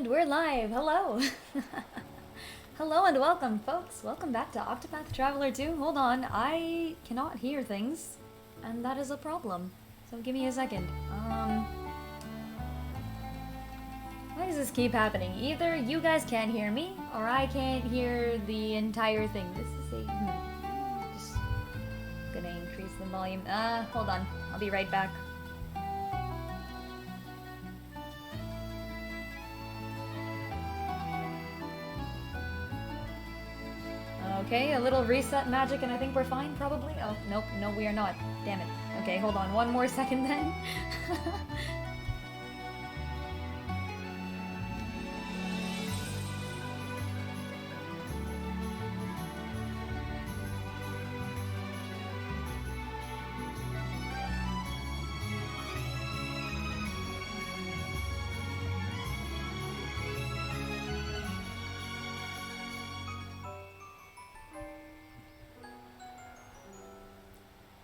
And we're live! Hello! Hello and welcome, folks! Welcome back to Oc2path Traveler 2. Hold on, I cannot hear things, and that is a problem. So give me a second. Why does this keep happening? Either you guys can't hear me, or I can't hear the entire thing. This is a... Just gonna increase the volume. Hold on. I'll be right back. Okay, a little reset magic and I think we're fine, probably? Oh, nope, no we are not. Damn it. Okay, hold on, one more second then.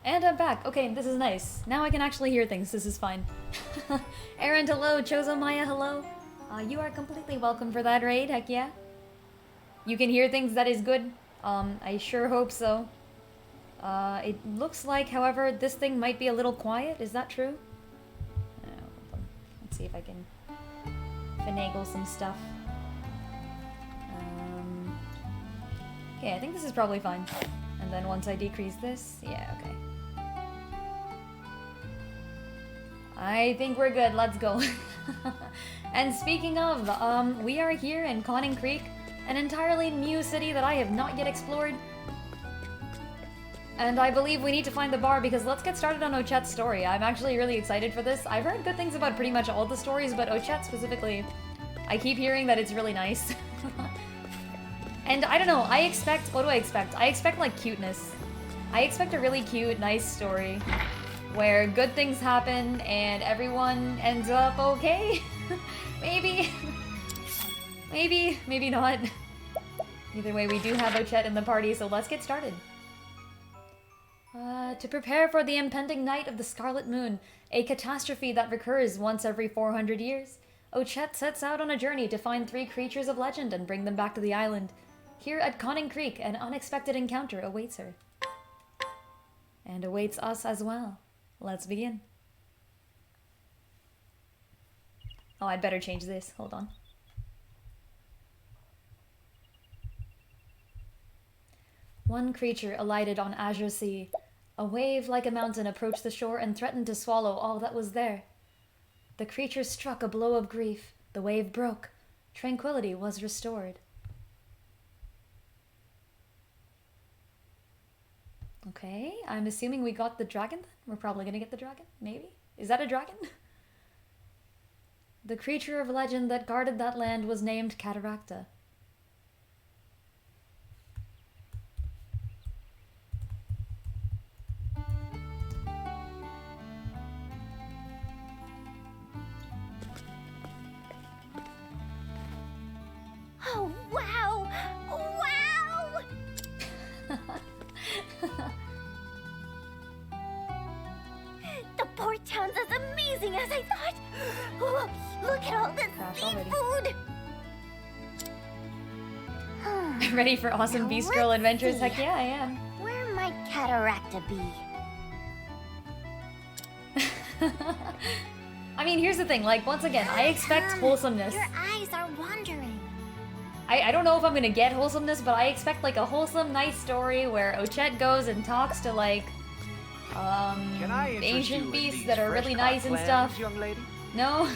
And I'm back. Okay, this is nice. Now I can actually hear things. This is fine. Aaron, hello. Chozo Maya, hello. You are completely welcome for that raid. Heck yeah. You can hear things. That is good. I sure hope so. It looks like, however, this thing might be a little quiet. Is that true? Let's see if I can finagle some stuff. Okay, I think this is probably fine. And then once I decrease this, yeah, okay. I think we're good, let's go. And speaking of, we are here in Conning Creek, an entirely new city that I have not yet explored. And I believe we need to find the bar because let's get started on Oc2path's story. I'm actually really excited for this. I've heard good things about pretty much all the stories, but Oc2path specifically, I keep hearing that it's really nice. And I don't know, I expect, what do I expect? I expect like cuteness. I expect a really cute, nice story where good things happen and everyone ends up okay? Maybe. Maybe not. Either way, we do have Oc2path in the party, so let's get started. To prepare for the impending night of the Scarlet Moon, a catastrophe that recurs once every 400 years, Oc2path sets out on a journey to find 3 creatures of legend and bring them back to the island. Here at Conning Creek, an unexpected encounter awaits her. And awaits us as well. Let's begin. Oh, I'd better change this. Hold on. One creature alighted on Azure Sea. A wave like a mountain approached the shore and threatened to swallow all that was there. The creature struck a blow of grief. The wave broke. Tranquility was restored. Okay, I'm assuming we got the dragon then? We're probably gonna get the dragon? Maybe? Is that a dragon? The creature of legend that guarded that land was named Cataracta. Oh, wow! Wow! The port town's as amazing as I thought! Oh, look at all this seafood! Ready for awesome Now Beast Girl let's adventures? see. Heck yeah, I am. Where might Cataracta be? I mean, here's the thing, like, once again, I expect wholesomeness. Your eyes are wandering. I don't know if I'm gonna get wholesomeness, but I expect, like, a wholesome, nice story where Oc2path goes and talks to, like, ancient beasts that are really nice and stuff. Young lady? No?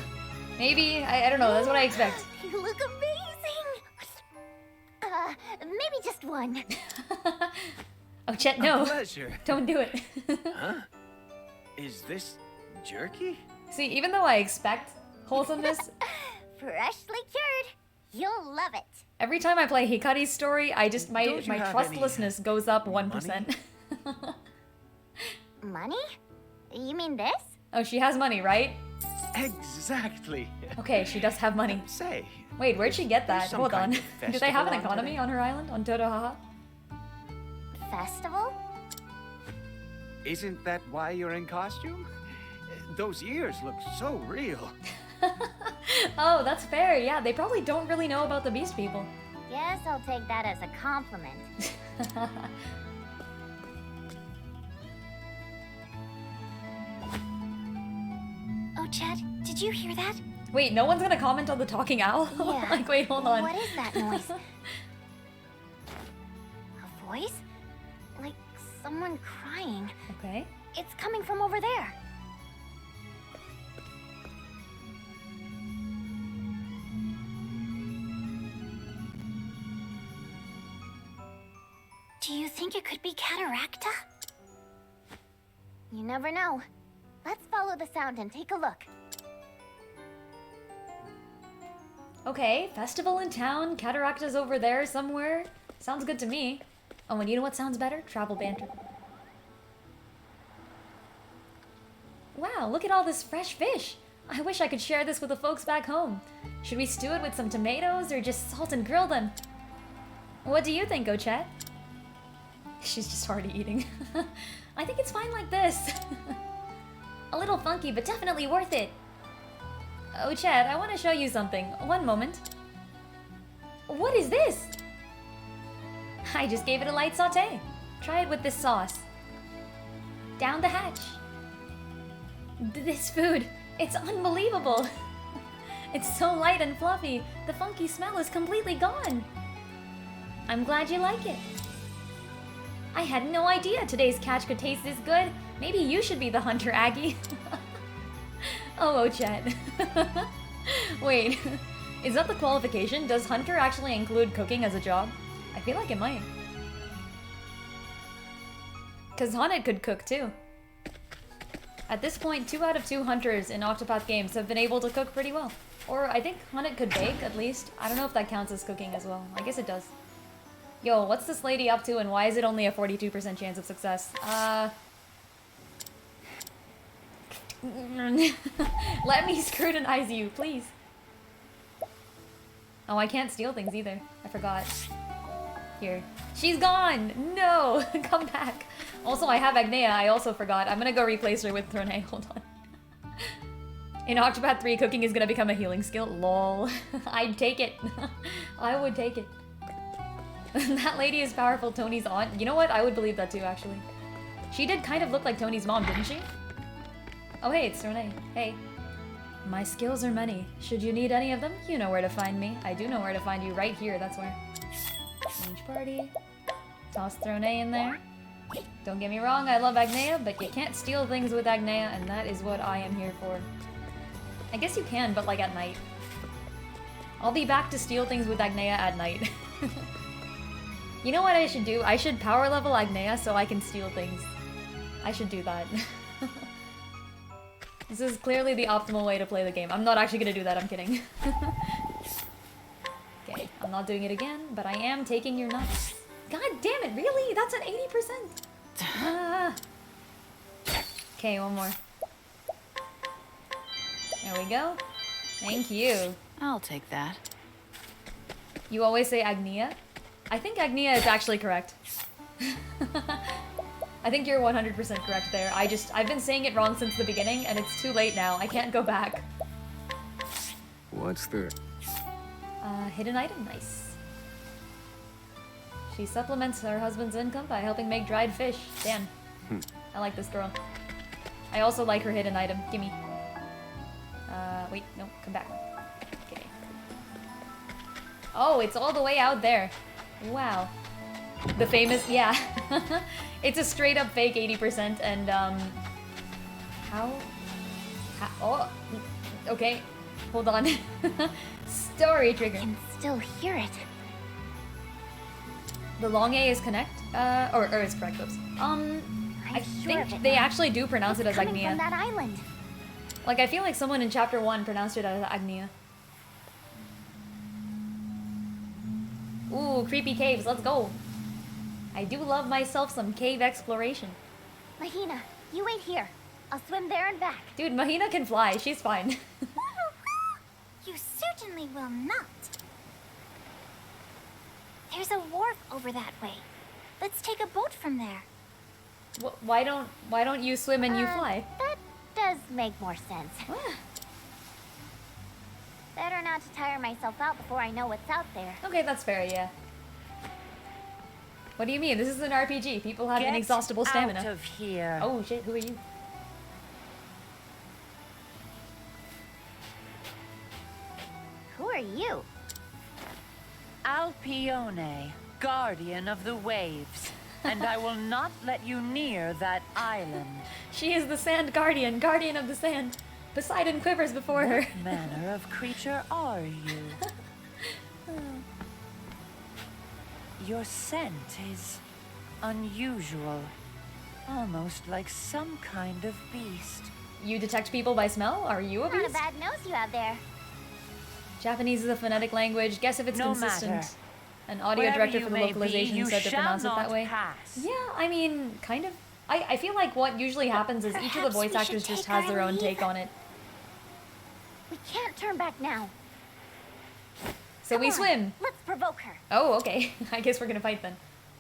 Maybe? I don't know, that's what I expect. You look amazing! Maybe just one. Oc2path, no. A pleasure. Don't do it. Huh? Is this jerky? See, even though I expect wholesomeness, Freshly cured. You'll love it. every time I play Hikari's story, I just, my Don't you have trustlessness goes up 1%. Money? You mean this? Oh, she has money, right? Exactly. Okay, she does have money. Say, Wait, where'd she get There's that? some Hold on. kind of Do they have an festival on economy today? on her island? On Todohaha? Festival? isn't that why you're in costume? Those ears look so real. Oh, that's fair. Yeah, they probably don't really know about the beast people. Guess I'll take that as a compliment. Oh, Chet, did you hear that? Wait, no one's gonna comment on the talking owl? Yeah. Like, wait, hold on. What is that noise? A voice? Like someone crying. Okay. It's coming from over there. Do you think it could be Cataracta? You never know. Let's follow the sound and take a look. Okay, festival in town, Cataracta's over there somewhere. Sounds good to me. Oh, and you know what sounds better? Travel banter. Wow, look at all this fresh fish. I wish I could share this with the folks back home. Should we stew it with some tomatoes or just salt and grill them? What do you think, Oc2path? She's just already eating. I think it's fine like this. A little funky, but definitely worth it. Oc2path, I want to show you something. One moment. What is this? I just gave it a light saute. Try it with this sauce. Down the hatch. This food, it's unbelievable. It's so light and fluffy, the funky smell is completely gone. I'm glad you like it. I had no idea today's catch could taste this good. Maybe you should be the hunter, Aggie. Oh, Oc2path. Wait, is that the qualification? Does hunter actually include cooking as a job? I feel like it might. Because Haunted could cook too. At this point, 2 out of 2 hunters in Oc2path games have been able to cook pretty well. Or I think Haunted could bake, at least. I don't know if that counts as cooking as well. I guess it does. Yo, what's this lady up to and why is it only a 42% chance of success? Let me scrutinize you, please. Oh, I can't steal things either. I forgot. Here. She's gone! No! Come back. Also, I have Agnea. I also forgot. I'm gonna go replace her with Throne. Hold on. In Oc2path 3, cooking is gonna become a healing skill. Lol. I'd take it. I would take it. That lady is powerful, Tony's aunt. You know what? I would believe that too, actually. She did kind of look like Tony's mom, didn't she? Oh, hey, it's Throne. Hey. My skills are many. Should you need any of them, you know where to find me. I do know where to find you, right here, that's where. Change party. Toss Throne in there. Don't get me wrong, I love Agnea, but you can't steal things with Agnea, and that is what I am here for. I guess you can, but like at night. I'll be back to steal things with Agnea at night. You know what I should do? I should power level Agnea so I can steal things. I should do that. This is clearly the optimal way to play the game. I'm not actually gonna do that, I'm kidding. Okay, I'm not doing it again, but I am taking your nuts. God damn it, really? That's an 80%! Ah. Okay, one more. There we go. Thank you. I'll take that. You always say Agnea? I think Agnea is actually correct. I think you're 100% correct there. I've been saying it wrong since the beginning, and it's too late now. I can't go back. What's the... Hidden item, nice. She supplements her husband's income by helping make dried fish. Damn. I like this girl. I also like her hidden item. Gimme. Wait, no, come back. Okay. Oh, it's all the way out there. Wow. The famous, yeah. It's a straight up fake 80% and, how? Oh, okay. Hold on. Story trigger. I can still hear it. The long A is connect, or it's correct, oops. I sure of think it they now. actually do pronounce it as Coming Agnea. from that island. Like, I feel like someone in chapter 1 pronounced it as Agnea. Ooh, creepy caves, let's go. I do love myself some cave exploration. Mahina, you wait here. I'll swim there and back. Dude, Mahina can fly, she's fine. You certainly will not. There's a wharf over that way. Let's take a boat from there. Why don't you swim and you fly? That does make more sense. Better not to tire myself out before I know what's out there. Okay, that's fair, yeah. What do you mean? This is an RPG. People have inexhaustible stamina. Out of here. Oh shit, who are you? Who are you? Alpione, guardian of the waves. And I will not let you near that island. She is the Sand Guardian, guardian of the sand. Poseidon quivers before her. What manner of creature are you? Your scent is unusual. Almost like some kind of beast. You detect people by smell? Are you a Not a beast? bad nose you have there. Japanese is a phonetic language. Guess if it's No consistent. matter. An audio Wherever director you for the may localization be, you said to shall pronounce it that not way. pass. Yeah, I mean, kind of. I feel like what usually happens is each of the Perhaps voice we actors should just take has our their own leave. take on it. We can't turn back now. So Come we on, swim. Let's provoke her. Oh, okay. I guess we're gonna fight then.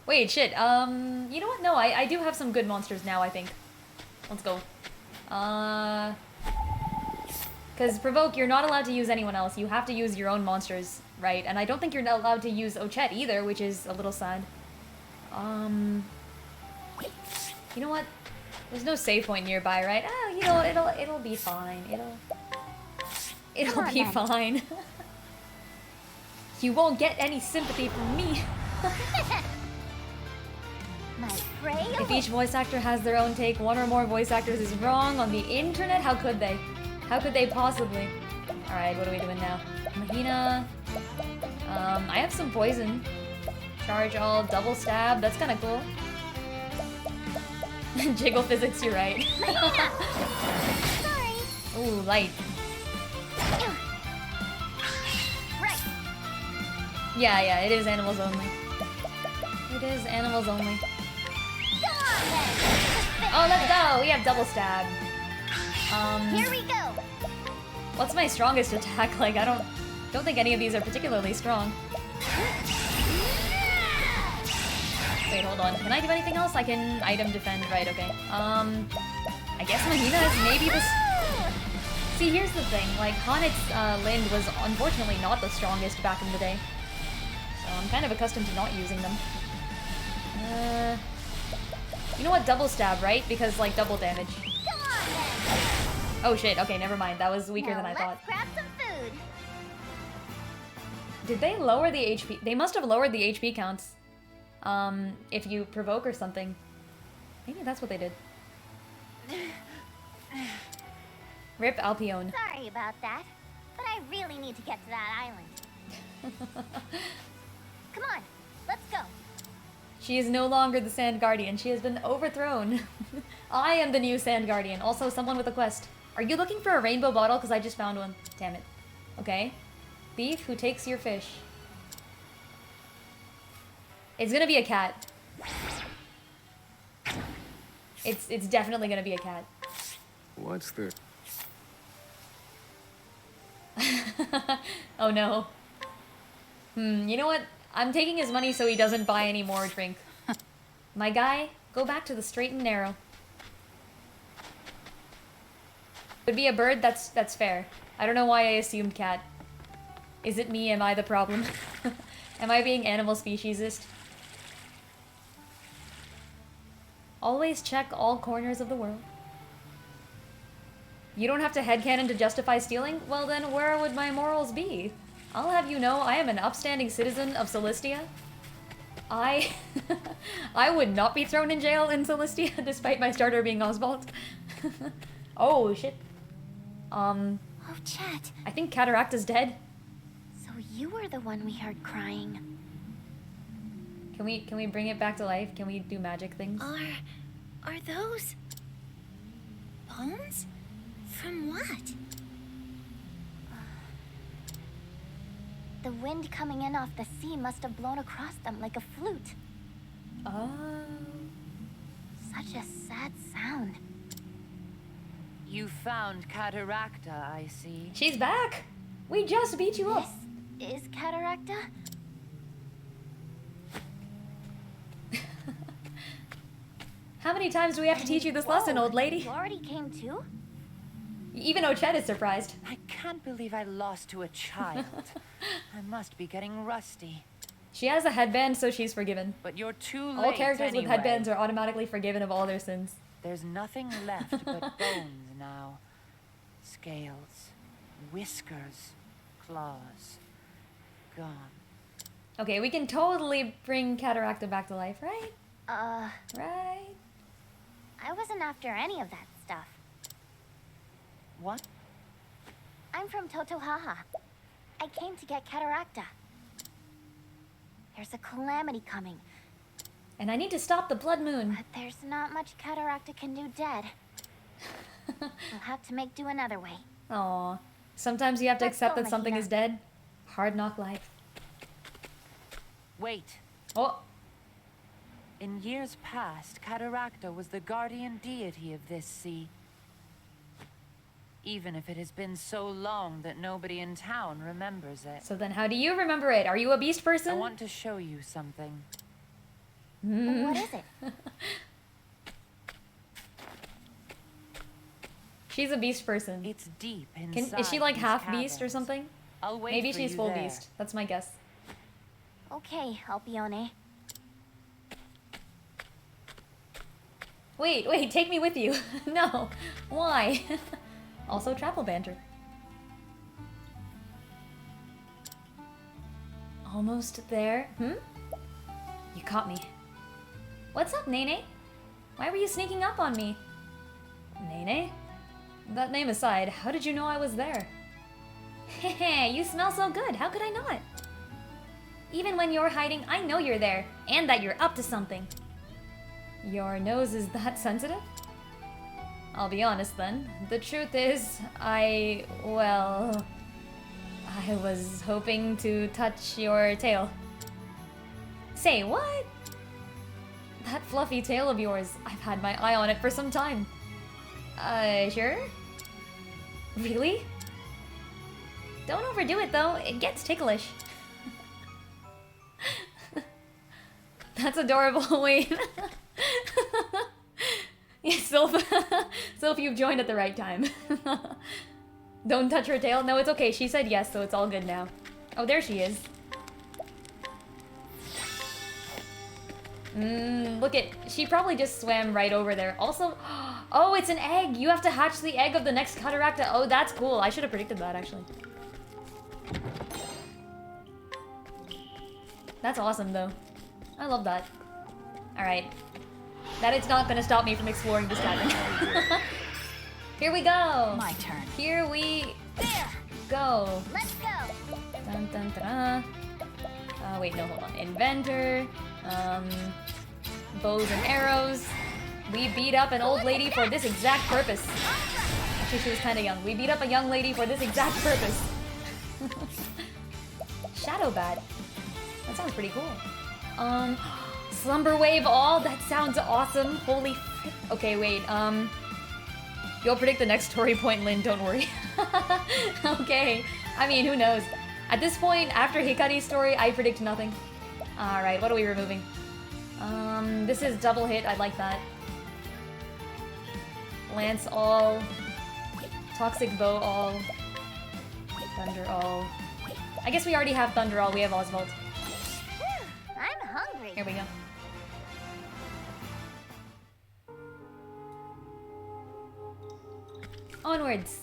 Wait, shit. You know what? No, I do have some good monsters now, I think. Let's go. Because Provoke, you're not allowed to use anyone else. You have to use your own monsters, right? And I don't think you're not allowed to use Oc2path either, which is a little sad. You know what? There's no save point nearby, right? Ah, you know, it'll be fine. It'll Come on, be then. fine. You won't get any sympathy from me. My prey. If each voice actor has their own take, one or more voice actors is wrong on the internet? How could they? How could they possibly? Alright, what are we doing now? Mahina. I have some poison. Charge all, double stab. That's kind of cool. Jiggle physics, you're right. Sorry. Ooh, light. Right. Yeah, it is animals only. It is animals only. Go on then. Oh, let's go! We have double stab. Here we go. What's my strongest attack? Like, I don't think any of these are particularly strong. Wait, hold on. Can I do anything else? I can item defend, right, okay. I guess Mahina is maybe the... See, here's the thing. Like, Hanek's Lind was unfortunately not the strongest back in the day. So I'm kind of accustomed to not using them. You know what? Double stab, right? Because, like, double damage. Go on then. Oh shit, okay, never mind. That was weaker Now than I let's thought. grab some food. Did they lower the HP? They must have lowered the HP counts. If you provoke or something. Maybe that's what they did. Rip Alpione. Sorry about that, but I really need to get to that island. Come on, let's go. She is no longer the Sand Guardian. She has been overthrown. I am the new Sand Guardian. Also, someone with a quest. Are you looking for a rainbow bottle? Because I just found one. Damn it. Okay. Thief who takes your fish. It's gonna be a cat. It's definitely gonna be a cat. What's the... Oh no. You know what? I'm taking his money so he doesn't buy any more drink. My guy, go back to the straight and narrow. Could be a bird, that's fair. I don't know why I assumed cat. Is it me? Am I the problem? Am I being animal speciesist? Always check all corners of the world. You don't have to headcanon to justify stealing? Well then, where would my morals be? I'll have you know I am an upstanding citizen of Celestia. I would not be thrown in jail in Celestia despite my starter being Oswald. Oh shit. Oh, Chet. I think Cataract is dead. So you were the one we heard crying. Can we bring it back to life? Can we do magic things? Are those bones? From what? The wind coming in off the sea must have blown across them like a flute. Oh. Such a sad sound. You found Cataracta, I see. She's back! We just beat you up! This is Cataracta? How many times do we have to teach you this lesson, old lady? You already came too? Even Ochet is surprised. I can't believe I lost to a child. I must be getting rusty. She has a headband, so she's forgiven. But you're too late All characters anyway. with headbands are automatically forgiven of all their sins. There's nothing left but bones now. Scales, whiskers, claws. Gone. Okay, we can totally bring Cataracta back to life, right? Right? I wasn't after any of that stuff. What? I'm from Totohaha. I came to get Cataracta. There's a calamity coming, And I need to stop the blood moon. but there's not much Cataracta can do dead. We'll have to make do another way. Aw. Sometimes you have to Let's accept go, that something Mahina. is dead. Hard knock life. Wait. Oh, In years past, Cataracta was the guardian deity of this sea. Even if it has been so long that nobody in town remembers it. so then how do you remember it? Are you a beast person? I want to show you something. What is it? She's a beast person. It's deep inside. Is she like these half beast or caverns. something? I'll wait Maybe for she's you full there. beast. That's my guess. Okay, Alpione. Wait, take me with you. No. Why? Also travel banter. Almost there. You caught me. What's up, Nene? Why were you sneaking up on me? Nene? That name aside, how did you know I was there? Hehe, you smell so good. How could I not? Even when you're hiding, I know you're there, and that you're up to something. Your nose is that sensitive? I'll be honest then. The truth is, I was hoping to touch your tail. Say, what? That fluffy tail of yours, I've had my eye on it for some time. Sure? Really? Don't overdo it though, it gets ticklish. That's adorable, wait. Yes, Sylph, you've joined at the right time. Don't touch her tail? No, it's okay, she said yes, so it's all good now. Oh, there she is. Look at, she probably just swam right over there. Also, oh, it's an egg! You have to hatch the egg of the next Cataracta. Oh, that's cool. I should have predicted that, actually. That's awesome, though. I love that. Alright. That is not gonna stop me from exploring this cavern. Here we go! My turn. Here we There! go. Let's go! Dun dun dun. Wait, no, hold on. Inventor. Bows and arrows. We beat up an old lady for this exact purpose. Actually, she was kind of young. We beat up a young lady for this exact purpose. Shadow Bat. That sounds pretty cool. Slumber Wave. Oh, that sounds awesome. Holy frick. Okay, wait. You'll predict the next story point, Lynn. Don't worry. Okay. I mean, who knows? At this point, after Hikari's story, I predict nothing. Alright, what are we removing? This is double hit. I like that. Lance all. Toxic Bow all. Thunder all. I guess we already have Thunder all. We have Oswald. Whew, I'm hungry. Here we go. Onwards!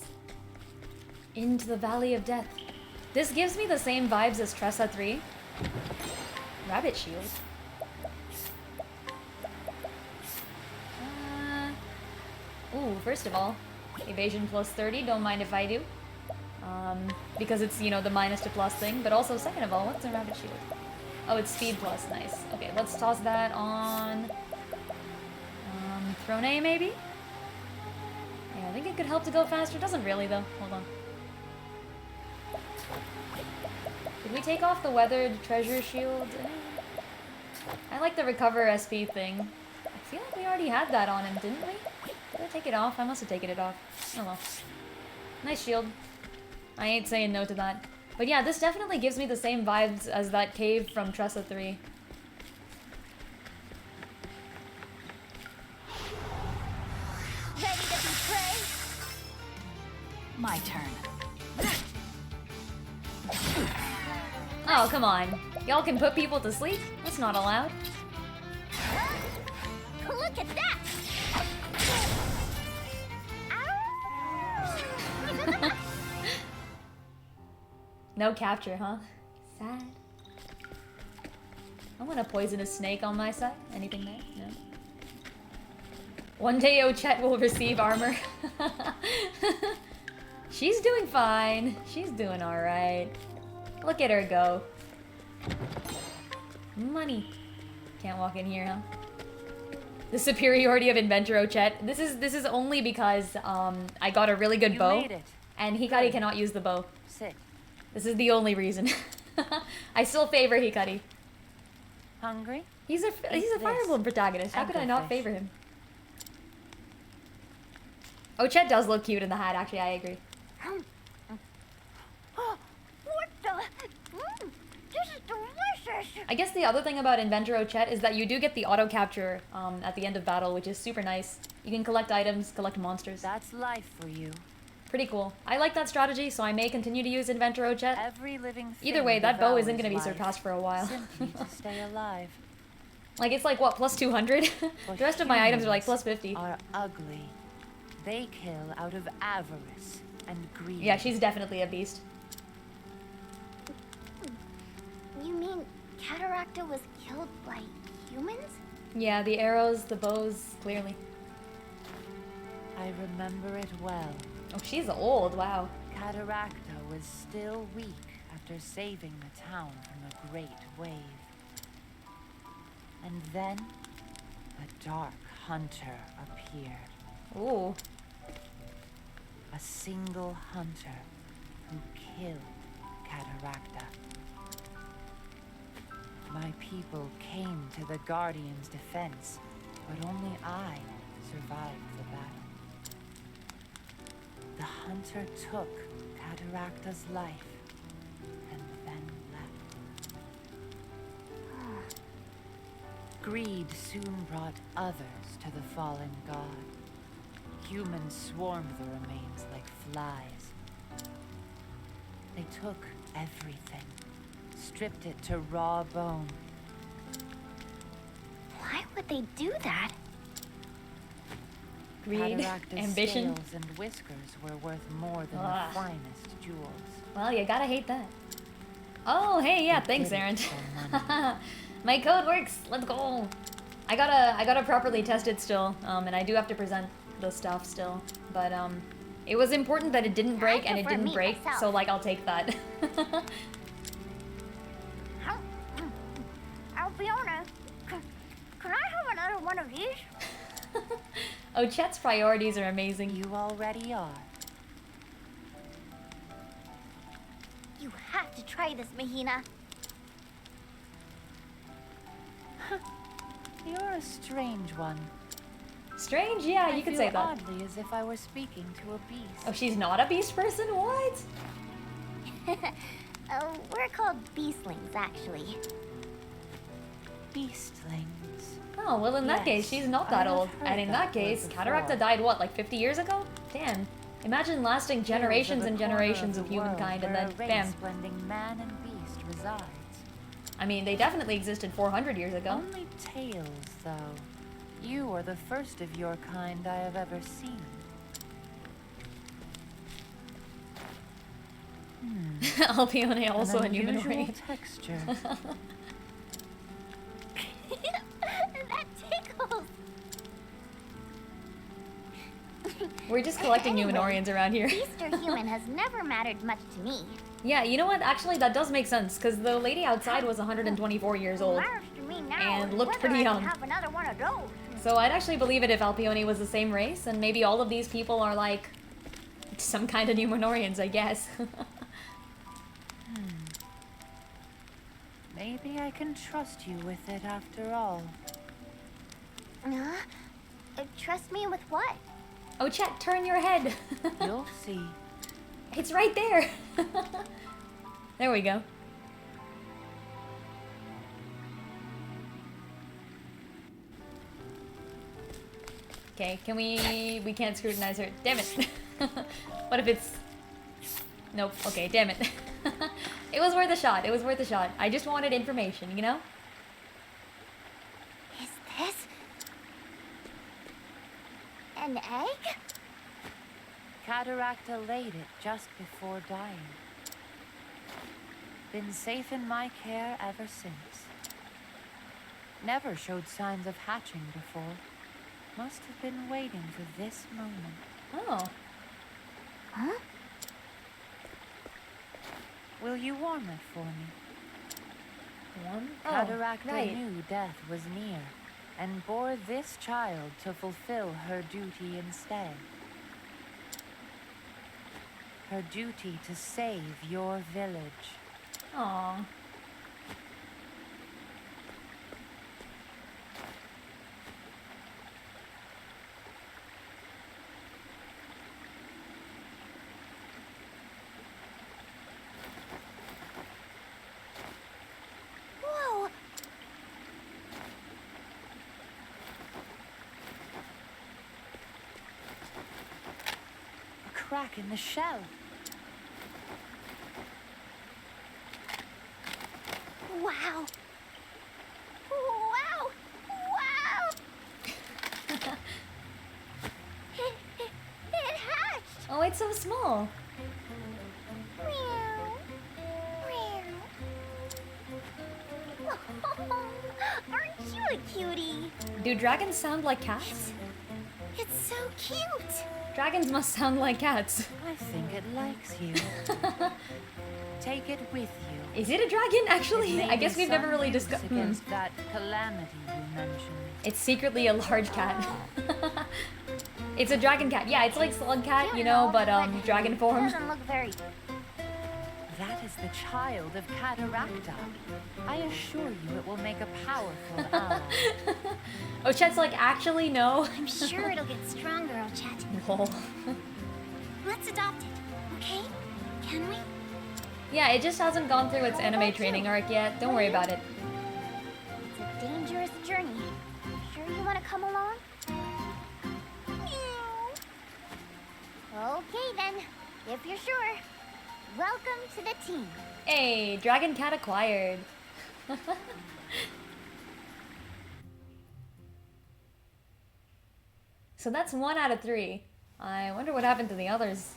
Into the Valley of Death. This gives me the same vibes as Tressa 3. Rabbit Shield. Ooh, first of all, evasion plus 30, don't mind if I do. Because it's, you know, the minus to plus thing. But also, second of all, what's a Rabbit Shield? Oh, it's speed plus, nice. Okay, let's toss that on... Throne A, maybe? Yeah, I think it could help to go faster. Doesn't really, though. Hold on. Did we take off the weathered treasure shield? I like the recover SP thing. I feel like we already had that on him, didn't we? Did I take it off? I must have taken it off. Oh well. Nice shield. I ain't saying no to that. But yeah, this definitely gives me the same vibes as that cave from Tressa 3. Ready to betray? My turn. Oh, come on. Y'all can put people to sleep? That's not allowed. Look at that! Ow! No capture, huh? Sad. I want a poisonous snake on my side. Anything there? No. One day Oc2path will receive armor. She's doing fine. She's doing alright. Look at her go. Money. Can't walk in here, huh? The superiority of Inventor Oc2path. This is only because I got a really good You bow. made it. And Hikari cannot use the bow. Sit. This is the only reason. I still favor Hikari. Hungry? He's a this. Fire Emblem protagonist. How could I not Anchorfish. favor him? Oc2path does look cute in the hat, actually, I agree. What the? This is delicious! I guess the other thing about Inventor Oc2path is that you do get the auto capture at the end of battle, which is super nice. You can collect items, collect monsters. That's life for you. Pretty cool. I like that strategy, so I may continue to use Inventor Oc2path. Every living thing Either way, that bow isn't devours going to be life, surpassed for a while. simply to stay alive. Like, it's like, what, plus 200? The rest of my items are like plus 50. Are ugly. They kill out of avarice and greed. Yeah, she's definitely a beast. You mean Cataracta was killed by humans? Yeah, the arrows, the bows, clearly. I remember it well. Oh, she's old, wow. Cataracta was still weak after saving the town from a great wave. And then a dark hunter appeared. Ooh. A single hunter who killed Cataracta. My people came to the Guardian's defense, but only I survived the battle. The hunter took Cataracta's life and then left. Greed soon brought others to the fallen god. Humans swarmed the remains like flies. They took everything, stripped it to raw bone. Why would they do that? Greed, Cataracta's ambition. scales and whiskers were worth more than Ugh. the finest jewels. Well, you gotta hate that. Oh, hey, yeah, They thanks, did it Aaron. for money. My code works. Let's go. I gotta properly test it still, and I do have to present the stuff still. But it was important that it didn't break, and it prefer didn't meat break. myself. So like, I'll take that. Alfiona, can I have another one of these? Oc2path's priorities are amazing. You already are. You have to try this, Mahina. You're a strange one. Strange, yeah, I you could feel say that. oddly as if I were speaking to a beast. Oh, she's not a beast person? What? We're called beastlings, actually. Beastlings. Oh, well, in that case, Yes, she's not I that have old. heard And in that that case, word Cataracta before. died, what, like 50 years ago? Damn. Imagine lasting generations and generations of humankind and then, bam. Blending man and beast resides. I mean, they definitely existed 400 years ago. Only tales, though. You are the first of your kind I have ever seen. Alpione also a An unusual humanoid. texture. That tickles. We're just collecting Anyway, Numenorians around here. Beast or human has never mattered much to me. Yeah, you know what? Actually, that does make sense, because the lady outside was 124 years old. What matters to me now and is looked whether pretty I young. can have another one of those. So I'd actually believe it if Alpione was the same race, and maybe all of these people are like some kind of Numenorians, I guess. Maybe I can trust you with it after all. Trust me with what? Oh, Chet, turn your head. You'll see. It's right there. There we go. Okay, can we can't scrutinize her. Damn it. What if it's Nope. Okay, damn it. It was worth a shot. It was worth a shot. I just wanted information, you know? Is this an egg? Cataracta laid it just before dying. Been safe in my care ever since. Never showed signs of hatching before. Must have been waiting for this moment. Oh. Huh? Will you warm it for me? One? Cataracta right. knew death was near, and bore this child to fulfill her duty instead. Her duty to save your village. Aw. Whoa! A crack in the shell. Wow! Wow! Wow! It hatched! Oh, it's so small. Meow. Meow. Aren't you a cutie? Do dragons sound like cats? It's so cute! Dragons must sound like cats. I think it likes you. Take it with you. Is it a dragon, It actually? may I guess be we've never some really use discussed. against that calamity you mentioned. It's secretly a large cat. It's a dragon cat. Yeah, it's like slug cat, you know, but dragon form. Doesn't look very. That is the child of Cataracta. I assure you it will make a powerful ally. Oh, Chet's like, actually, no. I'm sure it'll get stronger, Oc2path. Lol. Let's adopt it, okay? Can we? Yeah, it just hasn't gone through its anime training arc yet. Don't worry about it. It's a dangerous journey. Sure you want to come along? Meow. Okay then, if you're sure. Welcome to the team. Hey, dragon cat acquired. So that's 1 out of 3. I wonder what happened to the others.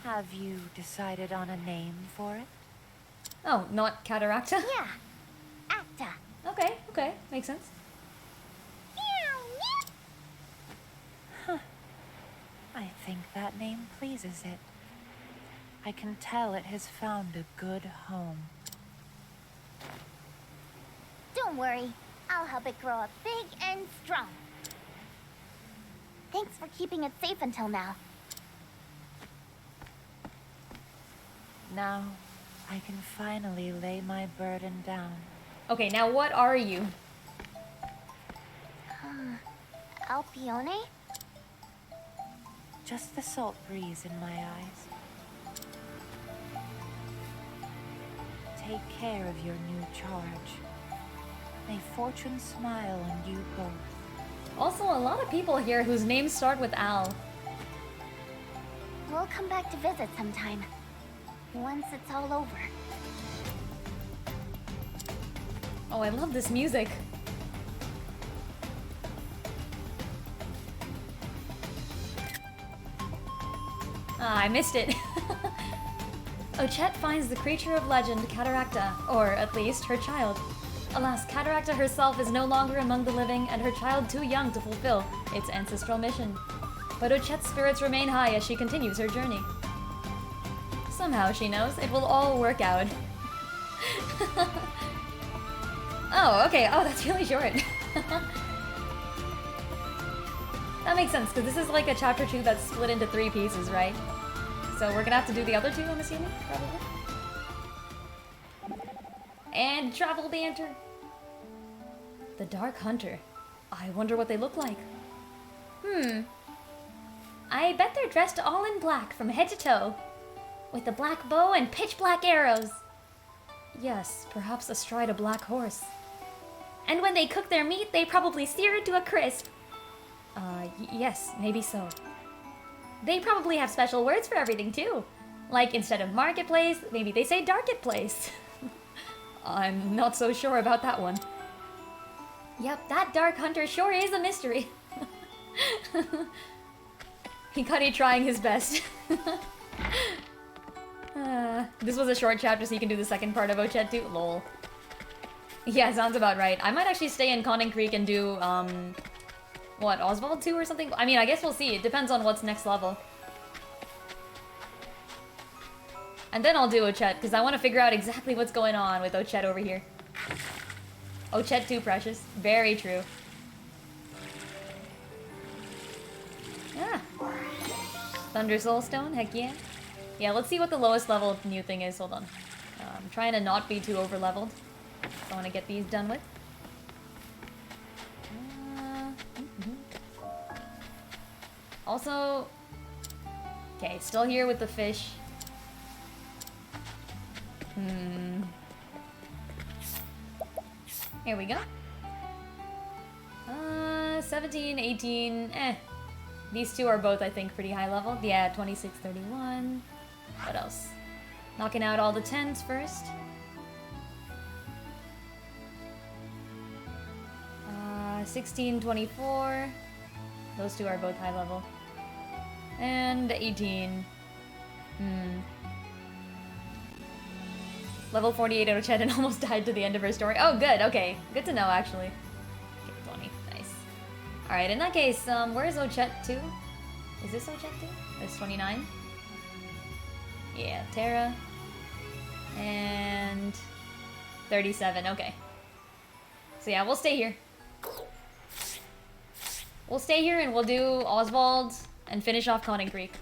Have you decided on a name for it? Oh, not Cataracta? Yeah, Acta. Okay, okay, makes sense. Meow, meow. I think that name pleases it. I can tell it has found a good home. Don't worry, I'll help it grow up big and strong. Thanks for keeping it safe until now. Now, I can finally lay my burden down. Okay, now what are you? Alpione? Just the salt breeze in my eyes. Take care of your new charge. May fortune smile on you both. Also, a lot of people here whose names start with Al. We'll come back to visit sometime. Once it's all over. Oh, I love this music. Ah, I missed it. Oc2path finds the creature of legend, Cataracta, or at least her child. Alas, Cataracta herself is no longer among the living, and her child too young to fulfill its ancestral mission. But Oc2path's spirits remain high as she continues her journey. Somehow she knows it will all work out. Oh, okay. Oh, that's really short. That makes sense, because this is like a chapter 2 that's split into 3 pieces, right? So we're gonna have to do the other 2, I'm assuming, probably. And travel banter. The Dark Hunter. I wonder what they look like. I bet they're dressed all in black from head to toe, with a black bow and pitch black arrows. Yes, perhaps astride a black horse. And when they cook their meat, they probably sear it to a crisp. Yes, maybe so. They probably have special words for everything too. Like instead of marketplace, maybe they say darketplace. I'm not so sure about that one. Yep, that Dark Hunter sure is a mystery. Hikari trying his best. This was a short chapter, so you can do the second part of Oc2path too. Lol. Yeah, sounds about right. I might actually stay in Conning Creek and do, what, Oswald 2 or something? I mean, I guess we'll see. It depends on what's next level. And then I'll do Oc2path, because I want to figure out exactly what's going on with Oc2path over here. Oc2path 2 precious. Very true. Ah. Thunder Soulstone, heck yeah. Yeah, let's see what the lowest level new thing is. Hold on. I'm trying to not be too over-leveled. So I want to get these done with. Also... Okay, still here with the fish. Here we go. 17, 18, These two are both, I think, pretty high level. Yeah, 26, 31. What else? Knocking out all the 10s first. 16, 24. Those two are both high level. And 18. Level 48 out of Chet and almost died to the end of her story. Oh, good. Okay. Good to know, actually. Okay, 20. Nice. Alright, in that case, where is Oc2path 2? Is this Oc2path 2? It's 29. Yeah, Terra. And 37. Okay. So yeah, we'll stay here. We'll stay here and we'll do Oswald and finish off Conning Creek.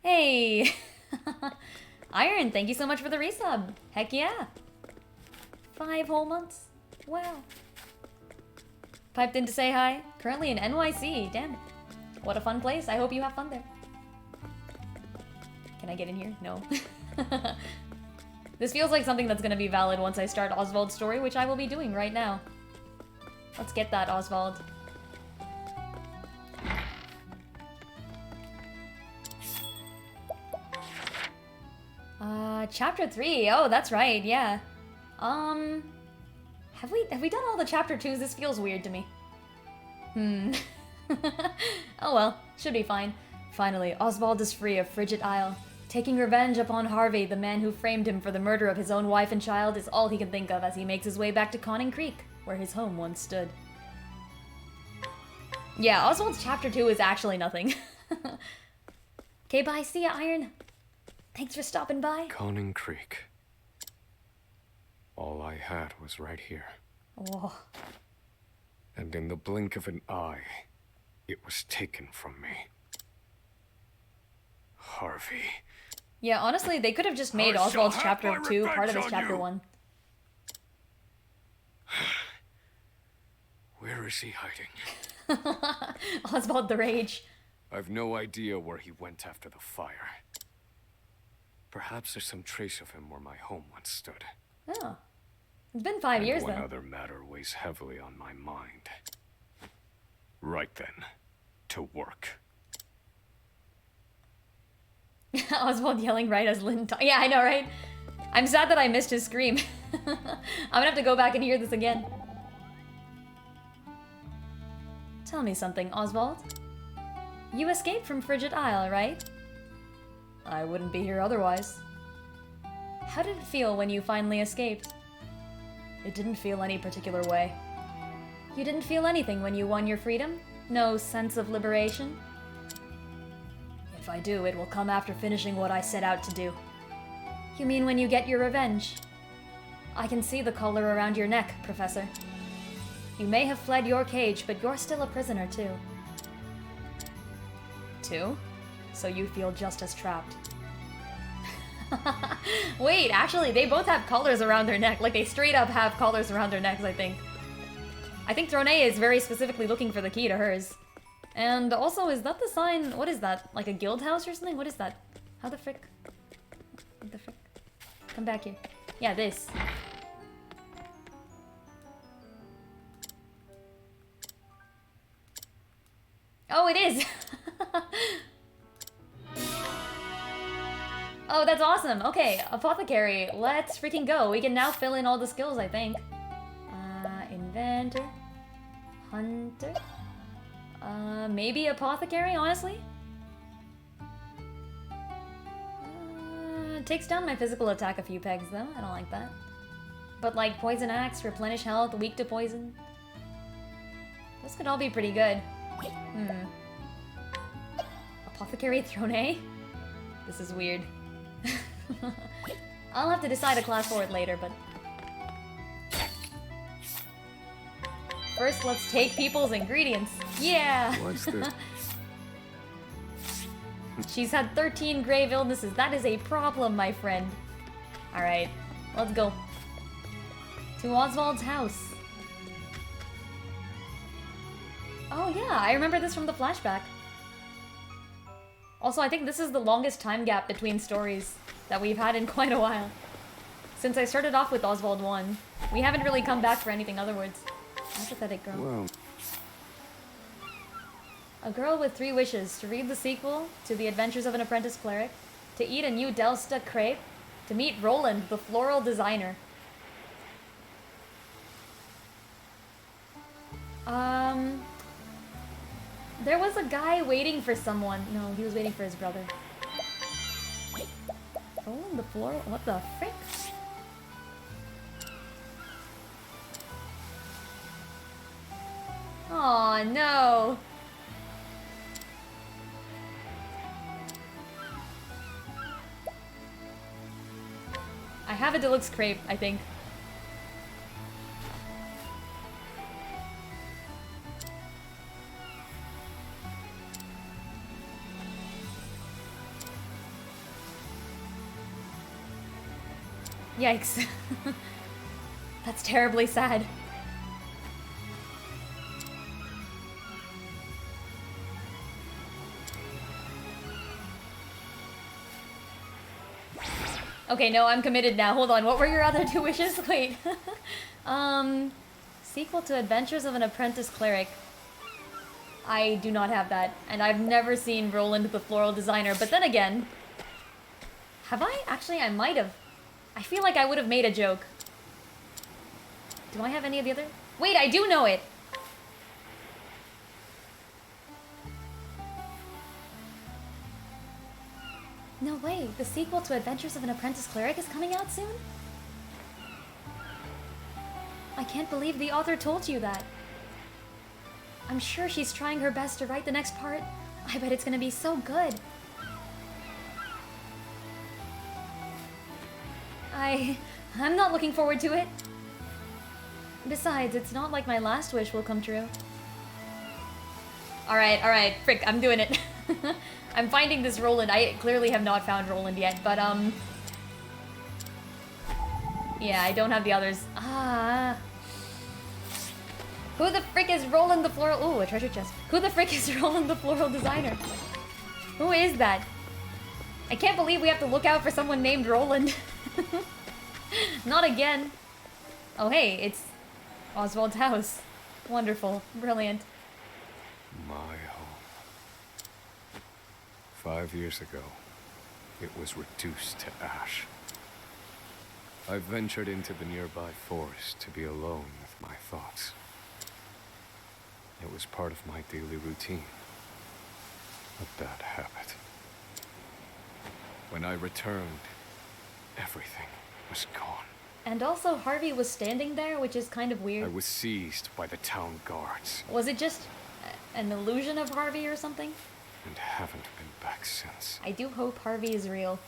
Hey! Iron, thank you so much for the resub. Heck yeah. 5 whole months. Wow. Piped in to say hi. Currently in NYC. Damn it. What a fun place. I hope you have fun there. Can I get in here? No. This feels like something that's gonna be valid once I start Oswald's story, which I will be doing right now. Let's get that, Oswald. Chapter 3. Oh, that's right, yeah. Have we done all the chapter 2s? This feels weird to me. Oh well, should be fine. Finally, Oswald is free of Frigid Isle. Taking revenge upon Harvey, the man who framed him for the murder of his own wife and child, is all he can think of as he makes his way back to Conning Creek, where his home once stood. Yeah, Oswald's chapter 2 is actually nothing. Okay, bye. See ya, Iron. Thanks for stopping by. Conning Creek. All I had was right here. Oh. And in the blink of an eye, it was taken from me. Harvey. Yeah, honestly, they could have just made Oswald's chapter 2 part of his chapter 1. Where is he hiding? Oswald the Rage. I've no idea where he went after the fire. Perhaps there's some trace of him where my home once stood. Oh. It's been 5 years, one though. other matter weighs heavily on my mind. Right then, to work. Oswald yelling right as Lynn yeah, I know, right? I'm sad that I missed his scream. I'm gonna have to go back and hear this again. Tell me something, Oswald. You escaped from Frigid Isle, right? I wouldn't be here otherwise. How did it feel when you finally escaped? It didn't feel any particular way. You didn't feel anything when you won your freedom? No sense of liberation? If I do, it will come after finishing what I set out to do. You mean when you get your revenge? I can see the collar around your neck, Professor. You may have fled your cage, but you're still a prisoner, too. Two? So you feel just as trapped. Wait, actually, they both have collars around their neck. Like, they straight up have collars around their necks, I think. I think Throne is very specifically looking for the key to hers. And also, is that the sign? What is that? Like a guild house or something? What is that? How the frick? What the frick? Come back here. Yeah, this. Oh, it is! Oh, that's awesome. Okay, apothecary. Let's freaking go. We can now fill in all the skills, I think. Inventor. Hunter. Maybe apothecary, honestly? Takes down my physical attack a few pegs, though. I don't like that. But, like, poison axe, replenish health, weak to poison. Those could all be pretty good. Apothecary Throne A? This is weird. I'll have to decide a class for it later, but... First, let's take people's ingredients. Yeah! What's this? She's had 13 grave illnesses. That is a problem, my friend. Alright, let's go. To Oswald's house. Oh yeah, I remember this from the flashback. Also, I think this is the longest time gap between stories that we've had in quite a while. Since I started off with Oswald 1, we haven't really come back for anything otherwards. Apathetic girl. Well, A girl with 3 wishes: to read the sequel to The Adventures of an Apprentice Cleric, to eat a new Delsta crepe, to meet Roland, the floral designer. There was a guy waiting for someone. No, he was waiting for his brother. Roland, the floral. What the frick? Aw, no. I have a deluxe crepe, I think. Yikes. That's terribly sad. Okay, no, I'm committed now. Hold on, what were your other 2 wishes? Wait. Sequel to Adventures of an Apprentice Cleric. I do not have that, and I've never seen Roland the Floral Designer, but then again... Have I? Actually, I might have. I feel like I would have made a joke. Do I have any of the other? Wait, I do know it! No way, the sequel to Adventures of an Apprentice Cleric is coming out soon? I can't believe the author told you that. I'm sure she's trying her best to write the next part. I bet it's gonna be so good. I'm not looking forward to it. Besides, it's not like my last wish will come true. Alright, frick, I'm doing it. I'm finding this Roland. I clearly have not found Roland yet, but, yeah, I don't have the others. Who the frick is Roland the Floral... Ooh, a treasure chest. Who the frick is Roland the Floral Designer? Who is that? I can't believe we have to look out for someone named Roland. Not again. Oh, hey, it's Oswald's house. Wonderful. Brilliant. my home. 5 years ago, it was reduced to ash. I ventured into the nearby forest to be alone with my thoughts. It was part of my daily routine. A bad habit. When I returned, everything was gone. And also, Harvey was standing there, which is kind of I weird. was seized by the town guards Was it just an illusion of Harvey or something? and haven't been back since. I do hope Harvey is real.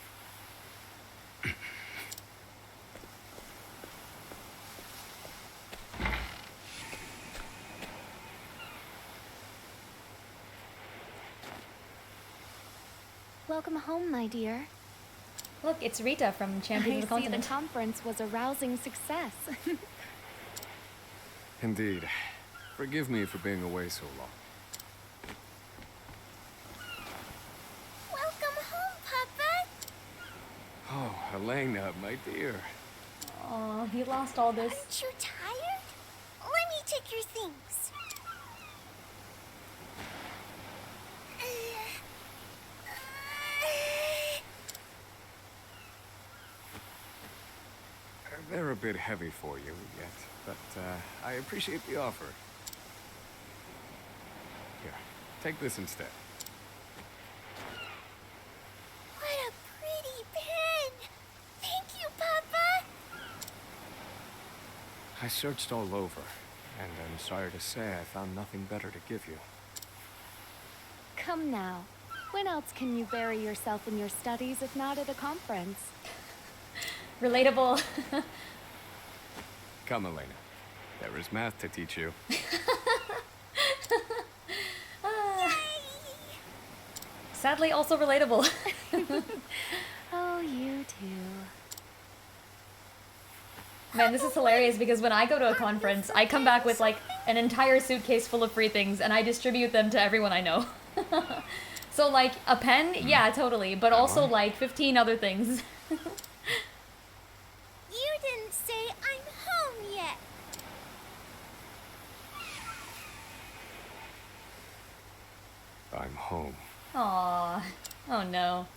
Welcome home, my dear. Look, it's Rita from Champions of the I see the Continent. conference was a rousing success. Indeed. Forgive me for being away so long. Welcome home, Papa. Oh, Elena, my dear. Aw, he lost all this. Aren't you tired? Let me take your things. They're a bit heavy for you yet, but I appreciate the offer. Here, take this instead. What a pretty pen! Thank you, Papa! I searched all over, and I'm sorry to say I found nothing better to give you. Come now. When else can you bury yourself in your studies if not at a conference? Relatable. Come, Elena. There is math to teach you. Sadly, also relatable. Oh, you too. Man, this is hilarious because when I go to a conference, I come back with like an entire suitcase full of free things and I distribute them to everyone I know. So like a pen, yeah, totally, but also like 15 other things. You didn't say I'm home yet. I'm home. Aww. Oh no.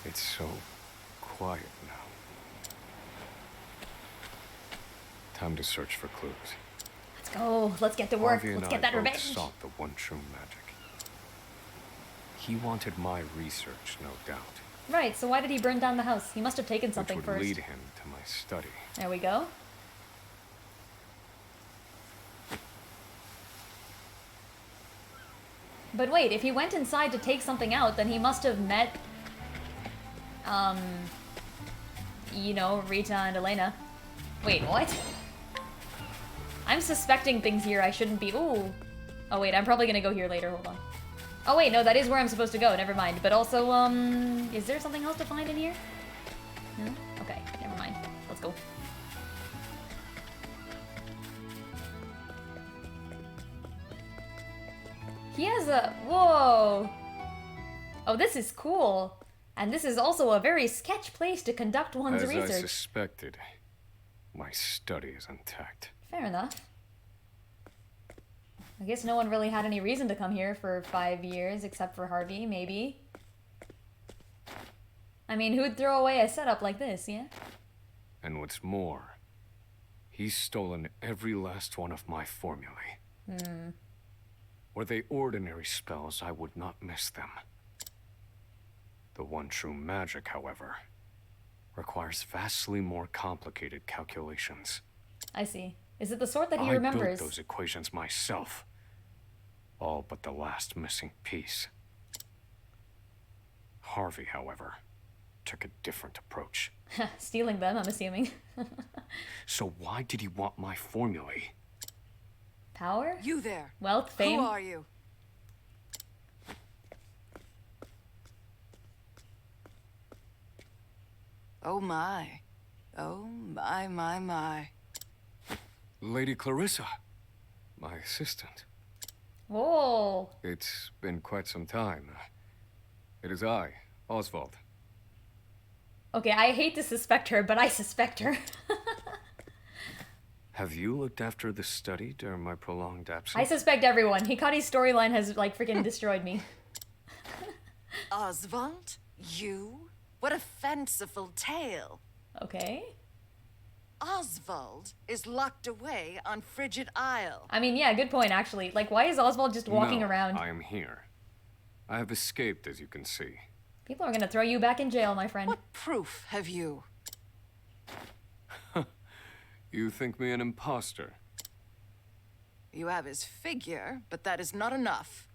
It's so quiet now. Time to search for clues. Let's go. Let's get to work. Harvey and Let's get I that both revenge. sought the one true magic. He wanted my research, no doubt, Right, so why did he burn down the house? He must have taken something which would first. lead him to my study. There we go. But wait, if he went inside to take something out, then he must have met, you know, Rita and Elena. Wait, what? I'm suspecting things here I shouldn't be. Ooh. Oh wait, I'm probably gonna go here later, hold on. Oh wait, no, that is where I'm supposed to go, never mind. But also, is there something else to find in here? No? Okay, never mind. Let's go. He has a... Whoa! Oh, this is cool. And this is also a very sketch place to conduct one's As I research. suspected, my study is intact. Fair enough. I guess no one really had any reason to come here for 5 years, except for Harvey, maybe. I mean, who'd throw away a setup like this, yeah? And what's more, he's stolen every last one of my formulae. Were they ordinary spells, I would not miss them. The one true magic, however, requires vastly more complicated calculations. I see. Is it the sort that he I remembers? built those equations myself. All but the last missing piece. Harvey, however, took a different approach. Stealing them, I'm assuming. So why did he want my formulae? Power? You there. Wealth? Fame? Who are you? Oh my. Oh my. Lady Clarissa, my assistant. Whoa. It's been quite some time. It is I, Oswald. Okay, I hate to suspect her, but I suspect her. Have you looked after the study during my prolonged absence? I suspect everyone. Hikari's storyline has, like, freaking destroyed me. Oswald? You? What a fanciful tale. Okay. Oswald is locked away on Frigid Isle. I mean, yeah, good point, actually. Like, why is Oswald just walking No, around? I am here. I have escaped, as you can see. People are gonna throw you back in jail, my friend. What proof have you? You think me an imposter? You have his figure, but that is not enough.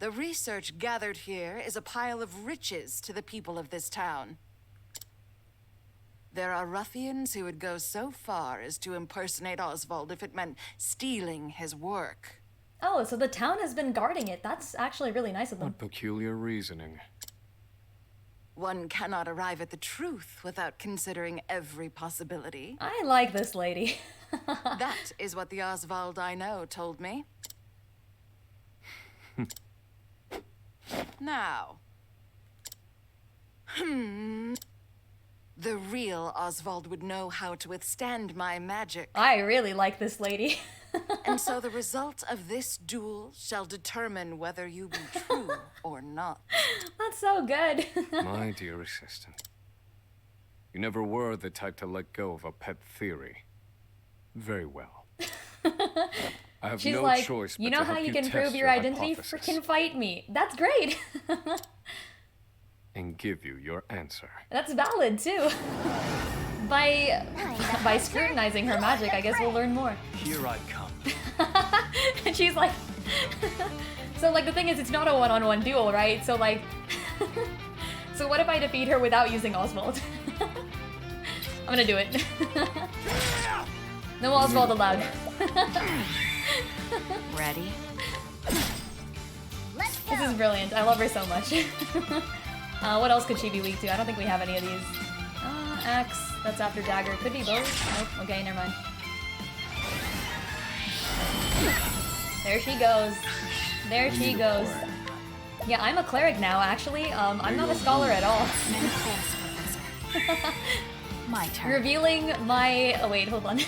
The research gathered here is a pile of riches to the people of this town. There are ruffians who would go so far as to impersonate Oswald if it meant stealing his work. Oh, so the town has been guarding it. That's actually really nice of them. What peculiar reasoning. One cannot arrive at the truth without considering every possibility. I like this lady. That is what the Oswald I know told me. Now. The real Oswald would know how to withstand my magic. I really like this lady. And so the result of this duel shall determine whether you be true or not. That's so good. My dear assistant. You never were the type to let go of a pet theory. Very well. I have She's no like, choice but you know to how help you can test prove your identity? hypothesis Freaking fight me. That's great. and give you your answer. That's valid too. By scrutinizing her magic, I guess we'll learn more. Here I come. And she's like, so like the thing is, it's not a one-on-one duel, right? So like, so what if I defeat her without using Oswald? I'm gonna do it. No Oswald allowed. Ready? Let's This go. is brilliant. I love her so much. What else could she be weak to? I don't think we have any of these. Axe. That's after dagger. Could be both. Nope. Okay, never mind. There she goes. There she goes. Yeah, I'm a cleric now, actually. I'm not a scholar at all. Many thanks, Professor. My turn. Revealing my... Oh, wait, hold on.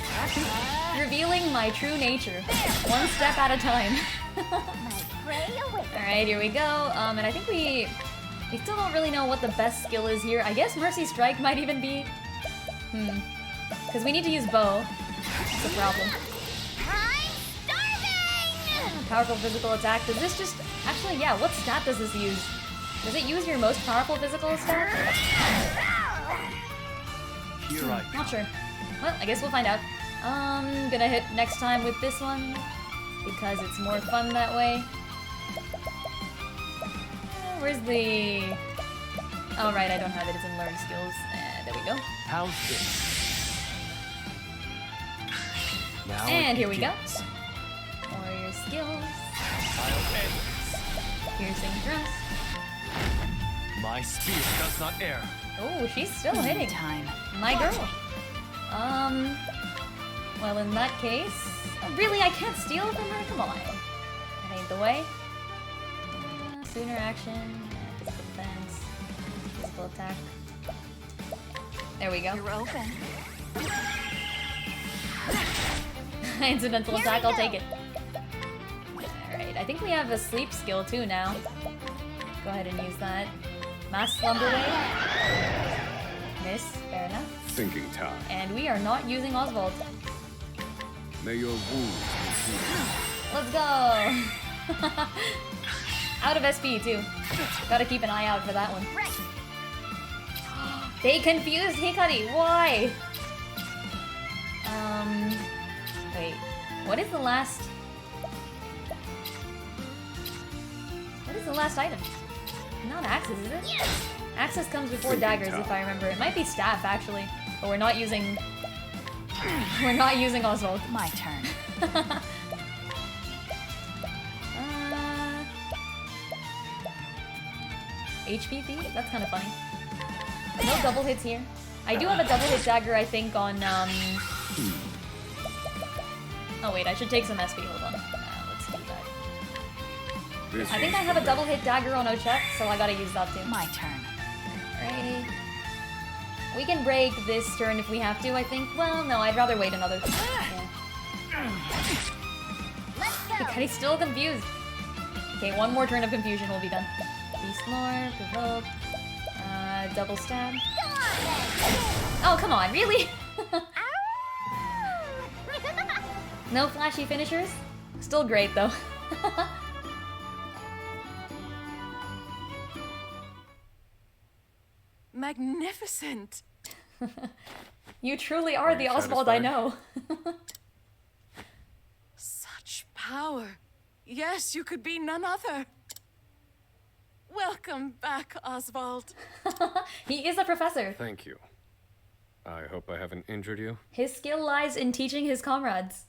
Revealing my true nature. One step at a time. My prey awaits. Alright, here we go. And I think we still don't really know what the best skill is here. I guess Mercy Strike might even be. Because we need to use bow. That's a problem. I'm starving! Powerful physical attack. Does this just... Actually, yeah, what stat does this use? Does it use your most powerful physical stat? Here I come. Not sure. Well, I guess we'll find out. Gonna hit next time with this one. Because it's more fun that way. Where's the... Oh, right, I don't have it. It's in learn skills. There we go. How's this? Now And it here we go. begins. Warrior skills. I'll end this. Piercing thrust. My spear does not err. Oh, she's still hitting. Time. My girl. Well, in that case... Really, I can't steal from her? Come on. That ain't the way. Sooner action. Physical defense. Physical attack. There we go. You're open. Incidental attack, I'll take it. Alright, I think we have a sleep skill too now. Go ahead and use that. Mass Slumber Wave. Miss, fair enough. Thinking time. And we are not using Oswald. May your wounds be healed. Let's go! Out of SP too. Gotta keep an eye out for that one. Right. They confused Hikari, why? Wait. What is the last... What is the last item? Not axes, is it? Yes. Axes comes before Thinking daggers, top. if I remember. It might be staff, actually. But we're not using... We're not using Oswald. My turn. HP thief? That's kind of funny. No double hits here. I do have a double hit dagger, I think, on, Oh wait, I should take some SP, hold on. Let's do that. This I think was I have a for double me. hit dagger on Oc2path, so I gotta use that too. My turn. Right. We can break this turn if we have to, I think. Well, no, I'd rather wait another turn. Yeah. Let's go. Hikari's still confused. Okay, one more turn of confusion will be done. Beast Lore, Provoke, double stab. Go on then. Oh, come on, really? Ow. No flashy finishers? Still great, though. Magnificent. You truly are Are the you Oswald I satisfied? know. Such power. Yes, you could be none other. Welcome back, Oswald. He is a professor. Thank you. I hope I haven't injured you. His skill lies in teaching his comrades.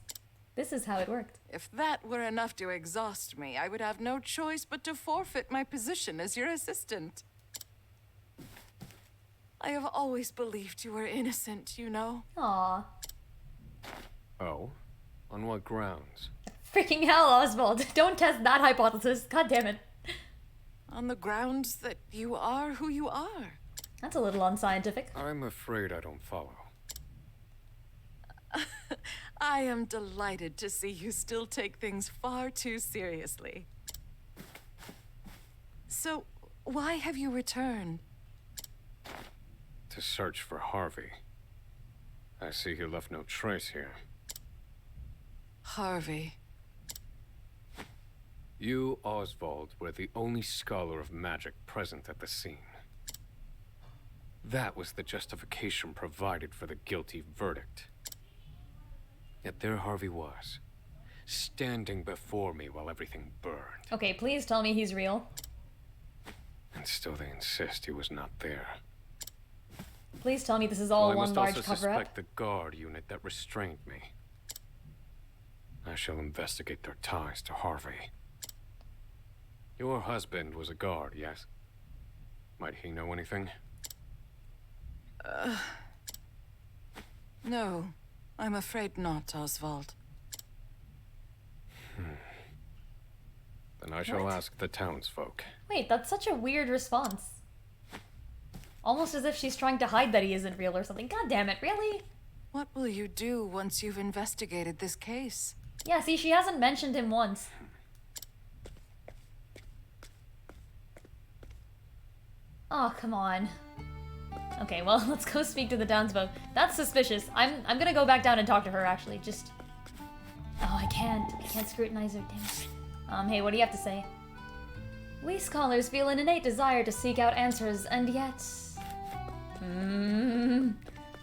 This is how it worked. If that were enough to exhaust me, I would have no choice but to forfeit my position as your assistant. I have always believed you were innocent, you know. Aw. Oh? On what grounds? Freaking hell, Oswald. Don't test that hypothesis. God damn it. On the grounds that you are who you are. That's a little unscientific. I'm afraid I don't follow. I am delighted to see you still take things far too seriously. So, why have you returned? To search for Harvey. I see he left no trace here. Harvey. You, Oswald, were the only scholar of magic present at the scene. That was the justification provided for the guilty verdict. Yet there Harvey was, standing before me while everything burned. Okay, please tell me he's real. And still they insist he was not there. Please tell me this is all Well, one large I must also cover-up. suspect the guard unit that restrained me. I shall investigate their ties to Harvey. Your husband was a guard, yes? Might he know anything? No, I'm afraid not, Oswald. Then I shall What? ask the townsfolk. Wait, that's such a weird response. Almost as if she's trying to hide that he isn't real or something. God damn it, really? What will you do once you've investigated this case? Yeah, see, she hasn't mentioned him once. Oh, come on. Okay, well, let's go speak to the townsfolk. That's suspicious. I'm gonna go back down and talk to her, actually. Just... Oh, I can't. I can't scrutinize her, damn it. Hey, what do you have to say? We scholars feel an innate desire to seek out answers, and yet...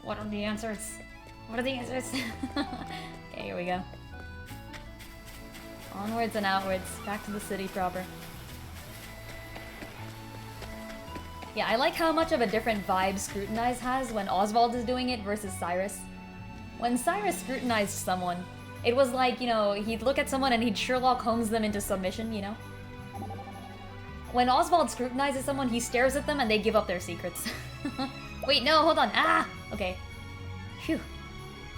What are the answers? What are the answers? Okay, here we go. Onwards and outwards, back to the city proper. Yeah, I like how much of a different vibe Scrutinize has when Oswald is doing it versus Cyrus. When Cyrus scrutinized someone, it was like, you know, he'd look at someone and he'd Sherlock Holmes them into submission, you know? When Oswald scrutinizes someone, he stares at them and they give up their secrets. Wait, no, hold on. Ah! Okay. Phew.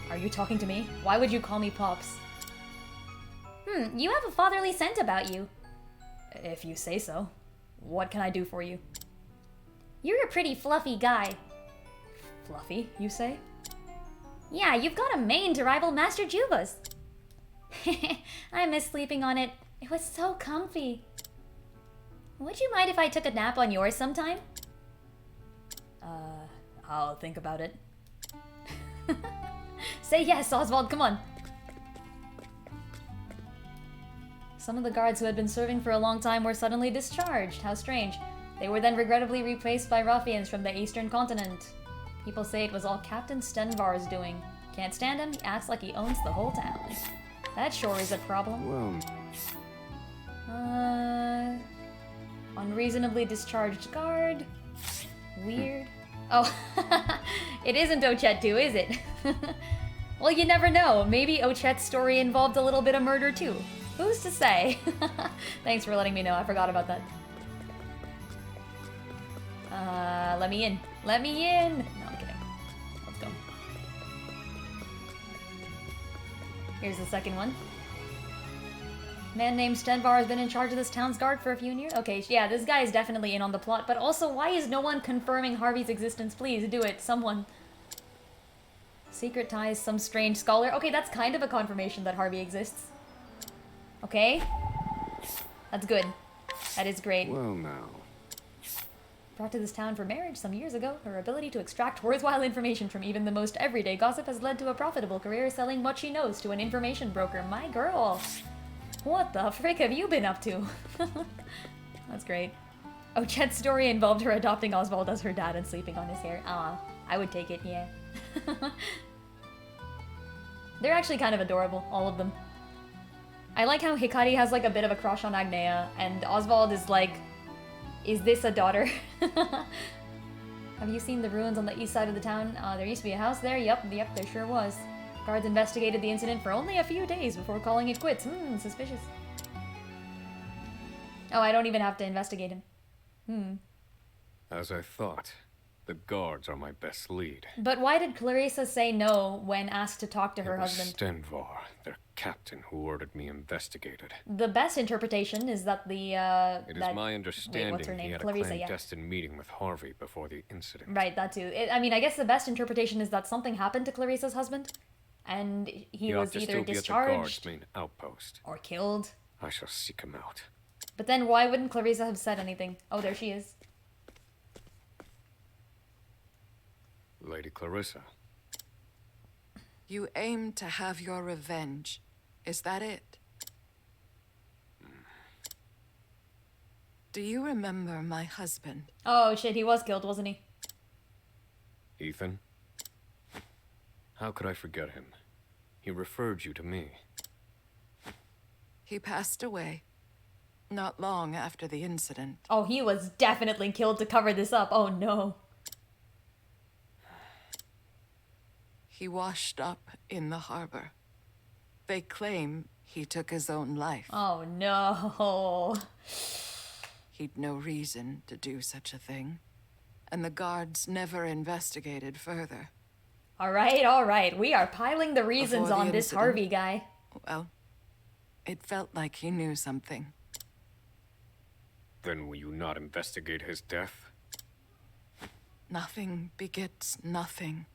Are you talking to me? Why would you call me Pops? You have a fatherly scent about you. If you say so. What can I do for you? You're a pretty fluffy guy. Fluffy, you say? Yeah, you've got a mane to rival Master Juba's. I miss sleeping on it. It was so comfy. Would you mind if I took a nap on yours sometime? I'll think about it. Say yes, Oswald, come on. Some of the guards who had been serving for a long time were suddenly discharged. How strange. They were then regrettably replaced by ruffians from the eastern continent. People say it was all Captain Stenvar's doing. Can't stand him, he acts like he owns the whole town. That sure is a problem. Well, Unreasonably discharged guard. Weird. Oh, it isn't Ochet too, is it? Well, you never know. Maybe Ochet's story involved a little bit of murder too. Who's to say? Thanks for letting me know. I forgot about that. Let me in. Let me in! No, I'm kidding. Let's go. Here's the second one. Man named Stenvar has been in charge of this town's guard for a few years. Okay, yeah, this guy is definitely in on the plot, but also, why is no one confirming Harvey's existence? Please, do it. Someone. Secret ties, some strange scholar. Okay, that's kind of a confirmation that Harvey exists. Okay? That's good. That is great. well now. Brought to this town for marriage some years ago, her ability to extract worthwhile information from even the most everyday gossip has led to a profitable career selling what she knows to an information broker. My girl! What the frick have you been up to? That's great. Oh, Chet's story involved her adopting Oswald as her dad and sleeping on his hair. Ah, I would take it, yeah. They're actually kind of adorable, all of them. I like how Hikari has like a bit of a crush on Agnea, and Oswald is like, is this a daughter? Have you seen the ruins on the east side of the town? There used to be a house there. Yep, there sure was. Guards investigated the incident for only a few days before calling it quits. Suspicious. Oh, I don't even have to investigate him. As I thought, the guards are my best lead. But why did Clarissa say no when asked to talk to her It was husband? Stenvar, their captain, who ordered me investigated. The best interpretation is that It is my understanding what's her he name? had Clarissa, a yeah. clandestine meeting with Harvey before the incident. Right, that too. I mean, I guess the best interpretation is that something happened to Clarissa's husband. and he He was ought to either still be at the discharged guard's main outpost. or killed. I shall seek him out. But then why wouldn't Clarissa have said anything? Oh, there she is. Lady Clarissa. You aim to have your revenge. Is that it? Do you remember my husband? Oh shit, he was killed, wasn't he? Ethan? How could I forget him? He referred you to me. He passed away not long after the incident. Oh, he was definitely killed to cover this up. Oh no. He washed up in the harbor. They claim he took his own life. Oh no. He'd no reason to do such a thing. And the guards never investigated further. Alright. We are piling the reasons Before the on this incident. Harvey guy. Well, it felt like he knew something. Then will you not investigate his death? Nothing begets nothing.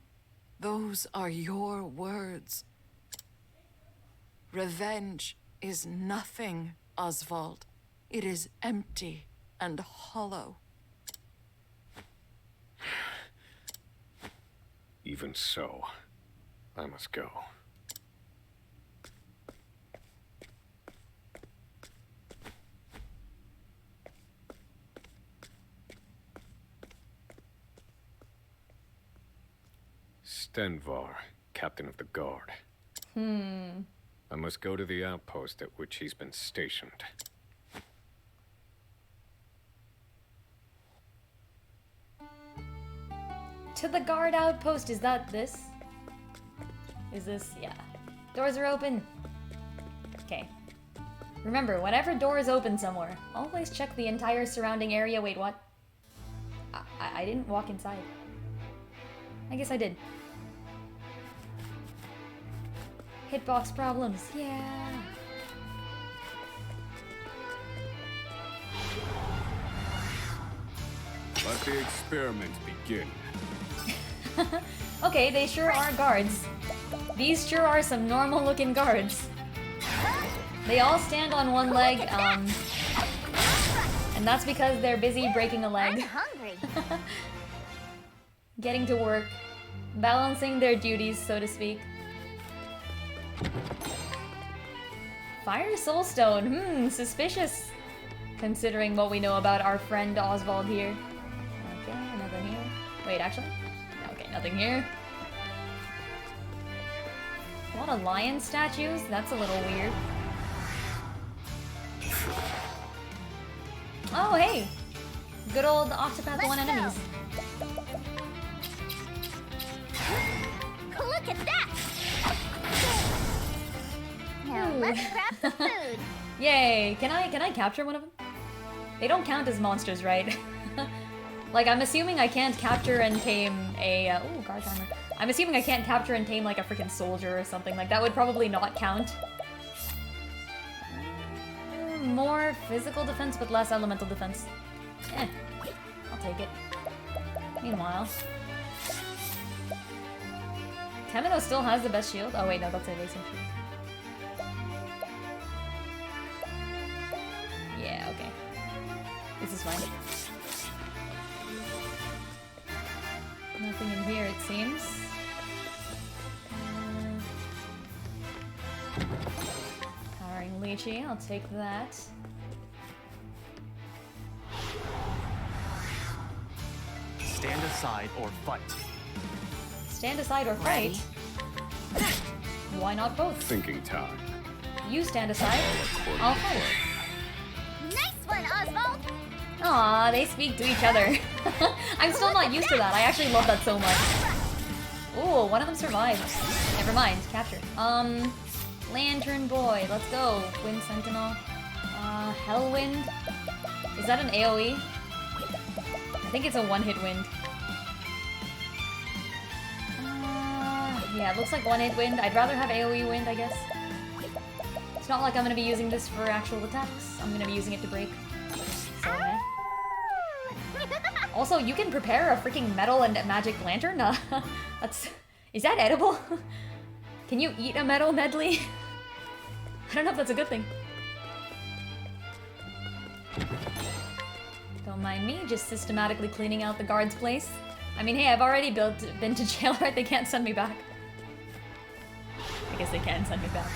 Those are your words. Revenge is nothing, Oswald. It is empty and hollow. Even so, I must go. Stenvar, captain of the guard. I must go to the outpost at which he's been stationed. To the guard outpost, is that this? Is this? Yeah. Doors are open. Okay. Remember, whenever doors open somewhere, always check the entire surrounding area. Wait, what? I didn't walk inside. I guess I did. Hitbox problems, yeah. Let the experiment begin. Okay, they sure are guards. These sure are some normal looking guards. They all stand on one leg, and that's because they're busy breaking a leg. I'm hungry. Getting to work. Balancing their duties, so to speak. Fire Soulstone, suspicious. Considering what we know about our friend Oswald here. Okay, nothing here. Wait, actually? Okay, nothing here. A lot of lion statues? That's a little weird. Oh, hey! Good old Oc2path 1 enemies. Look at that! Now let's grab some food. Yay! Can I capture one of them? They don't count as monsters, right? Like, I'm assuming I can't capture and tame a, ooh, guard armor. I'm assuming I can't capture and tame, like, a freaking soldier or something. Like, that would probably not count. More physical defense, but less elemental defense. Eh, I'll take it. Meanwhile... Temino still has the best shield? Oh wait, no, that's a racing shield. Yeah, okay. This is fine. Nothing in here, it seems. Powering Lychee, I'll take that. Stand aside or fight. Stand aside or fight? Why not both? Thinking time. You stand aside, I'll fight. Nice one, Oswald! Aw, they speak to each other. I'm still not used to that. I actually love that so much. Ooh, one of them survived. Never mind, captured. Lantern Boy, let's go. Wind Sentinel. Hellwind. Is that an AoE? I think it's a one-hit wind. Yeah, it looks like one-hit wind. I'd rather have AoE wind, I guess. It's not like I'm gonna be using this for actual attacks. I'm gonna be using it to break. So, eh. Also, you can prepare a freaking metal and magic lantern? That's... Is that edible? Can you eat a metal medley? I don't know if that's a good thing. Don't mind me, just systematically cleaning out the guard's place. I mean, hey, I've already been to jail, right? They can't send me back. I guess they can send me back.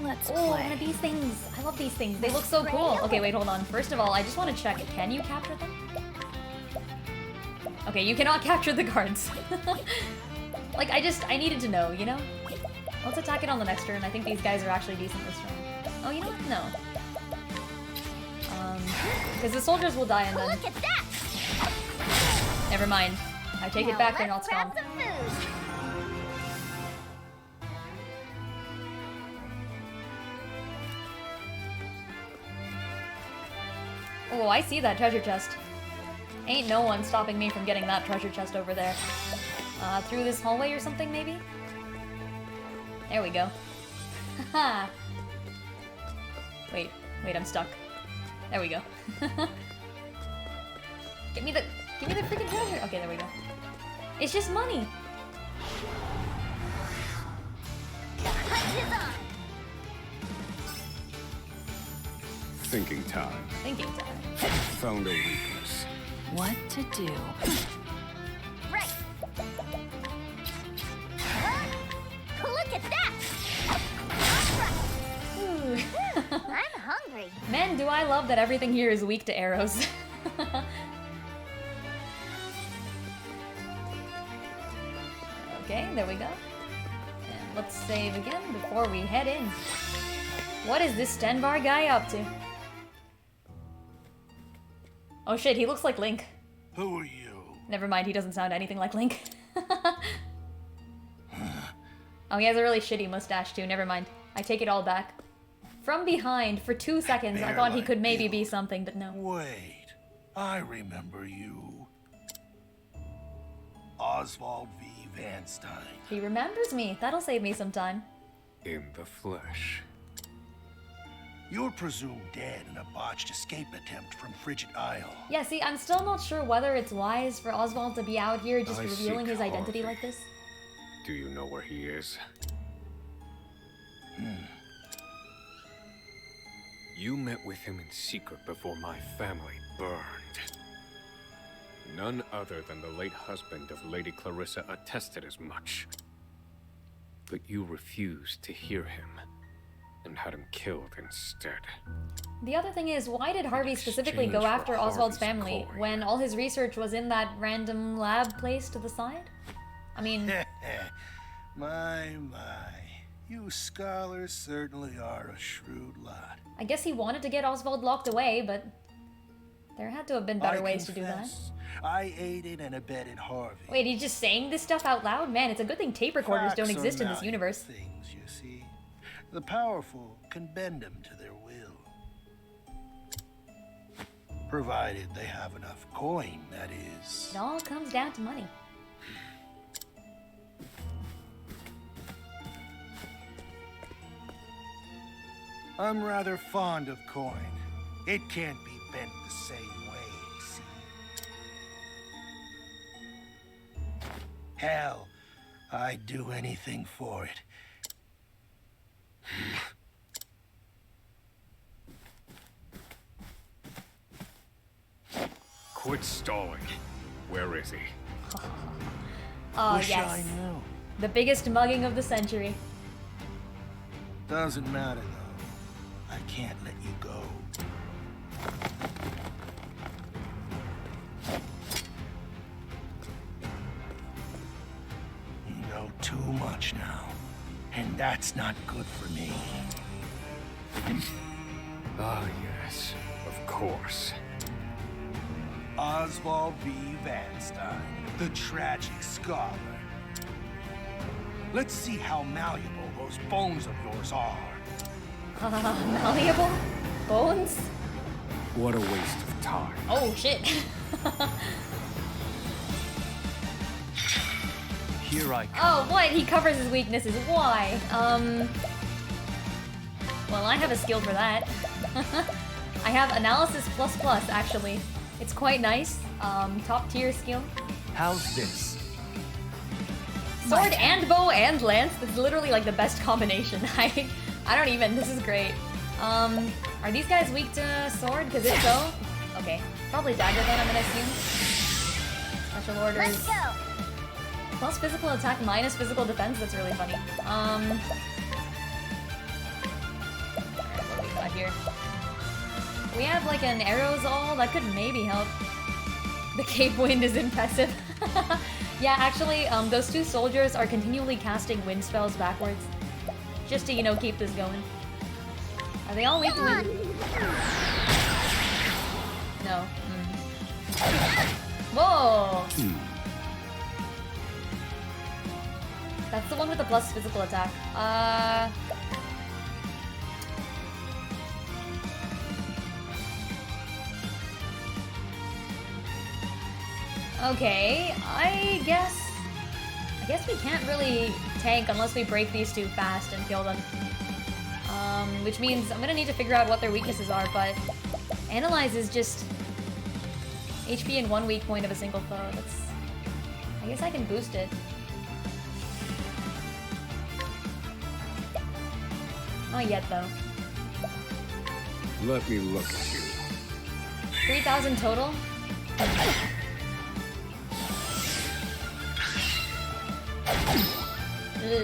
Let's Oh, play. one of these things. I love these things. They look so cool. Okay, wait, hold on. First of all, I just want to check. Can you capture them? Okay, you cannot capture the guards. Like, I needed to know, you know? Let's attack it on the next turn. I think these guys are actually decently strong. Oh, you know what? No. Because the soldiers will die and then... Look at that! Never mind. I take it back, they're not Let's strong. grab some food. Oh, I see that treasure chest. Ain't no one stopping me from getting that treasure chest over there. Through this hallway or something, maybe? There we go. Haha. Wait, I'm stuck. There we go. Give me the freaking treasure. Okay, there we go. It's just money. The hunt is on. Thinking time. Thinking time. Found a weakness. What to do? Right. Look at that! Ooh. I'm hungry. Man, do I love that everything here is weak to arrows. Okay, there we go. And let's save again before we head in. What is this Stenvar guy up to? Oh shit, he looks like Link. Who are you? Never mind, he doesn't sound anything like Link. Oh, he has a really shitty mustache too, never mind. I take it all back. From behind, for 2 seconds, I thought he could maybe be something, but no. Wait, I remember you. Oswald V. Van Stein. He remembers me. That'll save me some time. In the flesh. You're presumed dead in a botched escape attempt from Frigid Isle. Yeah, see, I'm still not sure whether it's wise for Oswald to be out here just I revealing seek his identity Harvey. like this. Do you know where he is? You met with him in secret before my family burned. None other than the late husband of Lady Clarissa attested as much. But you refused to hear him, and had him killed instead. The other thing is, why did Harvey specifically go exchange after for Oswald's Harvey's family coin. when all his research was in that random lab place to the side? I mean, My. You scholars certainly are a shrewd lot. I guess he wanted to get Oswald locked away, but there had to have been better I ways to do that. confess, I aided and abetted Harvey. Wait, he's just saying this stuff out loud? Man, it's a good thing tape recorders don't Facts are exist in this malleable universe. Things, you see. The powerful can bend them to their will. Provided they have enough coin, that is. It all comes down to money. I'm rather fond of coin. It can't be bent the same way, see? Hell, I'd do anything for it. Quit stalling. Where is he? Oh, Wish yes. I knew. The biggest mugging of the century. Doesn't matter, though. I can't let you go. You know too much now, and that's not good for me. Ah, yes. Of course. Oswald V. Van Stein, the tragic scholar. Let's see how malleable those bones of yours are. Malleable? Bones? What a waste of time. Oh, shit. Here I come. Oh, what? He covers his weaknesses. Why? Well, I have a skill for that. I have analysis plus plus, actually. It's quite nice. Top tier skill. How's this? Sword and bow and lance. That's literally like the best combination. I don't even. This is great. Are these guys weak to sword? Because if so, okay, probably dagger then. I'm gonna assume. Special orders. Let's go. Plus physical attack minus physical defense. That's really funny. Alright, what do we got here? We have like an arrows all that could maybe help. The Cape Wind is impressive. Yeah, actually, those two soldiers are continually casting wind spells backwards. Just to, you know, keep this going. Are they all weak to wind? No. Whoa! That's the one with the plus physical attack. Okay, I guess we can't really tank unless we break these two fast and kill them. Which means I'm gonna need to figure out what their weaknesses are, but Analyze is just HP in 1 weak point of a single foe. That's... I guess I can boost it. Not yet, though. Let me look at you. 3,000 total?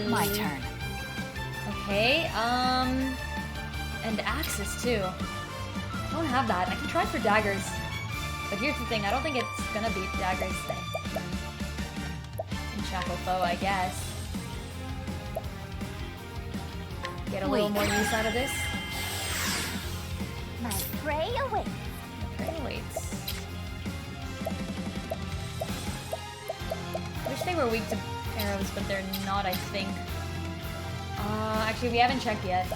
My turn. Okay, and axes too. I don't have that. I can try for daggers. But here's the thing, I don't think it's gonna beat daggers. And shackle foe, I guess. Get a little more use out of this. My prey awaits. Prey awaits. Wish they were weak to arrows, but they're not, I think. Actually, we haven't checked yet.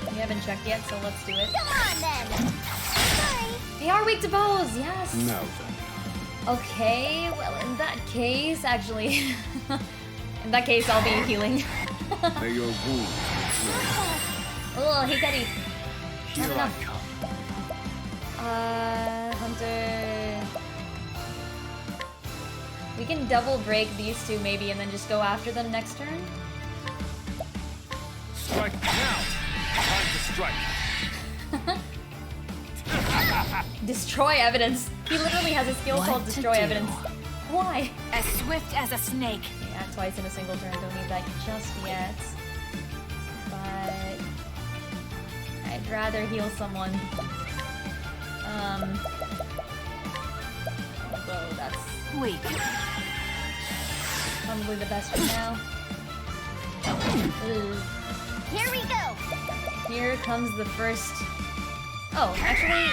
We haven't checked yet, so let's do it. Come on then. Sorry. They are weak to bows, yes! Now then. Okay, well in that case, actually... in that case, I'll be healing. May your wounds Oh, Hikari. Here Not I enough. come. Hunter... We can double break these two maybe and then just go after them next turn? Strike now! Time to strike. Destroy evidence. He literally has a skill What called to Destroy do? Evidence. Why? As swift as a snake. Yeah, twice in a single turn. Don't need that just yet. But... I'd rather heal someone. Although that's Weak. probably the best for now. Ooh. Here we go. Here comes the first... Oh, actually,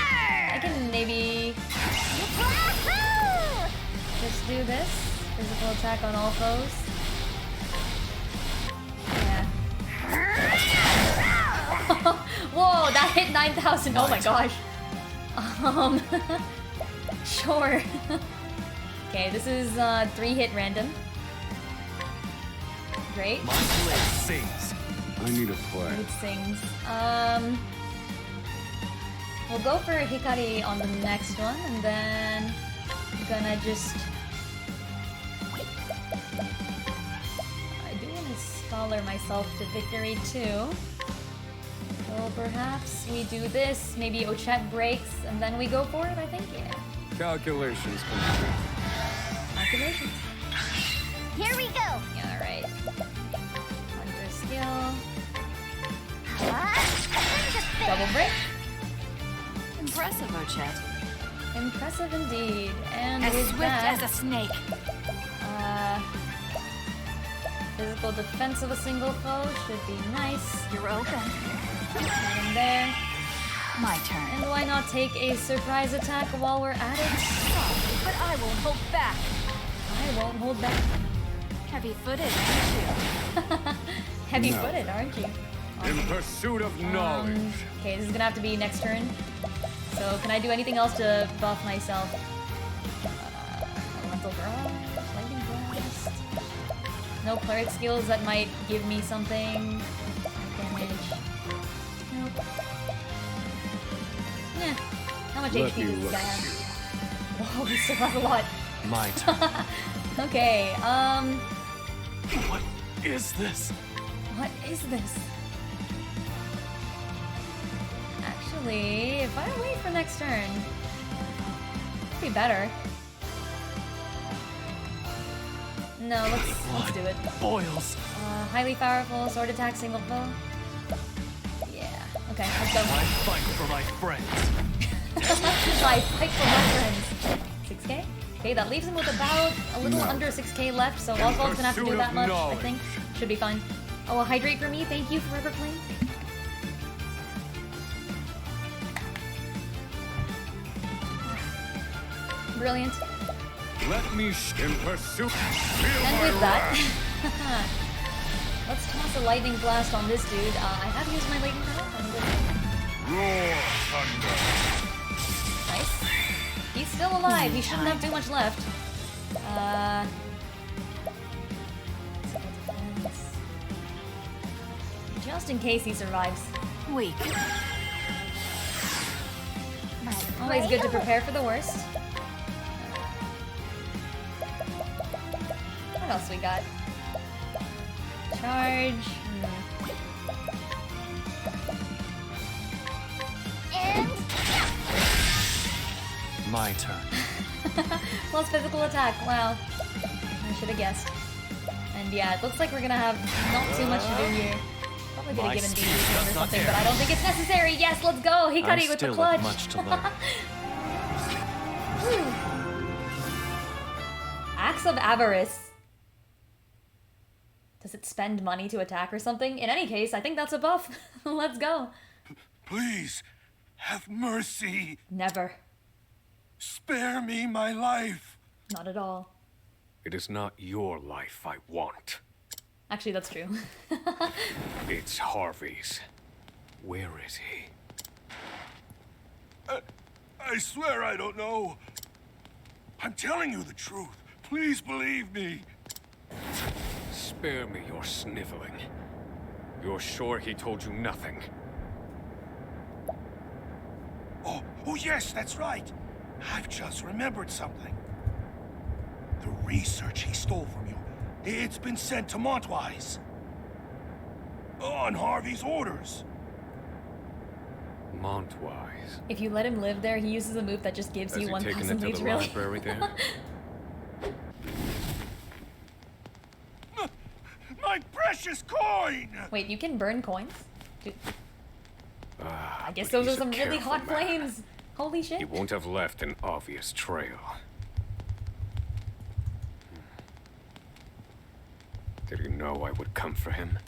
I can maybe Wahoo! just do this. Physical attack on all foes. Yeah. Whoa, that hit 9,000. Oh my gosh. Sure. Okay, this is 3-hit random. Great. My blade sings. I need a play. It sings. We'll go for Hikari on the next one, and then I'm gonna just... I do want to scholar myself to victory too. So perhaps we do this, maybe Oc2path breaks, and then we go for it, I think, yeah. Calculations complete. Calculations. Here we go. Yeah, alright. Hunter skill. Ninja Double break. Impressive, Oc2path. Impressive indeed. And As with swift that, as a snake. Physical defense of a single foe should be nice. You're open. In there. My turn. And why not take a surprise attack while we're at it? But I won't hold back. I won't hold back. Heavy-footed, aren't you? Heavy-footed, aren't you? In pursuit of knowledge. Okay, this is gonna have to be next turn. So, can I do anything else to buff myself? Elemental Barrage, Lightning Blast. No cleric skills that might give me something. Damage. Nope. Yeah. How much Let HP me does this look guy at have? you. Whoa, he still has a lot. My turn. Okay, What is this? what is this? Actually, if I wait for next turn, it'd be better. No, let's do it. Boils. Highly powerful, sword attack, single bow. Yeah, okay, let's go. I fight for my friends. I fight for my friends. 6k? Okay, that leaves him with about a little under 6k left, so Oswald's gonna have to do pursuit that of much, I knowledge. think. Should be fine. Oh, a hydrate for me, thank you, Forever Playing. Brilliant. Let me in pursuit. Feel And my with that, wrath. let's toss a lightning blast on this dude. I have used my lightning blast. I'm good. Roar thunder. Nice. He's still alive. He shouldn't have too much left. Just in case he survives. Weak. Always good to prepare for the worst. What else we got? Charge. My turn. Plus physical attack. Wow. I should have guessed. And yeah, it looks like we're gonna have not too much to do here. Probably could have My given speed DP does or not something, dare. but I don't think it's necessary. Yes, let's go. He cut I it with the still clutch. have much to learn. Axe of Avarice. Does it spend money to attack or something? In any case, I think that's a buff. Let's go. Please, have mercy. Never. Spare me my life. Not at all. It is not your life I want. Actually, that's true. It's Harvey's. Where is he? I swear I don't know. I'm telling you the truth. Please believe me. Spare me your sniveling. You're sure he told you nothing? Oh yes, that's right. I've just remembered something. The research he stole from you, it's been sent to Montwise. On Harvey's orders. Montwise. If you let him live there, he uses a move that just gives Has you he 1,000 taken it to leads, the really. library there? My precious coin! Wait, you can burn coins? Dude, I guess but those are he's a some really careful hot man. flames. Holy shit. He won't have left an obvious trail. Did he know I would come for him?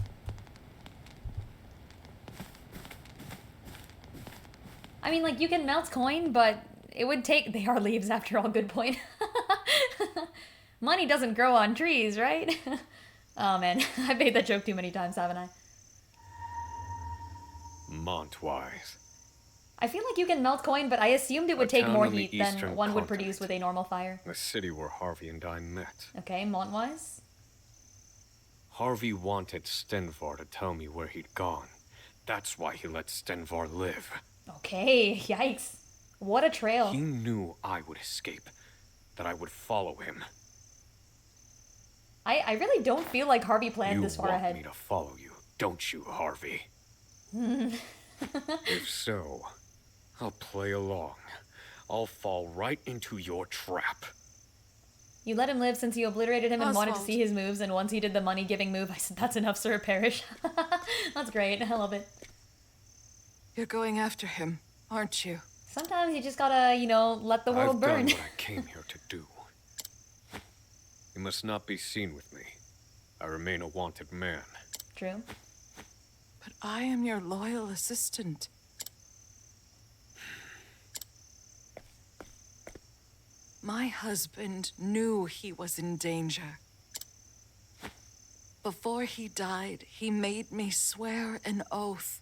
I mean, like, you can melt coin, but it would take... They are leaves, after all. Good point. Money doesn't grow on trees, right? Oh, man. I've made that joke too many times, haven't I? Montwise. I feel like you can melt coin, but I assumed it would A take town more on the heat than eastern one would continent. produce with a normal fire. The city where Harvey and I met. Okay, Montwise? Harvey wanted Stenvar to tell me where he'd gone. That's why he let Stenvar live. Okay, yikes. What a trail. He knew I would escape, that I would follow him. I really don't feel like Harvey planned You this far want ahead. me to follow you, don't you, Harvey? If so, I'll play along. I'll fall right into your trap. You let him live since you obliterated him and wanted to Oswald. see his moves, and once he did the money-giving move, I said, that's enough, Sir Parrish. That's great, I love it. You're going after him, aren't you? Sometimes you just gotta, you know, let the world I've burn. done what I came here to do. You must not be seen with me. I remain a wanted man. True. But I am your loyal assistant. My husband knew he was in danger. Before he died, he made me swear an oath.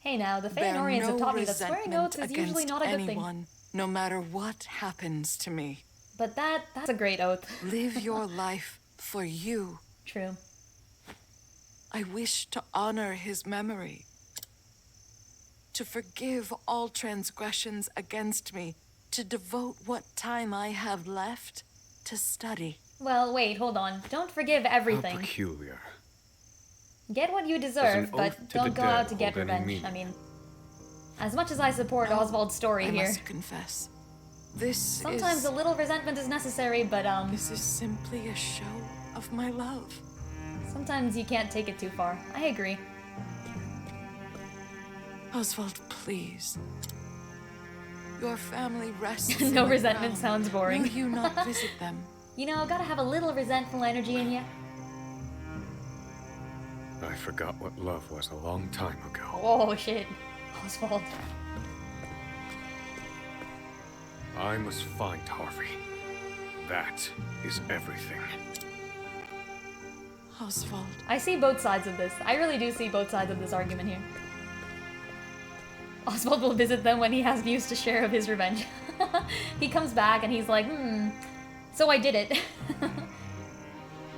Hey now, the Bear Feanorians have no taught me that swearing resentment oaths is usually against not a good anyone, thing. no matter what happens to me. But that's a great oath. Live your life for you. True. I wish to honor his memory. to forgive all transgressions against me, to devote what time I have left to study. Well, wait, hold on. Don't forgive How everything. peculiar. Get what you Does deserve, an but oath to don't the go out dead to get hold any revenge. I meaning? mean, as much as I support No, Oswald's story I here, must confess. This sometimes is... a little resentment is necessary, but This is simply a show of my love. sometimes you can't take it too far. I agree. Oswald, please. Your family rests No in the resentment ground. sounds boring. Will you not visit them? You know, gotta have a little resentful energy in you. I forgot what love was a long time ago. Oh shit. Oswald. I must find Harvey. That is everything. Oswald. I see both sides of this. I really do see both sides of this argument here. Oswald will visit them when he has views to share of his revenge. He comes back and he's like, so I did it.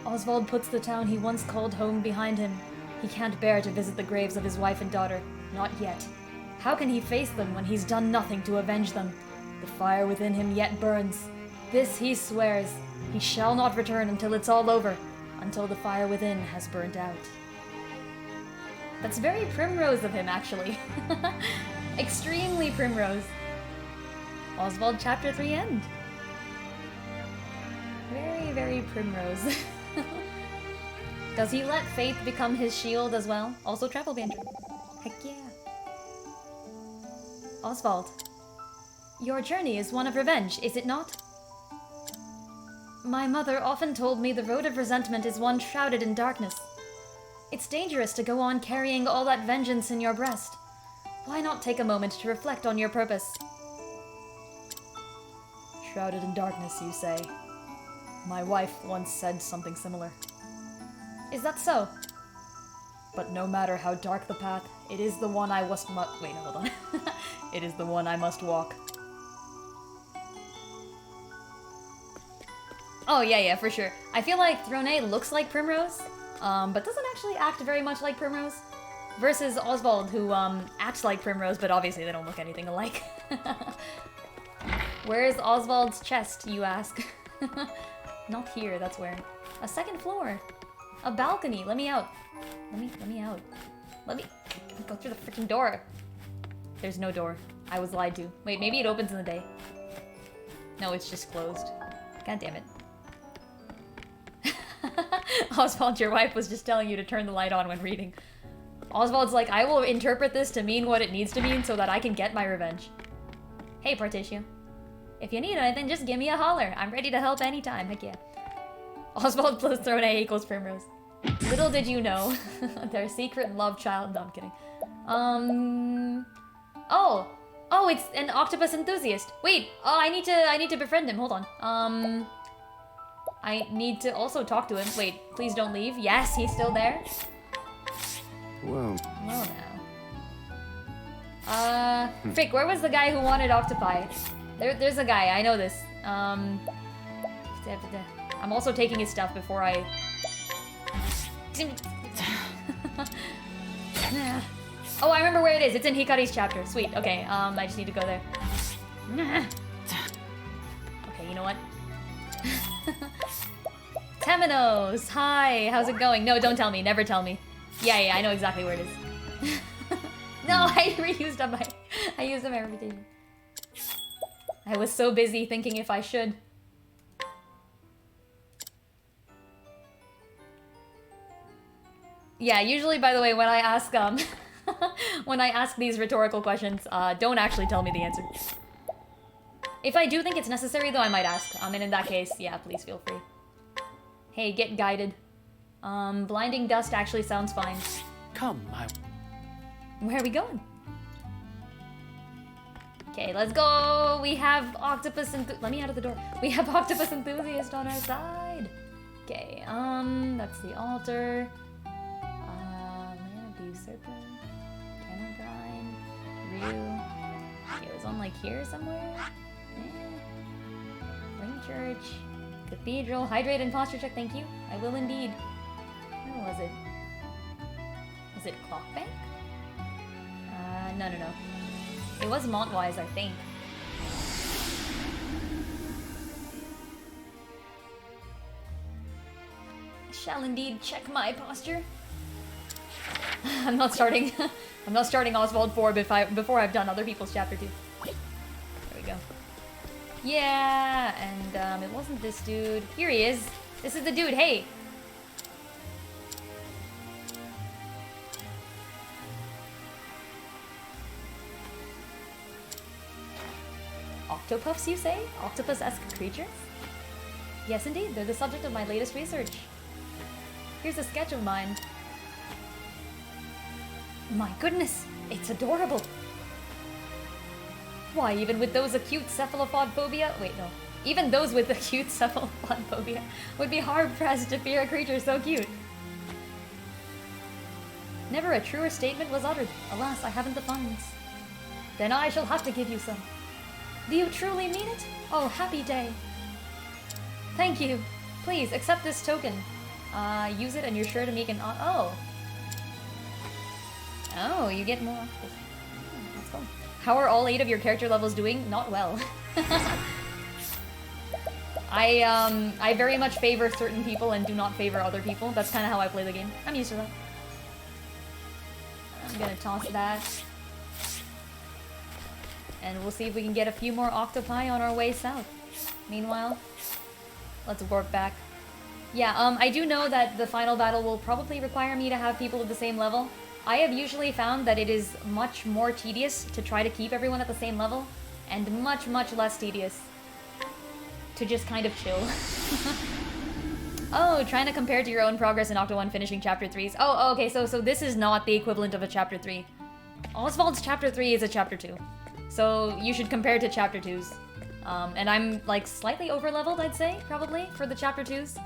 Oswald puts the town he once called home behind him. He can't bear to visit the graves of his wife and daughter. Not yet. How can he face them when he's done nothing to avenge them? The fire within him yet burns. This he swears. He shall not return until it's all over. Until the fire within has burnt out. That's very Primrose of him, actually. Extremely Primrose. Oswald Chapter 3 end. Very, very Primrose. Does he let faith become his shield as well? Also travel banter. Heck yeah. Oswald. Your journey is one of revenge, is it not? My mother often told me the road of resentment is one shrouded in darkness. It's dangerous to go on carrying all that vengeance in your breast. Why not take a moment to reflect on your purpose? Shrouded in darkness, you say. My wife once said something similar. Is that so? But no matter how dark the path, it is the one I must wait, no, hold on. It is the one I must walk. Oh, yeah, for sure. I feel like Throne looks like Primrose, but doesn't actually act very much like Primrose. Versus Oswald, who acts like Primrose, but obviously they don't look anything alike. Where's Oswald's chest, you ask? Not here, that's where. A second floor. A balcony, let me out. Let me out. Let me go through the freaking door. There's no door. I was lied to. Wait, maybe it opens in the day. No, it's just closed. God damn it. Oswald, your wife was just telling you to turn the light on when reading. Oswald's like, I will interpret this to mean what it needs to mean so that I can get my revenge. Hey, Particio. If you need anything, just give me a holler. I'm ready to help anytime. Heck yeah. Oswald plus Throne equals Primrose. Little did you know. Their secret love child. No, I'm kidding. Oh, it's an octopus enthusiast. Wait, I need to befriend him. Hold on. I need to also talk to him. Wait, please don't leave. Yes, he's still there. Well, now. Frick, where was the guy who wanted octopi? There's a guy, I know this. I'm also taking his stuff before I... Oh, I remember where it is. It's in Hikari's chapter. Sweet, okay, I just need to go there. Okay, you know what? Temenos! Hi, how's it going? No, don't tell me, never tell me. Yeah, I know exactly where it is. No, I reused up I used up my reputation. I was so busy thinking if I should. Yeah, usually, by the way, when I ask, when I ask these rhetorical questions, don't actually tell me the answer. If I do think it's necessary, though, I might ask. And in that case, yeah, please feel free. Hey, get guided. Blinding dust actually sounds fine. Come, my... Where are we going? Okay, let's go! We have Octopus Let me out of the door. We have Octopus Enthusiast on our side! Okay, that's the altar. Land of Usurper. Kennel Grind. Ryu. Okay, it was on like here somewhere? Flame Church. Cathedral. Hydrate and posture check, thank you. I will indeed. Where was it? Was it Clock Bank? No. It was Montwise, I think. Shall indeed check my posture. I'm not starting. I'm not starting Oswald 4 before I've done other people's chapter 2. There we go. Yeah, and it wasn't this dude. Here he is. This is the dude. Hey. Octopuffs, you say? Octopus-esque creatures? Yes, indeed. They're the subject of my latest research. Here's a sketch of mine. My goodness, it's adorable. Why, even with those acute cephalophobia... Wait, no. Even those with acute cephalophobia would be hard-pressed to fear a creature so cute. Never a truer statement was uttered. Alas, I haven't the funds. Then I shall have to give you some. Do you truly mean it? Oh, happy day. Thank you. Please, accept this token. Use it and you're sure to make an... Oh. Oh, you get more. Let's go. How are all 8 of your character levels doing? Not well. I very much favor certain people and do not favor other people. That's kind of how I play the game. I'm used to that. I'm gonna toss that. And we'll see if we can get a few more octopi on our way south. Meanwhile, let's warp back. Yeah, I do know that the final battle will probably require me to have people of the same level. I have usually found that it is much more tedious to try to keep everyone at the same level, and much, much less tedious to just kind of chill. Oh, trying to compare to your own progress in Octo 1 finishing chapter 3s. Oh, okay, so this is not the equivalent of a chapter 3. Oswald's chapter 3 is a chapter 2. So you should compare to chapter 2s. And I'm like slightly over leveled, I'd say, probably, for the chapter 2s.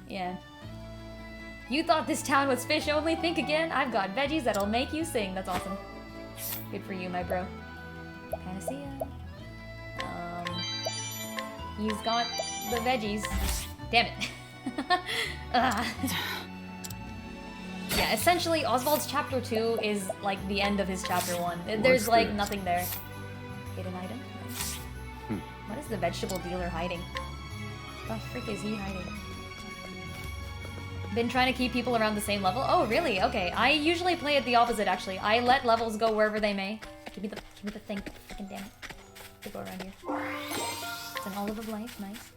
Yeah. You thought this town was fish only? Think again. I've got veggies that'll make you sing. That's awesome. Good for you, my bro. Panacea. He's got the veggies. Damn it. Yeah, essentially, Oswald's chapter 2 is like the end of his chapter 1. There's like nothing there. Hidden item? What is the vegetable dealer hiding? What the frick is he hiding? Been trying to keep people around the same level? Oh, really? Okay. I usually play it the opposite, actually. I let levels go wherever they may. Give me the thing. Freaking damn it. To go around here. It's an olive of life. Nice.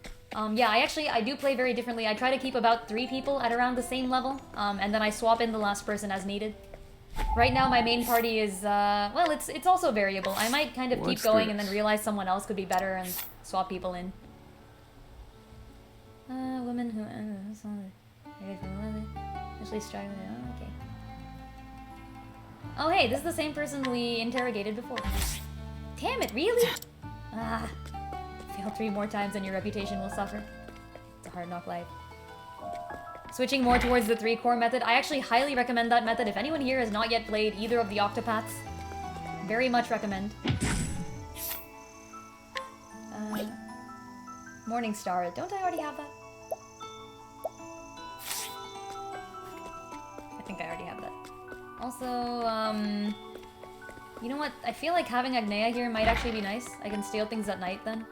Yeah, I do play very differently. I try to keep about 3 people at around the same level, and then I swap in the last person as needed. Right now, my main party is, well, it's also variable. I might kind of keep going and then realize someone else could be better and swap people in. Women who... Actually struggling. Oh, okay. Oh, hey, this is the same person we interrogated before. Damn it, really? Ah. Fail 3 more times and your reputation will suffer. It's a hard knock life. Switching more towards the 3-core method. I actually highly recommend that method. If anyone here has not yet played either of the Oc2paths, very much recommend. Morningstar. Don't I already have that? I think I already have that. Also, you know what? I feel like having Agnea here might actually be nice. I can steal things at night then.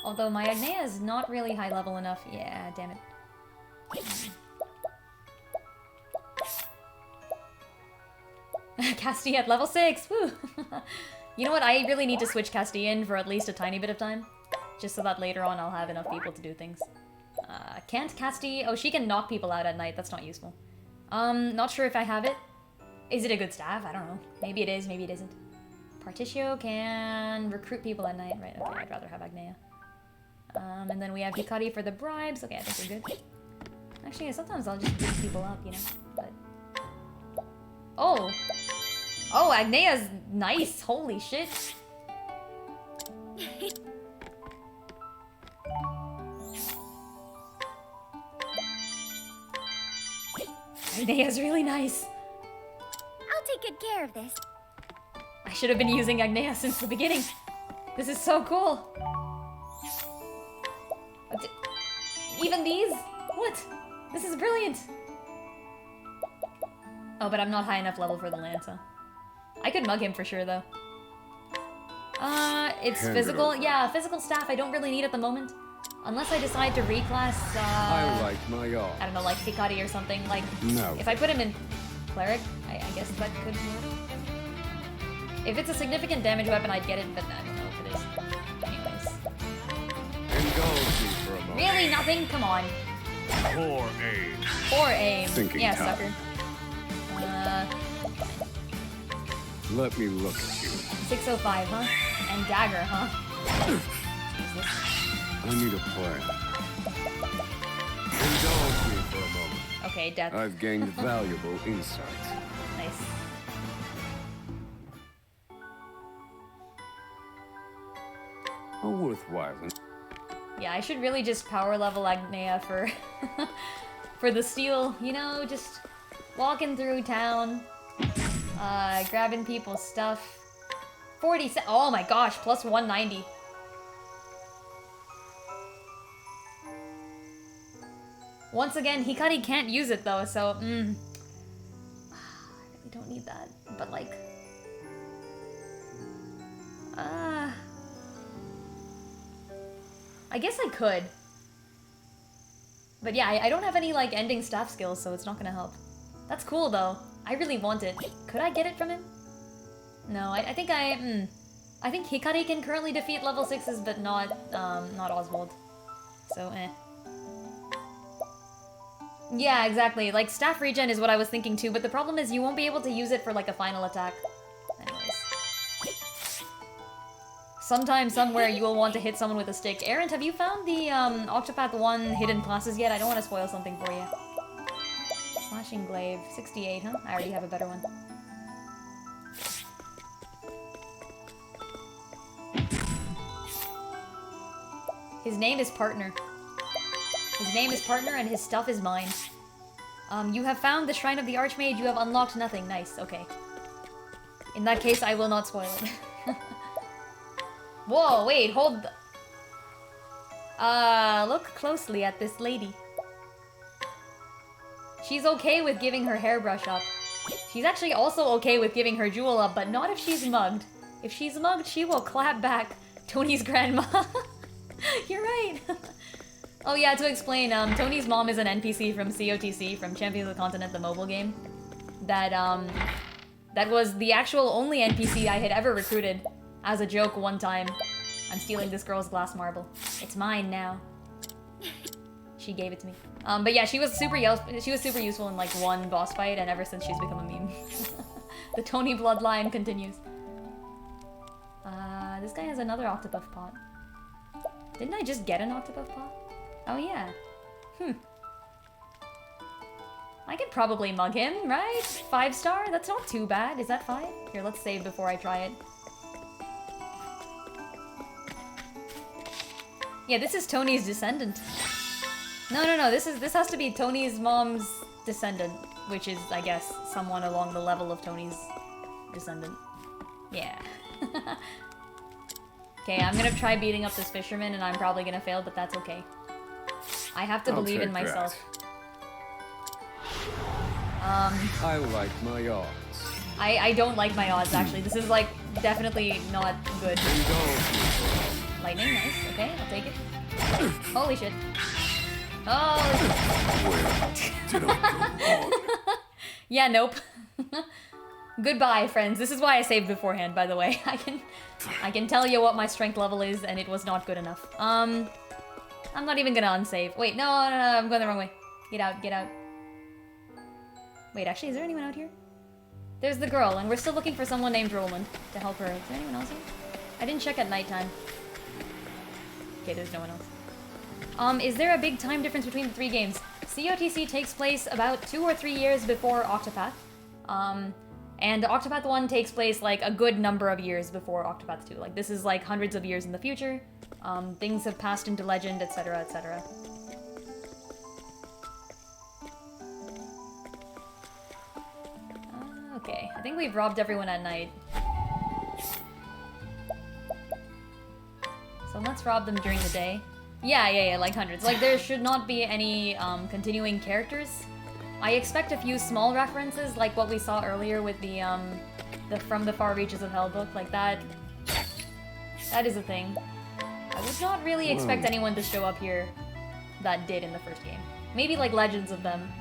Although my Agnea is not really high level enough. Yeah, damn it. Casti at level 6! Woo! You know what? I really need to switch Casti in for at least a tiny bit of time. Just so that later on I'll have enough people to do things. Can't Casti... Oh, she can knock people out at night. That's not useful. Not sure if I have it. Is it a good staff? I don't know. Maybe it is, maybe it isn't. Partitio can recruit people at night. Right, okay, I'd rather have Agnea. And then we have Hikari for the bribes. Okay, I think we're good. Actually, sometimes I'll just beat people up, you know? But... Oh! Oh, Agnea's nice! Holy shit! Agnea's really nice! I'll take good care of this. I should have been using Agnea since the beginning. This is so cool! Even these? What? This is brilliant! Oh, but I'm not high enough level for the Lanza. I could mug him for sure, though. It's Hand it physical. over. Yeah, physical staff I don't really need at the moment. Unless I decide to reclass, I like my art. I don't know, like Hikari or something. Like, No. if I put him in Cleric, I guess that could work. If it's a significant damage weapon, I'd get it, but I don't know if it is. Anyways. Indulge me for a moment. Really? Nothing? Come on. Poor aim. Or aim. Thinking yeah, cap. sucker. Let me look at you. 605, huh? And dagger, huh? Jesus. I need a plan. Indulge me for a moment. Okay, death. I've gained valuable insight. Nice. A worthwhile. Yeah, I should really just power level Agnea for for the steal, you know, just walking through town, grabbing people's stuff. 47. Oh my gosh, plus 190. Once again, Hikari can't use it though, so I really don't need that. But like, I guess I could. But yeah, I don't have any like ending staff skills, so it's not gonna help. That's cool though. I really want it. Could I get it from him? No, I think I think Hikari can currently defeat level 6s, but not Oswald. So Yeah, exactly. Like staff regen is what I was thinking too, but the problem is you won't be able to use it for like a final attack. Anyways. Sometime, somewhere, you will want to hit someone with a stick. Errant, have you found the Oc2path 1 hidden classes yet? I don't want to spoil something for you. Slashing Glaive. 68, huh? I already have a better one. His name is Partner. His name is Partner and his stuff is mine. You have found the Shrine of the Archmage. You have unlocked nothing. Nice, okay. In that case, I will not spoil it. Whoa, wait, hold the... look closely at this lady. She's okay with giving her hairbrush up. She's actually also okay with giving her jewel up, but not if she's mugged. If she's mugged, she will clap back Tony's grandma. You're right. Oh yeah, to explain, Tony's mom is an NPC from COTC, from Champions of the Continent, the mobile game. That was the actual only NPC I had ever recruited. As a joke one time. I'm stealing this girl's glass marble. It's mine now. She gave it to me. But yeah, she was super useful in like one boss fight, and ever since she's become a meme. The Tony bloodline continues. This guy has another Oc2path pot. Didn't I just get an Oc2path pot? Oh yeah. I could probably mug him, right? 5-star? That's not too bad. Is that 5? Here, let's save before I try it. Yeah, this is Tony's descendant. No, this has to be Tony's mom's descendant, which is, I guess, someone along the level of Tony's descendant. Yeah. Okay, I'm gonna try beating up this fisherman, and I'm probably gonna fail, but that's okay. I have to believe in myself. I like my odds. I don't like my odds, actually. This is, like, definitely not good. Lightning, nice. Okay, I'll take it. Holy shit. Holy shit. Yeah, nope. Goodbye, friends. This is why I saved beforehand, by the way. I can tell you what my strength level is, and it was not good enough. I'm not even gonna unsave. Wait, no, I'm going the wrong way. Get out, get out. Wait, actually, is there anyone out here? There's the girl, and we're still looking for someone named Roland to help her. Is there anyone else here? I didn't check at nighttime. Okay, there's no one else. Is there a big time difference between the 3 games? COTC takes place about 2 or 3 years before Oc2path. And Oc2path 1 takes place like a good number of years before Oc2path 2. Like, this is like hundreds of years in the future. Things have passed into legend, etc., etc. Okay, I think we've robbed everyone at night. So let's rob them during the day. Yeah, like hundreds. Like, there should not be any continuing characters. I expect a few small references, like what we saw earlier with the the From the Far Reaches of Hell book, like that. That is a thing. I would not really expect anyone to show up here that did in the first game. Maybe like legends of them.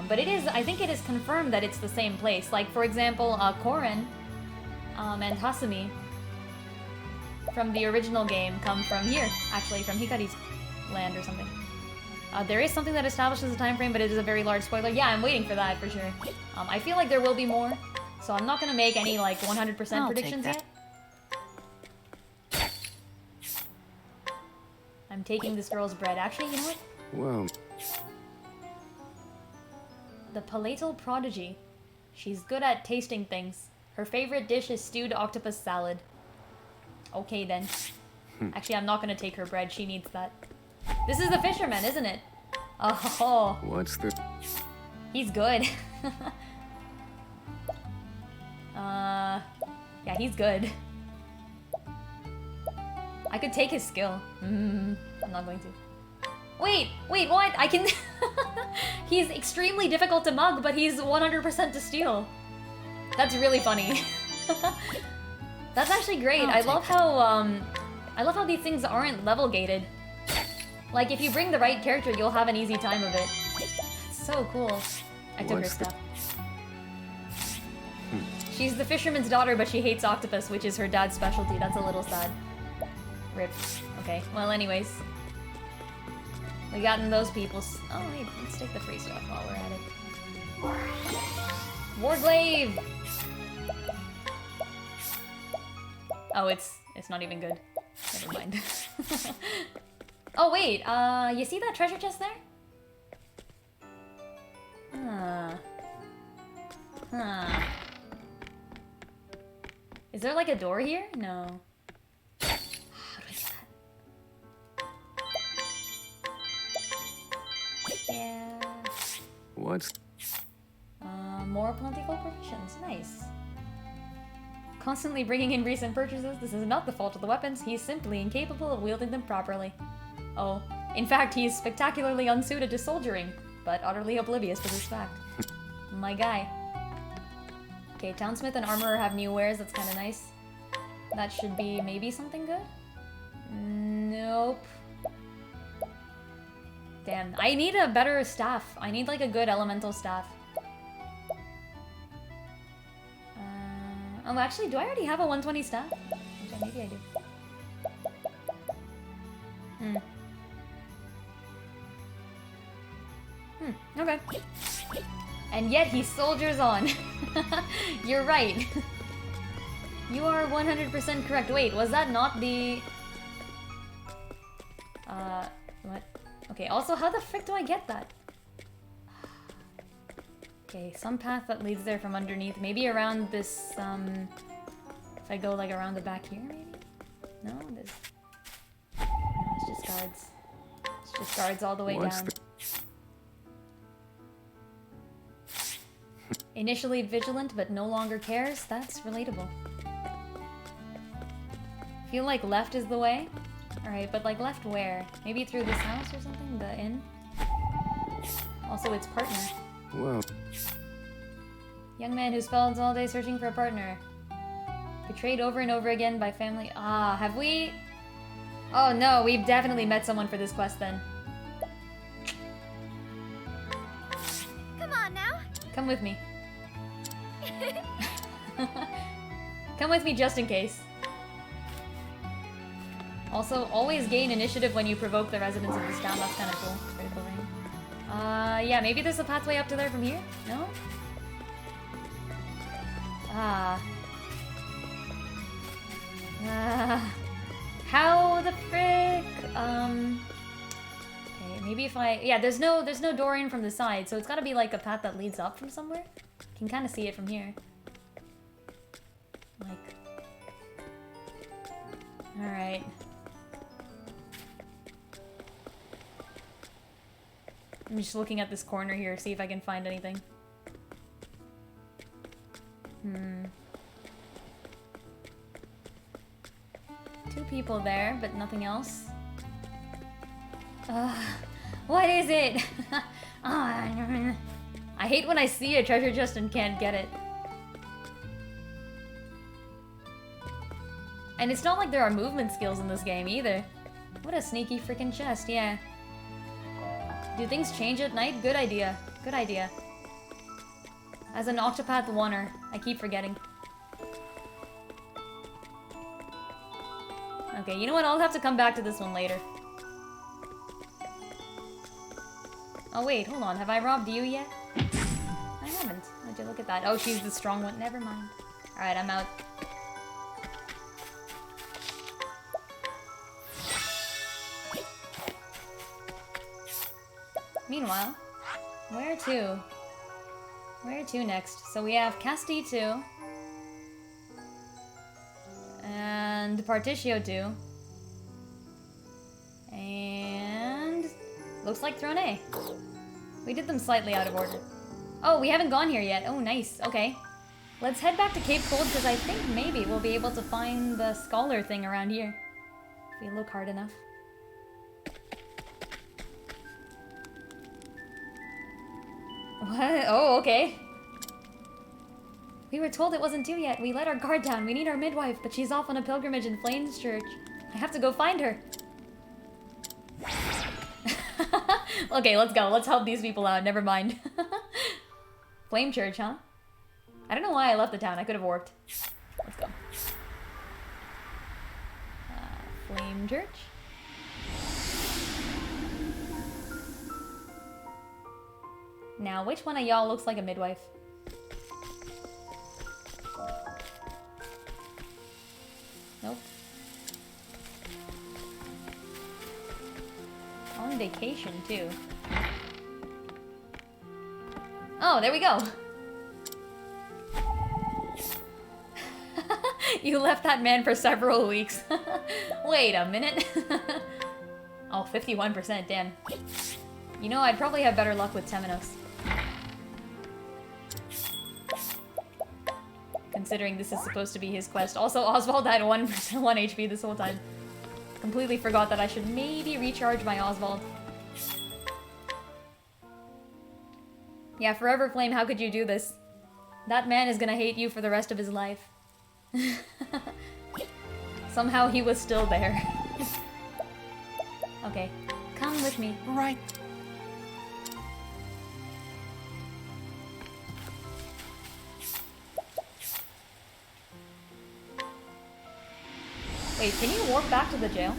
But it is, I think it is confirmed that it's the same place. Like, for example, Koren and Hasumi from the original game come from here, actually, from Hikari's land or something. There is something that establishes a time frame, but it is a very large spoiler. Yeah, I'm waiting for that for sure. I feel like there will be more, so I'm not gonna make any like 100% predictions yet. I'm taking this girl's bread. Actually, you know what? Well, The palatal prodigy. She's good at tasting things. Her favorite dish is stewed octopus salad. Okay then. Actually, I'm not gonna take her bread. She needs that. This is the fisherman, isn't it? Oh. what's the... He's good. Yeah, he's good. I could take his skill. I'm not going to. Wait, what? I can... He's extremely difficult to mug, but he's 100% to steal. That's really funny. That's actually great. I love how these things aren't level gated. Like, if you bring the right character, you'll have an easy time of it. It's so cool. I took her stuff. She's the fisherman's daughter, but she hates octopus, which is her dad's specialty. That's a little sad. Rip. Okay, well anyways. We gotten those people's... Oh wait, let's take the free stuff while we're at it. Warglaive! Oh, it's not even good. Never mind. Oh wait, you see that treasure chest there? Huh. Is there like a door here? No. How do I get that? Yeah. What's... More plentiful provisions. Nice. Constantly bringing in recent purchases. This is not the fault of the weapons. He's simply incapable of wielding them properly. Oh. In fact, he is spectacularly unsuited to soldiering, but utterly oblivious to this fact. My guy. Okay, Townsmith and Armorer have new wares. That's kind of nice. That should be maybe something good? Nope. Damn. I need a better staff. I need like a good elemental staff. Oh, actually, do I already have a 120 staff? Okay, maybe I do. Okay. And yet he soldiers on. You're right. You are 100% correct. Wait, was that not the... what? Okay, also, how the frick do I get that? Okay, some path that leads there from underneath. Maybe around this, if I go, like, around the back here, maybe? No? There's... No, it's just guards. It's just guards all the way down. Initially vigilant, but no longer cares? That's relatable. Feel like left is the way? Alright, but like left where? Maybe through this house or something? The inn? Also, its partner. Well... Young man who spends all day searching for a partner. Betrayed over and over again by family... Ah, have we... Oh no, we've definitely met someone for this quest then. Come on now. Come with me. Come with me just in case. Also, always gain initiative when you provoke the residents of this town. That's kind of cool. Critical ring. Yeah, maybe there's a pathway up to there from here? No? How the frick? Okay, maybe if I... Yeah, there's no door in from the side, so it's gotta be like a path that leads up from somewhere. Can kind of see it from here. Like... Alright. I'm just looking at this corner here, see if I can find anything. Two people there, but nothing else. What is it? I hate when I see a treasure chest and can't get it. And it's not like there are movement skills in this game either. What a sneaky freaking chest, yeah. Do things change at night? Good idea. Good idea. As an Oc2path oneer, I keep forgetting. Okay, you know what? I'll have to come back to this one later. Oh wait, hold on. Have I robbed you yet? I haven't. Would you look at that? Oh, she's the strong one. Never mind. Alright, I'm out. Meanwhile, where to? Where to next? So we have Casti 2. And Particio 2. And... looks like Throne A. We did them slightly out of order. Oh, we haven't gone here yet. Oh, nice. Okay. Let's head back to Cape Cold, because I think maybe we'll be able to find the scholar thing around here. If we look hard enough. What? Oh, okay. We were told it wasn't due yet. We let our guard down. We need our midwife, but she's off on a pilgrimage in Flames Church. I have to go find her. Okay, let's go. Let's help these people out. Never mind. Flame Church, huh? I don't know why I left the town. I could have warped. Let's go. Flame Church. Now, which one of y'all looks like a midwife? Nope. On vacation, too. Oh, there we go. You left that man for several weeks. Wait a minute. Oh, 51%, damn. You know, I'd probably have better luck with Temenos. Considering this is supposed to be his quest. Also, Oswald had 1 HP this whole time. Completely forgot that I should maybe recharge my Oswald. Yeah, Forever Flame, how could you do this? That man is gonna hate you for the rest of his life. Somehow he was still there. Okay, come with me. Right. Wait, can you warp back to the jail?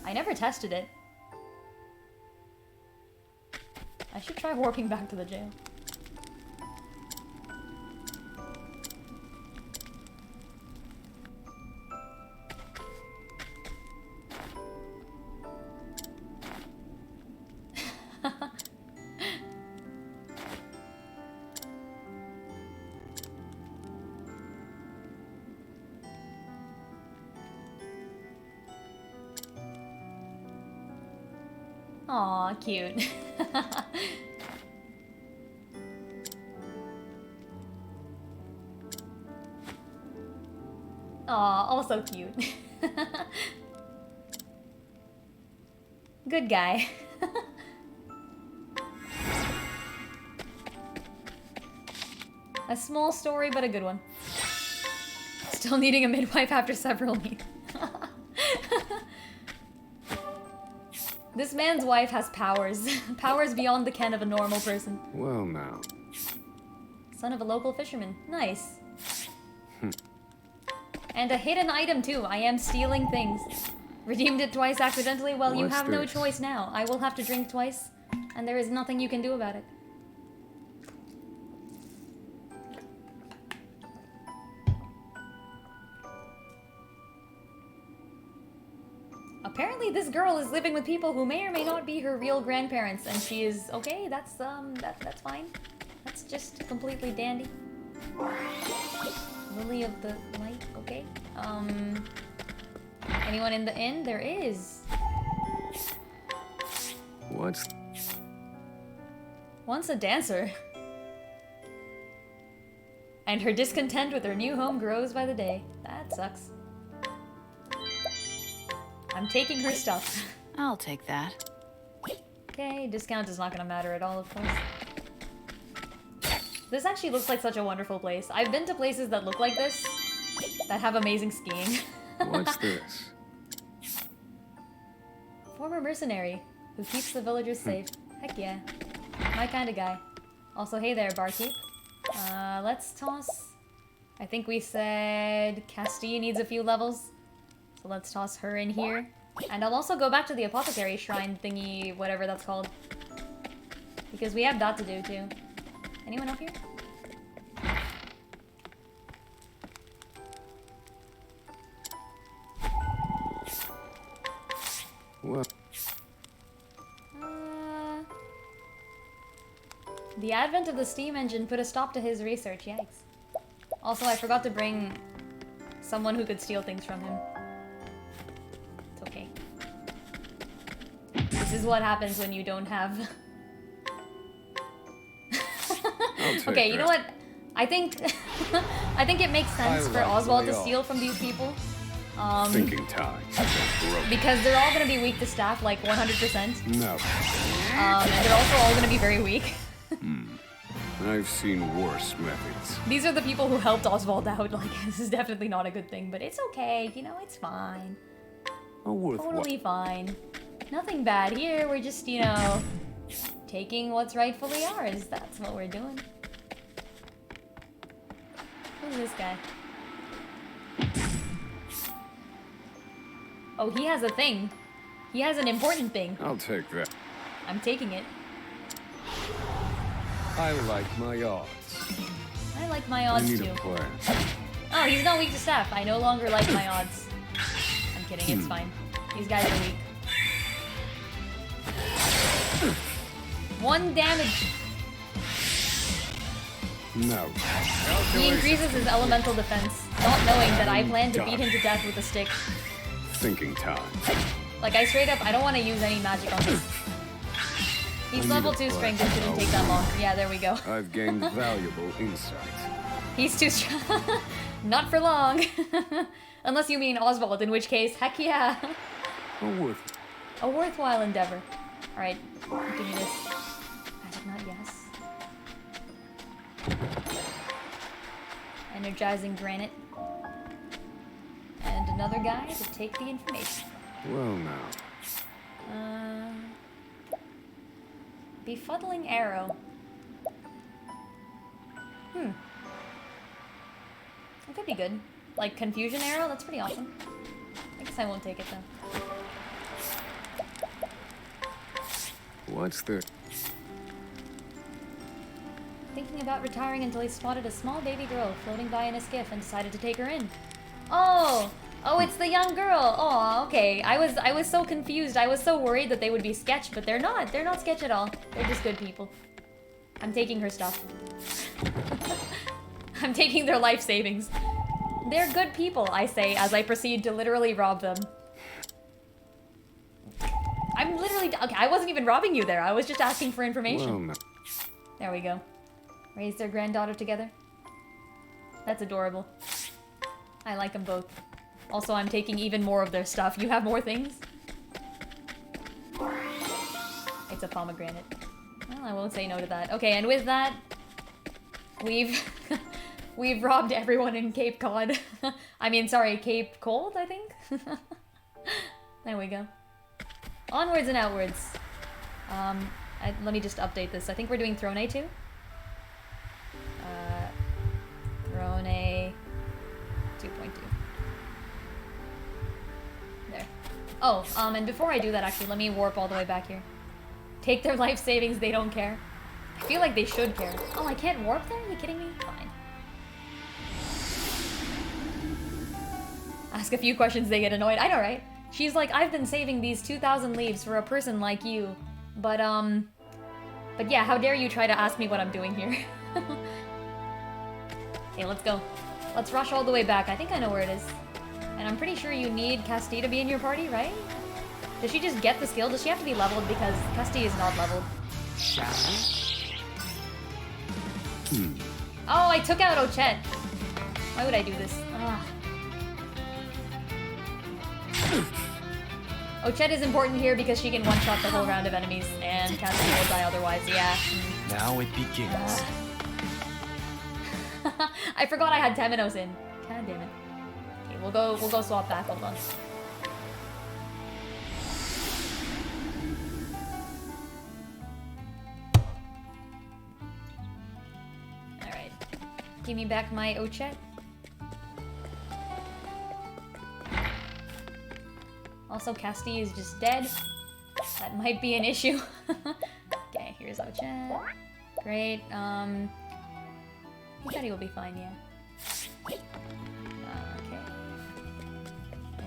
I never tested it. I should try warping back to the jail. Aw, cute. Aw, also cute. Good guy. A small story, but a good one. Still needing a midwife after several weeks. This man's wife has powers. Powers beyond the ken of a normal person. Well now. Son of a local fisherman. Nice. And a hidden item too. I am stealing things. Redeemed it twice accidentally. Well, you What's have no this? choice now. I will have to drink twice, and there is nothing you can do about it. Apparently this girl is living with people who may or may not be her real grandparents, and she is okay. That's fine. That's just completely dandy. Lily of the Light, okay. Anyone in the inn? There is. What's... Once a dancer. And her discontent with her new home grows by the day. That sucks. I'm taking her stuff. I'll take that. Okay, discount is not gonna matter at all, of course. This actually looks like such a wonderful place. I've been to places that look like this, that have amazing skiing. What's this? Former mercenary who keeps the villagers safe. Heck yeah. My kind of guy. Also, hey there, barkeep. Let's toss... I think we said Castille needs a few levels. So let's toss her in here. And I'll also go back to the apothecary shrine thingy, whatever that's called. Because we have that to do too. Anyone up here? What? The advent of the steam engine put a stop to his research, yikes. Also, I forgot to bring someone who could steal things from him. It's okay. This is what happens when you don't have... Okay, you know what? I think I think it makes sense for Oswald to steal from these people. Thinking time. Because they're all gonna be weak to staff, like 100%. No. And they're also all gonna be very weak. I've seen worse methods. These are the people who helped Oswald out. Like, this is definitely not a good thing, but it's okay. You know, it's fine. Totally fine. Nothing bad here. We're just, you know, taking what's rightfully ours. That's what we're doing. Who's this guy? Oh, he has a thing. He has an important thing. I'll take that. I'm taking it. I like my odds. I like my odds I need too. a plan. Oh, he's not weak to staff. I no longer like my odds. I'm kidding, it's fine. These guys are weak. 1 damage. No. He increases his elemental defense, not knowing that I plan to beat him to death with a stick. Thinking time. Like, I straight up, I don't want to use any magic on this. He's level 2 strength, it shouldn't take that long. Yeah, there we go. I've gained valuable insight. He's too strong. Not for long. Unless you mean Oswald, in which case, heck yeah. A worthwhile endeavor. Alright, give me this. Magic nut, yes. Energizing granite. And another guy to take the information. Well now. Befuddling arrow. That could be good. Like confusion arrow? That's pretty awesome. I guess I won't take it though. What's the... Thinking about retiring until he spotted a small baby girl floating by in a skiff and decided to take her in. Oh! Oh, it's the young girl! Oh, okay. I was so confused. I was so worried that they would be sketch, but they're not. They're not sketch at all. They're just good people. I'm taking her stuff. I'm taking their life savings. They're good people, I say, as I proceed to literally rob them. I'm literally... Okay, I wasn't even robbing you there. I was just asking for information. Well, there we go. Raise their granddaughter together. That's adorable. I like them both. Also, I'm taking even more of their stuff. You have more things? It's a pomegranate. Well, I won't say no to that. Okay, and with that, we've we've robbed everyone in Cape Cod. I mean, sorry, Cape Cold, I think? There we go. Onwards and outwards. Let me just update this. I think we're doing Throne A2. Throne A 2.2. There. Oh, and before I do that, actually, let me warp all the way back here. Take their life savings, they don't care. I feel like they should care. Oh, I can't warp there? Are you kidding me? Fine. Ask a few questions, they get annoyed. I know, right? She's like, I've been saving these 2,000 leaves for a person like you. But yeah, how dare you try to ask me what I'm doing here? Okay, let's go. Let's rush all the way back. I think I know where it is. And I'm pretty sure you need Castille to be in your party, right? Does she just get the skill? Does she have to be leveled? Because Castille is not leveled. Oh, I took out Oc2path. Why would I do this? Oc2path is important here because she can one-shot the whole round of enemies, and Castille will die otherwise, yeah. Now it begins. I forgot I had Temenos in. God damn it. we'll go swap back, hold on. Alright. Give me back my Oc2path. Also, Casti is just dead. That might be an issue. Okay, here's Oc2path. Great, he said he will be fine, yeah. Okay.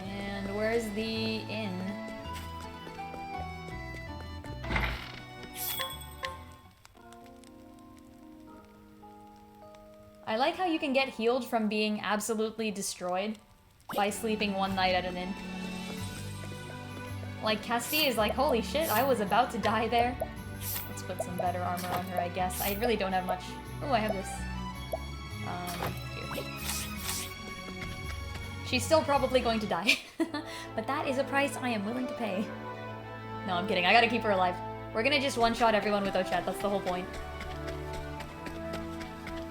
And where's the inn? I like how you can get healed from being absolutely destroyed by sleeping one night at an inn. Like, Casti is like, holy shit, I was about to die there. Let's put some better armor on her, I guess. I really don't have much. Oh, I have this. Here. She's still probably going to die. But that is a price I am willing to pay. No, I'm kidding. I gotta keep her alive. We're gonna just one-shot everyone with Oc2path. That's the whole point.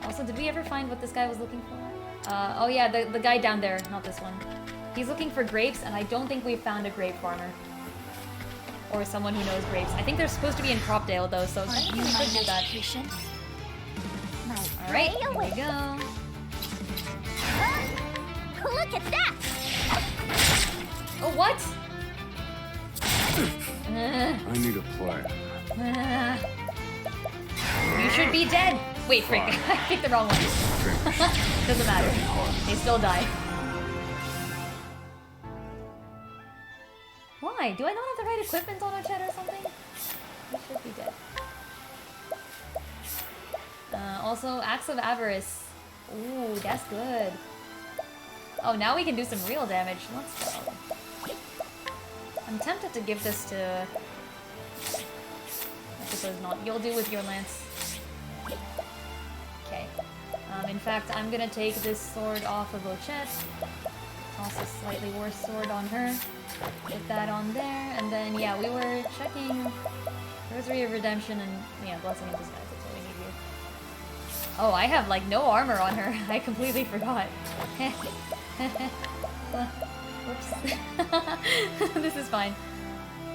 Also, did we ever find what this guy was looking for? Oh yeah, the guy down there. Not this one. He's looking for grapes, and I don't think we've found a grape farmer. Or someone who knows grapes. I think they're supposed to be in Cropdale, though, so I think we could do that. Alright, here we go. Look at that! Oh, what? I need a plan. You should be dead! Wait, frick. I picked the wrong one. Doesn't matter. They still die. Why? Do I not have the right equipment on Oc2path or something? I should be dead. Also, Axe of Avarice. Ooh, that's good. Oh, now we can do some real damage. Let's go. I'm tempted to give this to... I suppose not. You'll do with your lance. Okay. In fact, I'm gonna take this sword off of Oc2path. Toss a slightly worse sword on her. Put that on there, and then, yeah, we were checking Rosary of Redemption and, yeah, Blessing in Disguise. That's what we need here. Oh, I have, like, no armor on her. I completely forgot. Whoops. This is fine.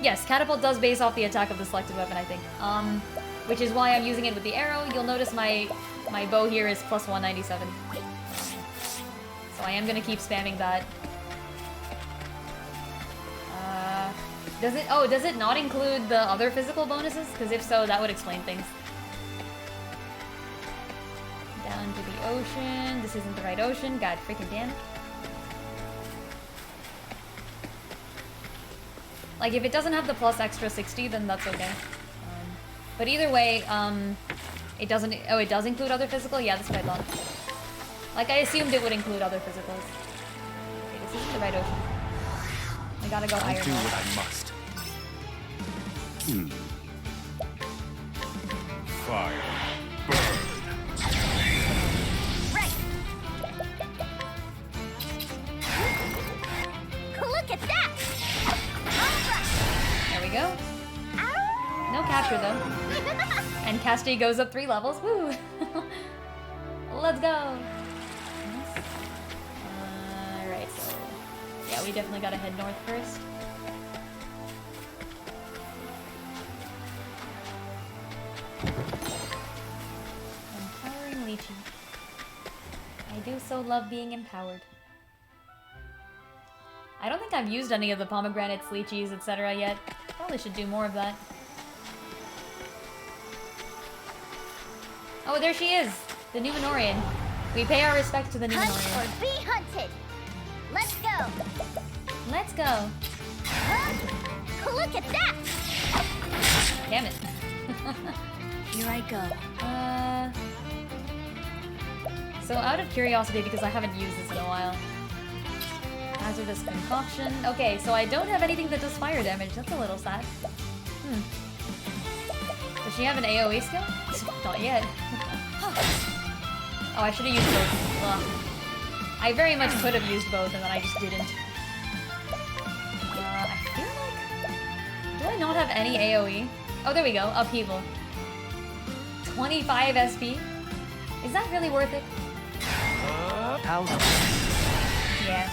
Yes, Catapult does base off the attack of the selected weapon, I think. Which is why I'm using it with the arrow. You'll notice my bow here is plus 197. So I am gonna keep spamming that. Does it not include the other physical bonuses? Because if so, that would explain things. Down to the ocean. This isn't the right ocean. God freaking damn it. Like, if it doesn't have the plus extra 60, then that's okay. But either way, it doesn't... Oh, it does include other physical? Yeah, that's what I thought. Like, I assumed it would include other physicals. Okay, this isn't the right ocean. I gotta go higher. I'll do what I must. Fire. Burn. Right. Look at that! There we go. No capture, though. And Casti goes up 3 levels. Woo! Let's go! Alright, so... Yeah, we definitely gotta head north first. Empowering Lychee. I do so love being empowered. I don't think I've used any of the pomegranates, lychees, etc. yet. Probably should do more of that. Oh, there she is! The Numenorian. We pay our respects to the Numenorian. Hunt or be hunted! Let's go! Let's go! Look at that! Damn it. Here I go. So out of curiosity, because I haven't used this in a while. Hazardous Concoction. Okay, so I don't have anything that does fire damage. That's a little sad. Does she have an AoE skill? Not yet. Oh, I should have used both. Ugh. I very much could have used both, and then I just didn't. I feel like... Do I not have any AoE? Oh, there we go. Upheaval. 25 SP? Is that really worth it? How? Yeah.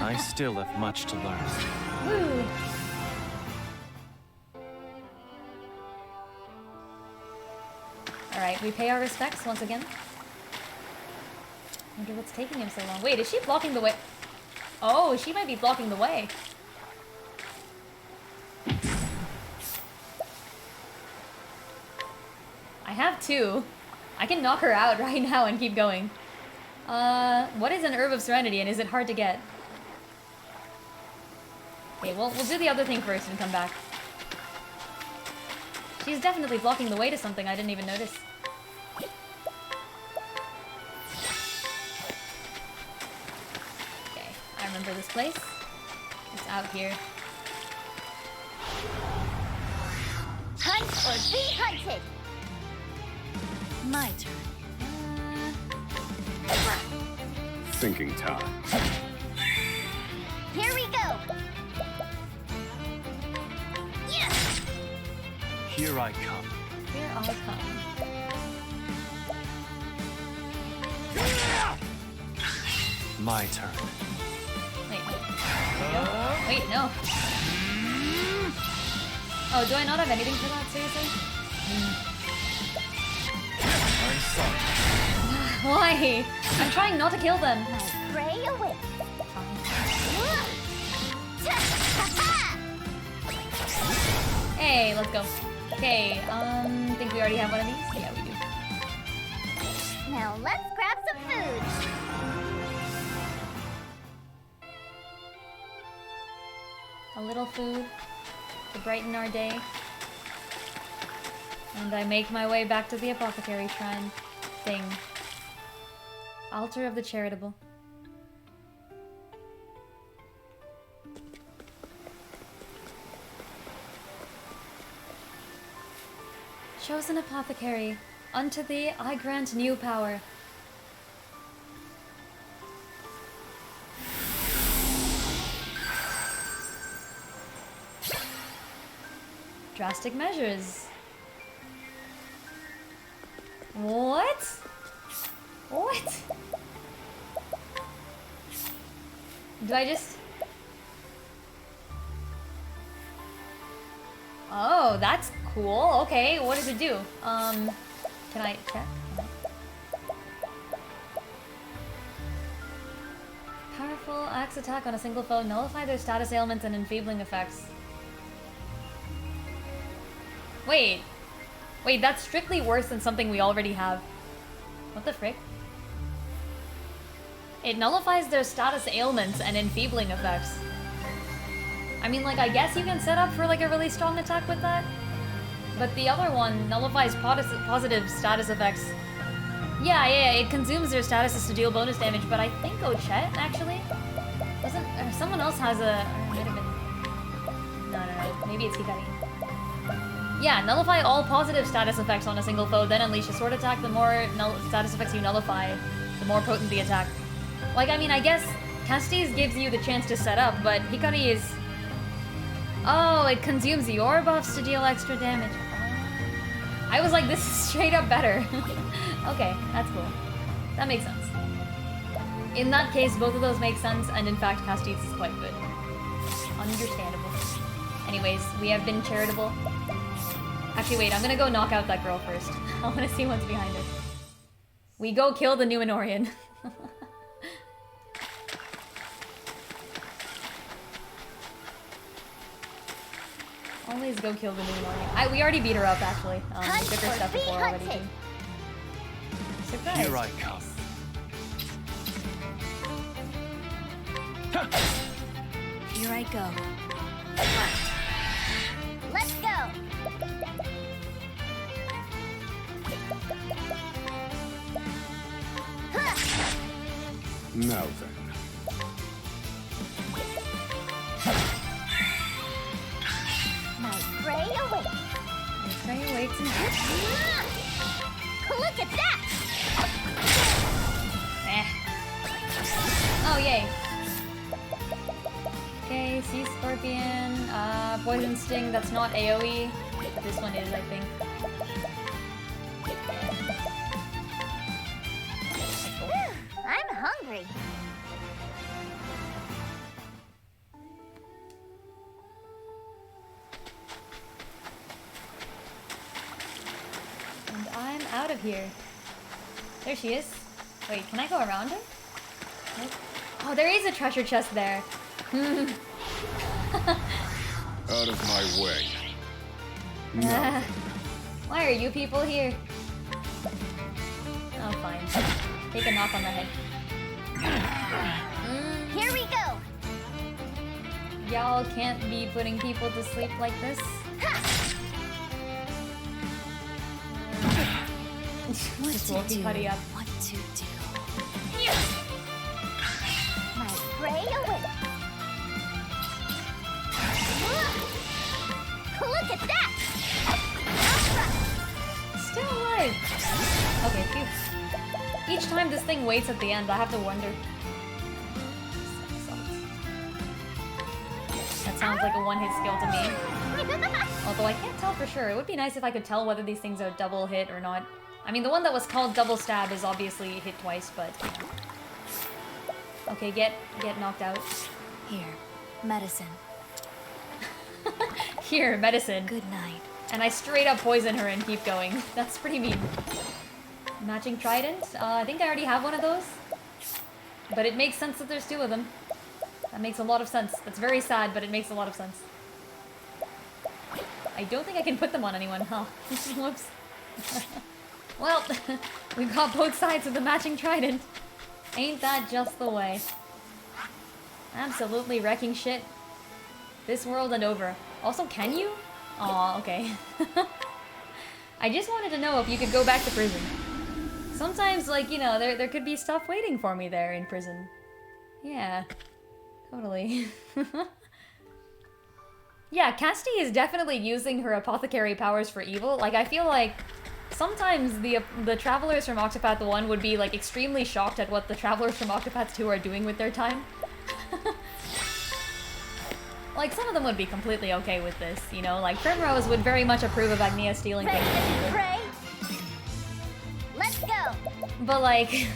I still have much to learn. Woo! Alright, we pay our respects once again. Wonder what's taking him so long. Wait, is she blocking the way? Oh, she might be blocking the way. I have two. I can knock her out right now and keep going. What is an Herb of Serenity, and is it hard to get? Okay, well, we'll do the other thing first and come back. She's definitely blocking the way to something I didn't even notice. Okay, I remember this place. It's out here. Hunt or be hunted! My turn. Thinking time. Here we go! Yes! Here I come. Here I come. My turn. Wait, wait, no. Oh, do I not have anything for that, seriously? I'm sorry. Why? I'm trying not to kill them. My prey awaits. Hey, let's go. Okay, think we already have one of these? Yeah, we do. Now let's grab some food. A little food to brighten our day. And I make my way back to the apothecary shrine thing. Altar of the Charitable. Chosen apothecary, unto thee I grant new power. Drastic measures. What? What? Do I just... Oh, that's cool. Okay, what does it do? Can I check? Powerful axe attack on a single foe. Nullify their status ailments and enfeebling effects. Wait. Wait, that's strictly worse than something we already have. What the frick? It nullifies their status ailments and enfeebling effects. I mean, like, I guess you can set up for, like, a really strong attack with that. But the other one nullifies positive status effects. Yeah, it consumes their statuses to deal bonus damage, but I think Oc2path, actually? Doesn't... Or someone else has a... Or it might have been... No. Maybe it's Hikari. Yeah, nullify all positive status effects on a single foe, then unleash a sword attack. The more status effects you nullify, the more potent the attack. Like, I mean, I guess Castes gives you the chance to set up, but Hikari is... Oh, it consumes your buffs to deal extra damage. I was like, this is straight up better. Okay, that's cool. That makes sense. In that case, both of those make sense, and in fact, Castes is quite good. Understandable. Anyways, we have been charitable. Actually, wait, I'm gonna go knock out that girl first. I wanna see what's behind her. We go kill the Numenorian. Always go kill the Numenorian. We already beat her up, actually. We took her stuff before already, too. Surprise. Here I come. Here I go. Let's go. Now then. My prey awaits. My prey awaits and Look at that! Oh, yay. Okay, Sea Scorpion, Poison Sting, that's not AoE. This one is, I think. I'm hungry. out of here. There she is. Wait, can I go around her? Nope. Oh, there is a treasure chest there. Out of my way. Why are you people here? Oh, fine. Take a knock on the head. Here we go. Y'all can't be putting people to sleep like this. Just walkie putty up. What to do? My prey awaits. Look at that! Still alive! Okay, phew. Each time this thing waits at the end, I have to wonder. That sounds like a one-hit skill to me. Although I can't tell for sure. It would be nice if I could tell whether these things are double hit or not. I mean, the one that was called double stab is obviously hit twice, but you know. Okay, get knocked out. Here, medicine. Here, medicine. Good night. And I straight up poison her and keep going. That's pretty mean. Matching trident? I think I already have one of those. But it makes sense that there's two of them. That makes a lot of sense. That's very sad, but it makes a lot of sense. I don't think I can put them on anyone, huh? Whoops. Well, we got both sides of the matching trident. Ain't that just the way? Absolutely wrecking shit. This world and over. Also, can you? Aw, okay. I just wanted to know if you could go back to prison. Sometimes, like, you know, there could be stuff waiting for me there in prison. Yeah. Totally. Yeah, Cassidy is definitely using her apothecary powers for evil. Like, I feel like sometimes the travelers from Oc2path 1 would be, like, extremely shocked at what the travelers from Oc2path 2 are doing with their time. Like, some of them would be completely okay with this, you know? Like, Primrose would very much approve of Agnea stealing things from people. Prey. Let's go. But, like...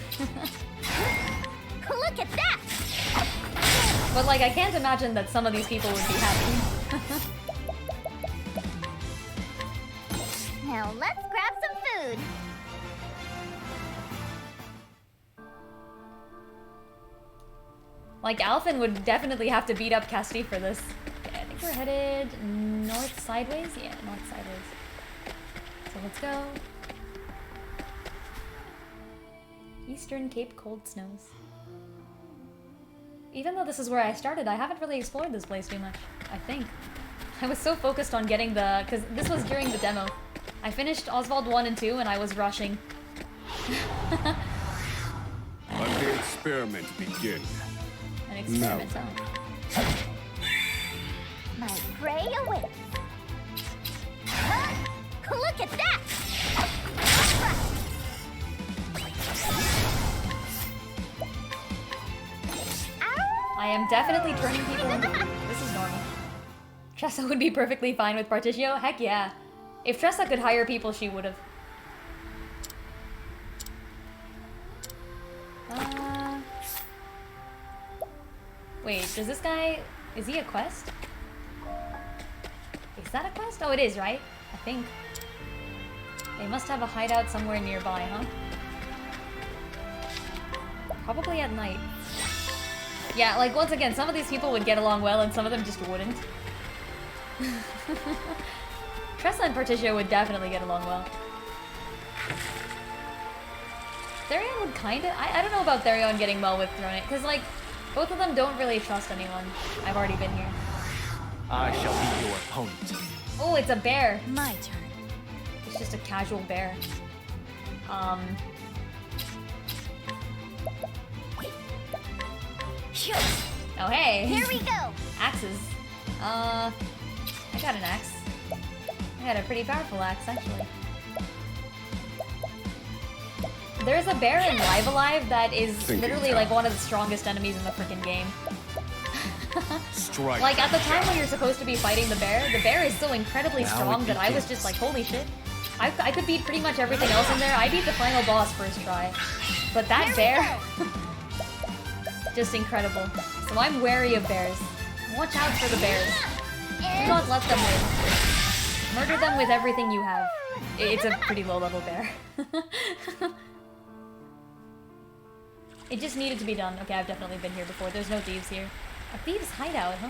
Look at that! But, like, I can't imagine that some of these people would be happy. Now let's grab some food. Like, Alphen would definitely have to beat up Cassidy for this. Okay, I think we're headed north sideways? Yeah, north sideways. So let's go. Eastern Cape Cold Snows. Even though this is where I started, I haven't really explored this place too much, I think. I was so focused on getting the... because this was during the demo. I finished Oswald 1 and 2 and I was rushing. Let the experiment begin. An experiment, No. huh? My prey awaits. Look at that! I am definitely turning people into food. This is normal. Tressa would be perfectly fine with Partitio? Heck yeah. If Tressa could hire people, she would have. Wait, does this guy... is he a quest? Is that a quest? Oh, it is, right? I think. They must have a hideout somewhere nearby, huh? Probably at night. Yeah, like, once again, some of these people would get along well and some of them just wouldn't. Tressa and Partitio would definitely get along well. Therion would kinda... I don't know about Therion getting well with Thronit, because, like, both of them don't really trust anyone. I've already been here. I shall be your opponent. Oh, it's a bear. My turn. It's just a casual bear. Oh, hey. Here we go. Axes. I got an axe. I got a pretty powerful axe, actually. There's a bear in Live Alive that is literally like one of the strongest enemies in the freaking game. Strike. Like, at the time when you're supposed to be fighting the bear is so incredibly strong that I was just like, holy shit. I could beat pretty much everything else in there. I beat the final boss first try. But that bear... just incredible. So I'm wary of bears. Watch out for the bears. Do not let them win. Murder them with everything you have. It's a pretty low level bear. It just needed to be done. Okay, I've definitely been here before. There's no thieves here. A thieves' hideout, huh?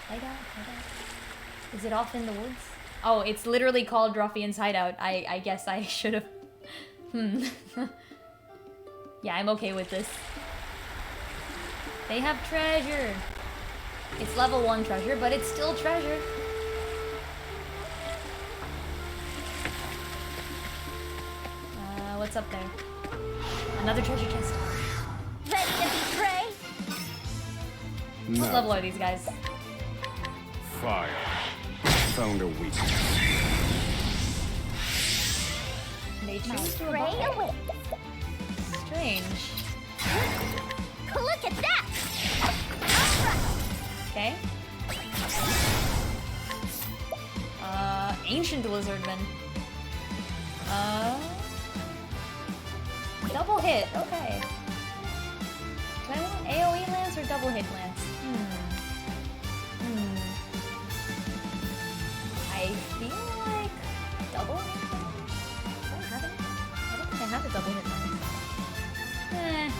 Hideout? Is it off in the woods? Oh, it's literally called Ruffian's Hideout. I guess I should have... Yeah, I'm okay with this. They have treasure. It's level 1 treasure, but it's still treasure. What's up there? Another treasure chest. Ready to betray? What level are these guys? Fire. Found a weakness. They choose to Prey abide. away. Strange. Look at that! Okay. Ancient lizardman. Double hit, okay. Do I want AoE lance or double hit lance? I feel like double hit lance? Do I have it? I don't think I have a double hit lance.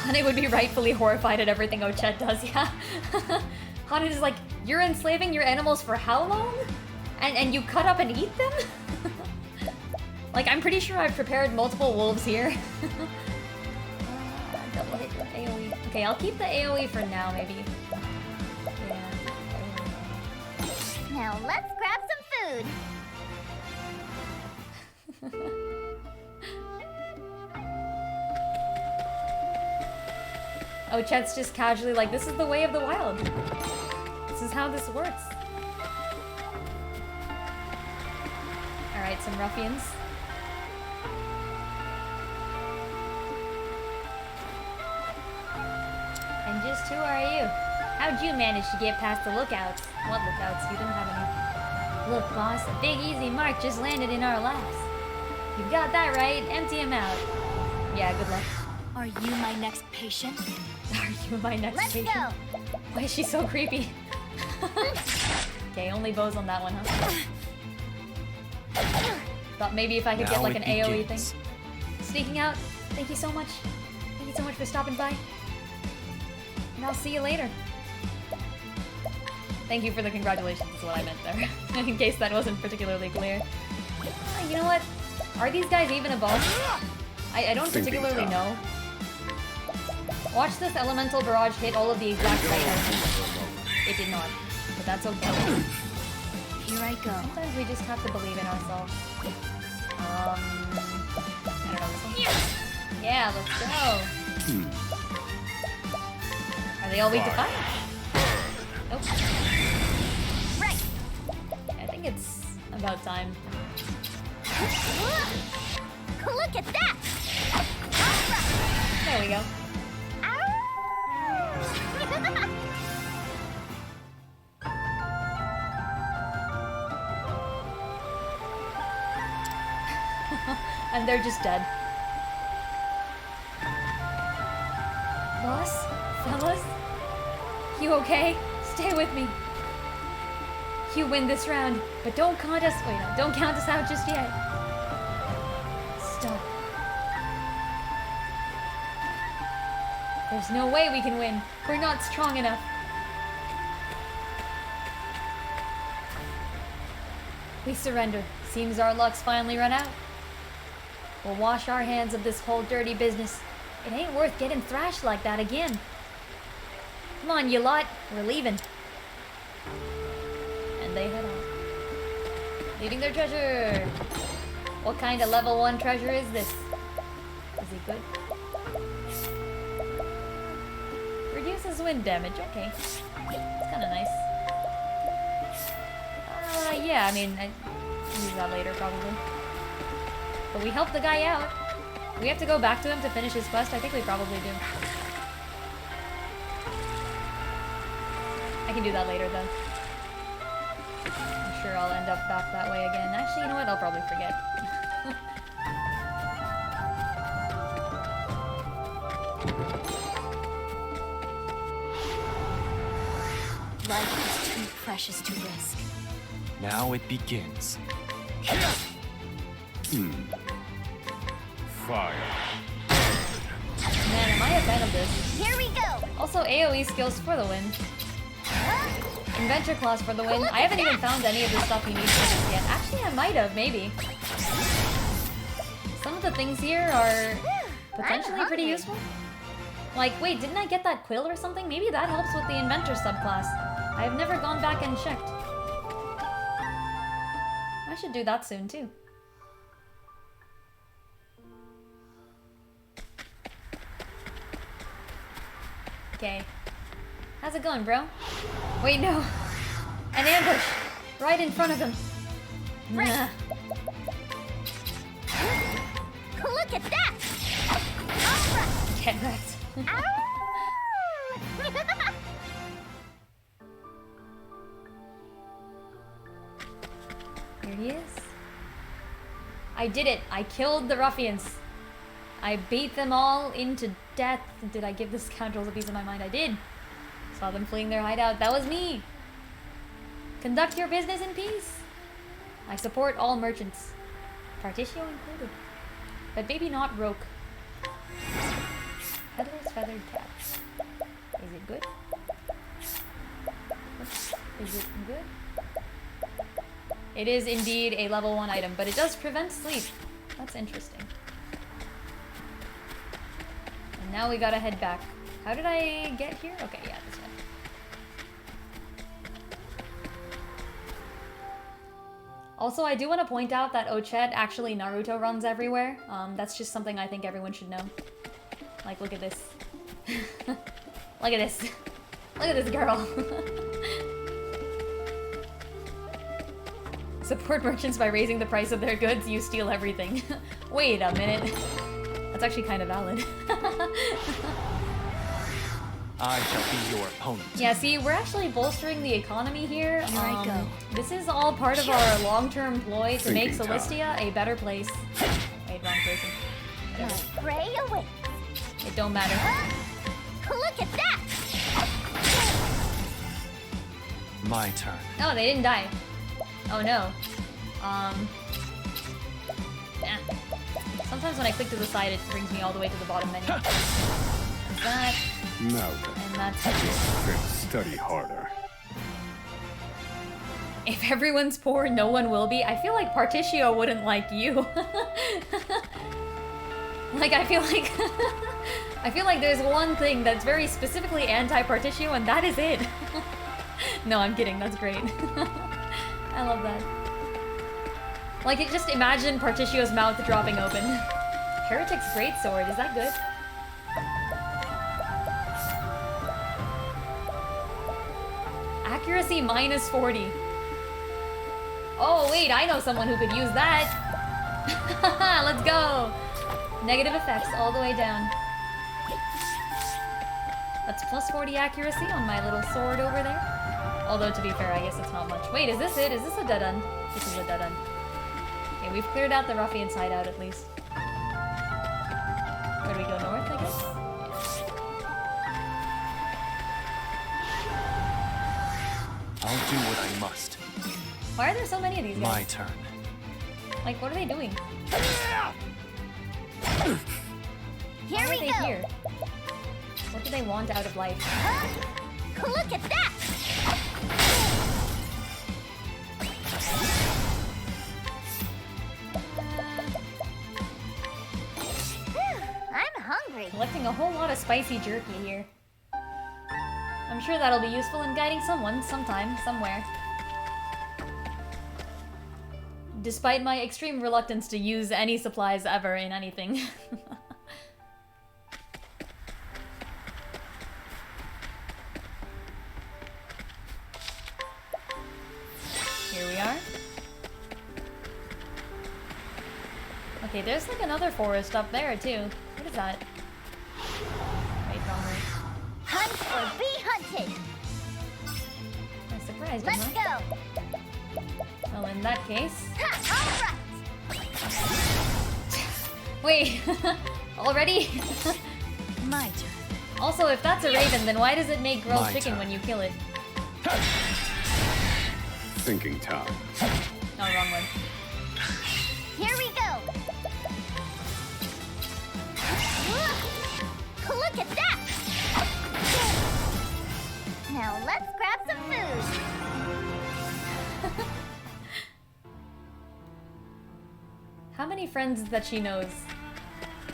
Hane would be rightfully horrified at everything Oc2path does, yeah. Hane is like, you're enslaving your animals for how long? And you cut up and eat them? Like, I'm pretty sure I've prepared multiple wolves here. Double hit AoE. Okay, I'll keep the AoE for now, maybe. Yeah. Now let's grab some food. Oc2path's just casually like, this is the way of the wild. This is how this works. Alright, some ruffians. And just who are you? How'd you manage to get past the lookouts? What lookouts? You didn't have any. Look, boss, a big easy mark just landed in our laps. You got that right. Empty him out. Yeah, good luck. Are you my next patient? Are you my next Let's patient? go. Why is she so creepy? Okay, only bows on that one, huh? Thought maybe if I could get like an AoE thing. Sneaking out. Thank you so much. Thank you so much for stopping by. And I'll see you later. Thank you for the congratulations is what I meant there. In case that wasn't particularly clear. You know what? Are these guys even a boss? I don't particularly know. Watch this elemental barrage hit all of the exact right elements. It did not. But that's okay. Here I go. Sometimes we just have to believe in ourselves. I don't know this one. Yeah, let's go. Are they all weak to fire? Nope. Right. I think it's about time. Look at that! There we go. And they're just dead. Boss? Fellas? You okay? Stay with me. You win this round, but don't count us. Wait, no, don't count us out just yet. Stop. There's no way we can win. We're not strong enough. We surrender. Seems our luck's finally run out. We'll wash our hands of this whole dirty business. It ain't worth getting thrashed like that again. Come on, you lot. We're leaving. And they head off. Leaving their treasure. What kind of level 1 treasure is this? Is it good? Reduces wind damage. Okay. It's kind of nice. Yeah, I mean, I use that later probably. But we helped the guy out. We have to go back to him to finish his quest? I think we probably do. I can do that later though. I'm sure I'll end up back that way again. Actually, you know what? I'll probably forget. Life is too precious to risk. Now it begins. Fire. Man, am I a fan of this. Here we go! Also, AoE skills for the win. Inventor class for the win. I haven't even found any of the stuff you need for this yet. Actually, I might have, maybe. Some of the things here are potentially pretty useful. Like, wait, didn't I get that quill or something? Maybe that helps with the Inventor subclass. I've never gone back and checked. I should do that soon, too. Okay. How's it going, bro? Wait, no. An ambush! Right in front of him. Nah. Look at that! Get wrecked. Here he is. I did it. I killed the ruffians. I beat them all into death. Did I give the scoundrels a piece of my mind? I did. Saw them fleeing their hideout. That was me. Conduct your business in peace. I support all merchants. Partitio included. But maybe not Roke. Peddler's feathered cap. Is it good? Is it good? It is indeed a level 1 item, but it does prevent sleep. That's interesting. And now we gotta head back. How did I get here? Okay, yeah, this way. Also, I do want to point out that Oc2path actually Naruto runs everywhere. That's just something I think everyone should know. Like, look at this. Look at this. Look at this girl. Support merchants by raising the price of their goods, you steal everything. Wait a minute. That's actually kind of valid. I shall be your opponent. Yeah, see, we're actually bolstering the economy here. Here I go. This is all part of our long-term ploy to make Thinking Celestia a better place. Wait, wrong person. My prey awaits. It don't matter. Look at that! My turn. Oh, they didn't die. Oh no. Yeah. Sometimes when I click to the side, it brings me all the way to the bottom menu. There's that, Now then, and that's then study harder. If everyone's poor, no one will be. I feel like Partitio wouldn't like you. Like, I feel like... I feel like there's one thing that's very specifically anti-Partitio, and that is it. No, I'm kidding. That's great. I love that. Like, just imagine Partitio's mouth dropping open. Heretic's Greatsword, is that good? Accuracy minus 40. Oh, wait, I know someone who could use that. Let's go. Negative effects all the way down. That's plus 40 accuracy on my little sword over there. Although, to be fair, I guess it's not much. Wait, is this it? Is this a dead end? This is a dead end. Okay, we've cleared out the ruffian's hideout at least. Where do we go? North, I guess? I'll do what I must. Why are there so many of these guys? My turn. Like, what are they doing? Here Why are we they go. here? What do they want out of life? Look at that! I'm hungry. Collecting a whole lot of spicy jerky here. I'm sure that'll be useful in guiding someone, sometime, somewhere. Despite my extreme reluctance to use any supplies ever in anything. Here we are. Okay, there's like another forest up there too. What is that? Wait, wrong way. Hunt or be hunted. I'm surprised, Let's huh? go. Well, in that case... Ha, all right. Wait, already? My turn. Also, if that's a raven, then why does it make grilled My chicken turn. when you kill it? Thinking time. No, wrong one. Here we go. Look at that. Now let's grab some food. How many friends that she knows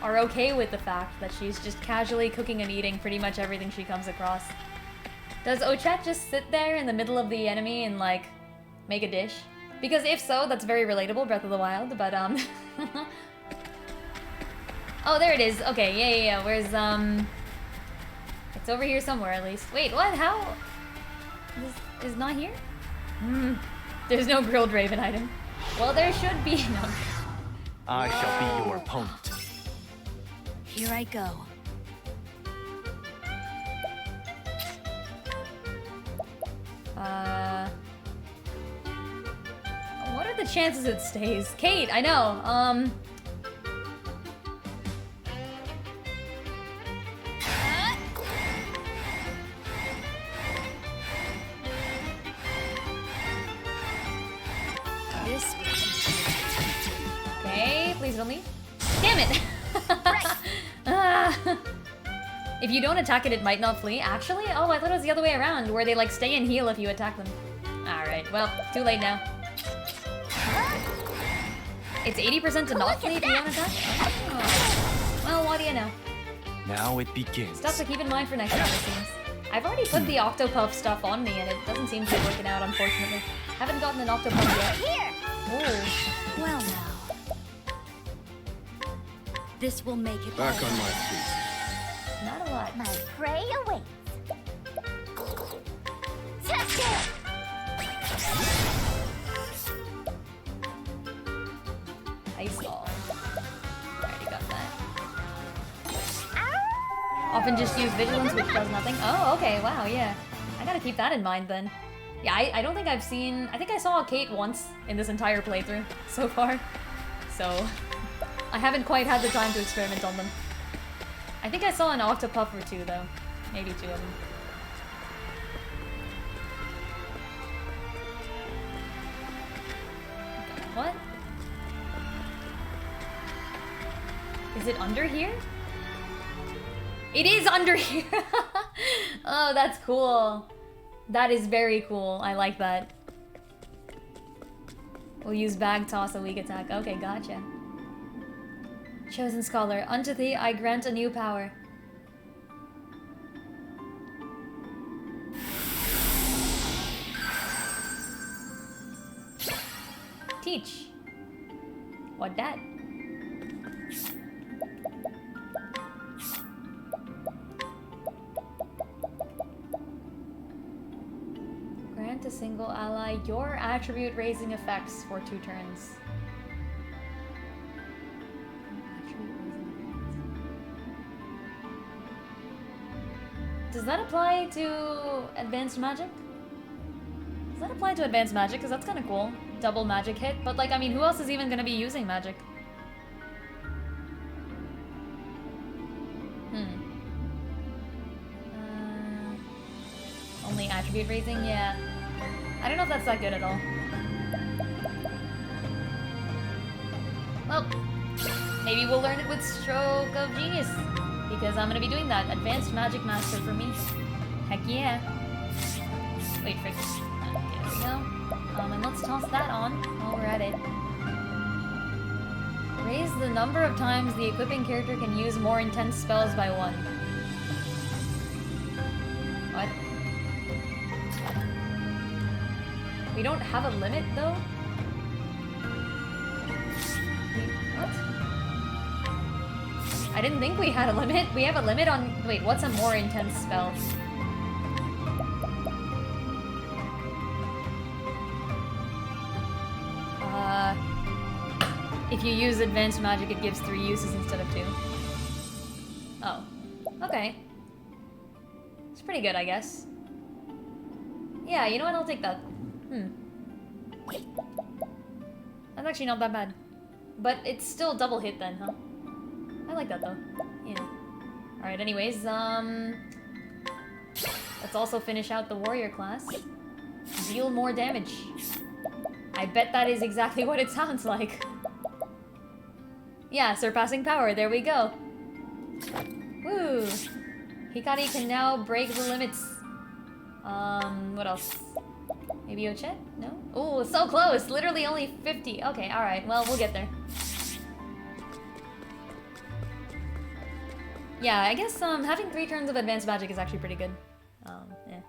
are okay with the fact that she's just casually cooking and eating pretty much everything she comes across? Does Oc2path just sit there in the middle of the enemy and, like, make a dish? Because if so, that's very relatable, Breath of the Wild, but, Oh, there it is. Okay, yeah. Where's, It's over here somewhere, at least. Wait, what? How? This is not here? There's no grilled raven item. Well, there should be. No. I shall be your opponent. Here I go. What are the chances it stays? Kate, I know. This Okay, please don't leave. Damn it! If you don't attack it, it might not flee. Actually? Oh, I thought it was the other way around, where they, like, stay and heal if you attack them. Alright, well, too late now. It's 80% to not flee if you don't attack? Oh. Well, what do you know? Now it begins. Stuff to keep in mind for next time, it seems. I've already put the Oc2path stuff on me, and it doesn't seem to be working out, unfortunately. Haven't gotten an Oc2path yet. Here. Oh. well now. This will make it Back all on my right. feet. Not a lot. My prey awaits. Touch it. Ice ball. Already got that. Ow! Often just use vigilance, which does nothing. Oh, okay, wow, yeah. I gotta keep that in mind then. Yeah, I don't think I've seen... I think I saw Kate once in this entire playthrough so far. So, I haven't quite had the time to experiment on them. I think I saw an Oc2path or two, though. Maybe two of them. What? Is it under here? It is under here! Oh, that's cool. That is very cool. I like that. We'll use bag toss a weak attack. Okay, gotcha. Chosen scholar, unto thee I grant a new power. Teach. What that? Grant a single ally your attribute raising effects for 2 turns. Does that apply to advanced magic? Does that apply to advanced magic? Because that's kind of cool. Double magic hit. But, like, I mean, who else is even going to be using magic? Only attribute raising? Yeah. I don't know if that's that good at all. Well, maybe we'll learn it with Stroke of Genius. Because I'm going to be doing that. Advanced Magic Master for me. Heck yeah. Wait, frick. Okay, there we go. And let's toss that on while we're at it. Raise the number of times the equipping character can use more intense spells by 1. What? We don't have a limit, though? What? I didn't think we had a limit. We have a limit on... Wait, what's a more intense spell? If you use advanced magic, it gives 3 uses instead of 2. Oh. Okay. It's pretty good, I guess. Yeah, you know what? I'll take that. That's actually not that bad. But it's still double hit then, huh? I like that, though. Yeah. Alright, anyways, let's also finish out the warrior class. deal more damage. I bet that is exactly what it sounds like. Yeah, surpassing power, there we go. Woo! Hikari can now break the limits. What else? Maybe Ochet? No? Oh, so close! Literally only 50. Okay, alright, well, we'll get there. Yeah, I guess having 3 turns of advanced magic is actually pretty good. Yeah.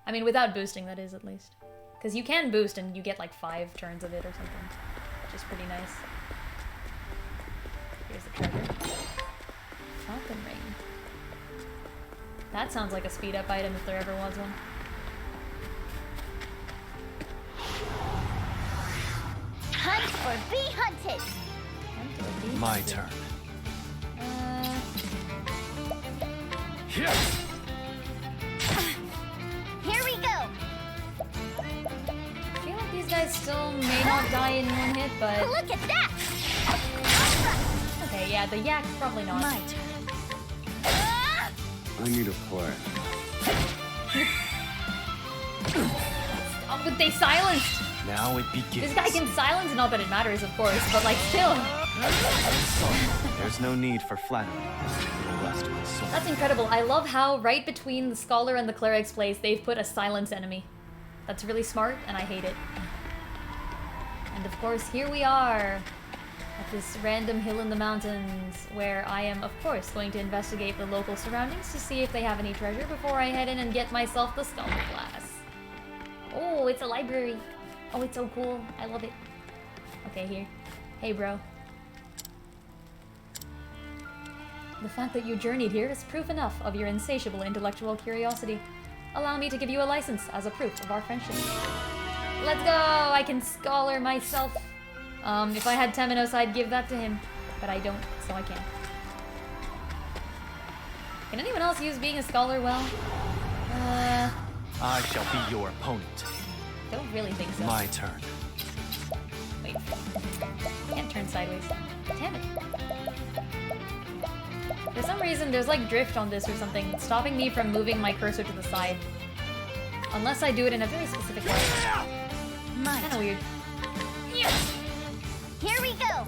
I mean, without boosting, that is, at least. Because you can boost and you get like 5 turns of it or something. Which is pretty nice. Here's the treasure. Falcon Ring. That sounds like a speed up item if there ever was one. Hunt or be hunted. Hunt or be My hunted. turn. Here we go. I feel like these guys still may not die in one hit, but... Look at that. Okay, yeah, the yak probably not. My turn. I need a plan. Oh, but they silenced! Now it begins. This guy can silence, not that it matters, of course, but like, still. There's no need for flattery. The rest of my soul. That's incredible. I love how right between the scholar and the cleric's place, they've put a silence enemy. That's really smart, and I hate it. And of course, here we are at this random hill in the mountains, where I am, of course, going to investigate the local surroundings to see if they have any treasure before I head in and get myself the scholar class. Oh, it's a library. Oh, it's so cool. I love it. Okay, here. Hey, bro. The fact that you journeyed here is proof enough of your insatiable intellectual curiosity. Allow me to give you a license as a proof of our friendship. Let's go! I can scholar myself. If I had Temenos, I'd give that to him. But I don't, so I can't. Can anyone else use being a scholar well? I shall be your opponent. Don't really think so. My turn. Wait. Can't turn sideways. Damn it. For some reason, there's like drift on this or something, stopping me from moving my cursor to the side. Unless I do it in a very specific way. Kinda weird. Here we go.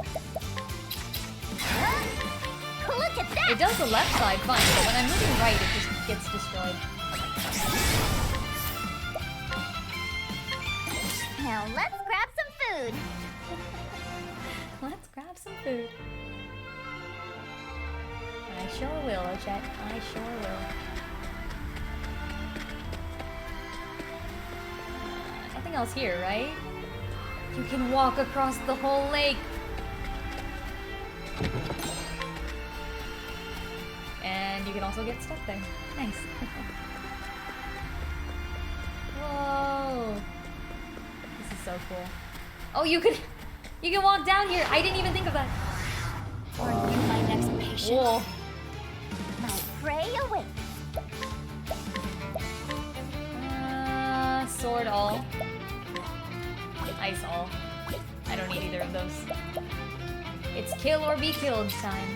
Look at that. It does the left side fine, but when I'm moving right, it just gets destroyed. Now let's grab some food. Let's grab some food. I sure will, Ochet. I sure will. Nothing else here, right? You can walk across the whole lake. And you can also get stuck there. Nice. Whoa. This is so cool. Oh, you can walk down here. I didn't even think of that. Are you my next patient? Whoa. My prey awaits. Sword all. Ice all. I don't need either of those. It's kill or be killed time.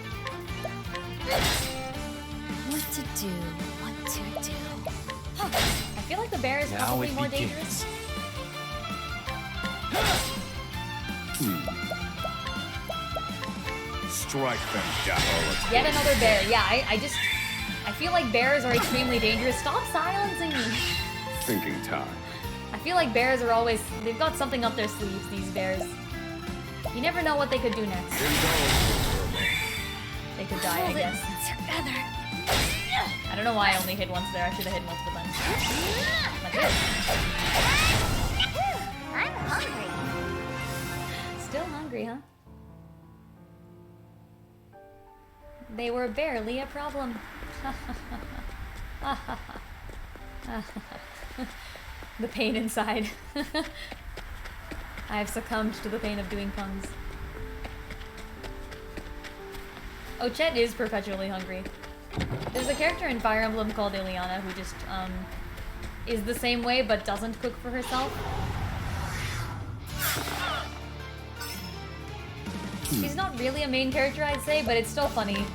What to do? What to do? I feel like the bear is Now probably it more begins. dangerous. Strike them down. Yet another bear. Yeah, I feel like bears are extremely dangerous. Stop silencing me. Thinking time. I feel like bears are always, they've got something up their sleeves, these bears. You never know what they could do next. They could die, I guess. Together. I don't know why I only hit once there. I should have hit multiple times. Like this. I'm hungry. Still hungry, huh? They were barely a problem. The pain inside. I have succumbed to the pain of doing puns. Ochet is perpetually hungry. There's a character in Fire Emblem called Ileana who just, is the same way but doesn't cook for herself. She's not really a main character, I'd say, but it's still funny.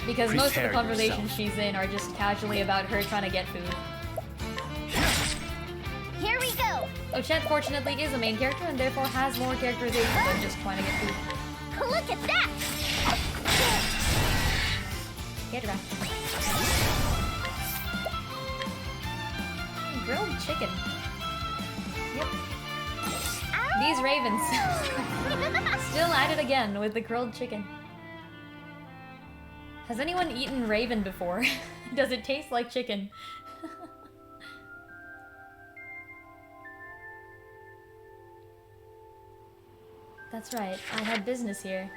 Because most of the Prepare conversations yourself. she's in are just casually about her trying to get food. Ochet, fortunately, is a main character and therefore has more characterization than just trying to get food. Look at that! Get wrecked. Grilled chicken. Yep. These ravens. Still at it again with the grilled chicken. Has anyone eaten raven before? Does it taste like chicken? That's right, I had business here.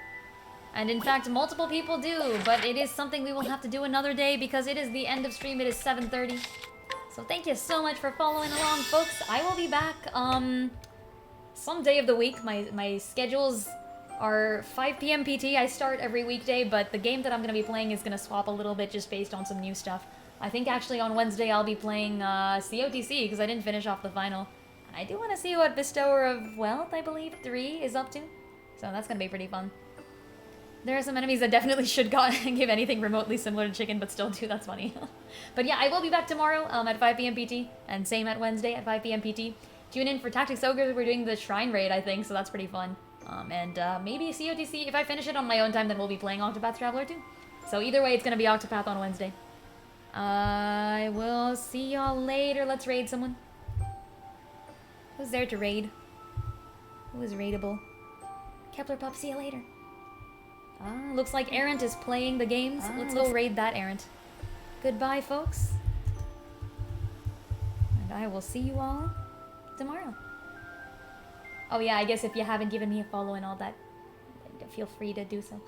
And in fact, multiple people do, but it is something we will have to do another day because it is the end of stream, it is 7:30. So thank you so much for following along, folks. I will be back, some day of the week. My schedules are 5 p.m. PT. I start every weekday, but the game that I'm going to be playing is going to swap a little bit just based on some new stuff. I think actually on Wednesday I'll be playing COTC because I didn't finish off the final. And I do want to see what Bestower of Wealth, I believe, 3 is up to. So that's going to be pretty fun. There are some enemies that definitely should give anything remotely similar to chicken, but still do. That's funny. But yeah, I will be back tomorrow at 5 p.m. PT, and same at Wednesday at 5 p.m. PT. Tune in for Tactics Ogre. We're doing the Shrine Raid, I think, so that's pretty fun. And maybe COTC. If I finish it on my own time, then we'll be playing Oc2path Traveler too. So either way, it's going to be Oc2path on Wednesday. I will see y'all later. Let's raid someone. Who's there to raid? Who is raidable? Kepler Pup, see you later. Looks like Errant is playing the games. Let's go raid that Errant. Goodbye, folks. And I will see you all tomorrow. Oh yeah, I guess if you haven't given me a follow and all that, feel free to do so.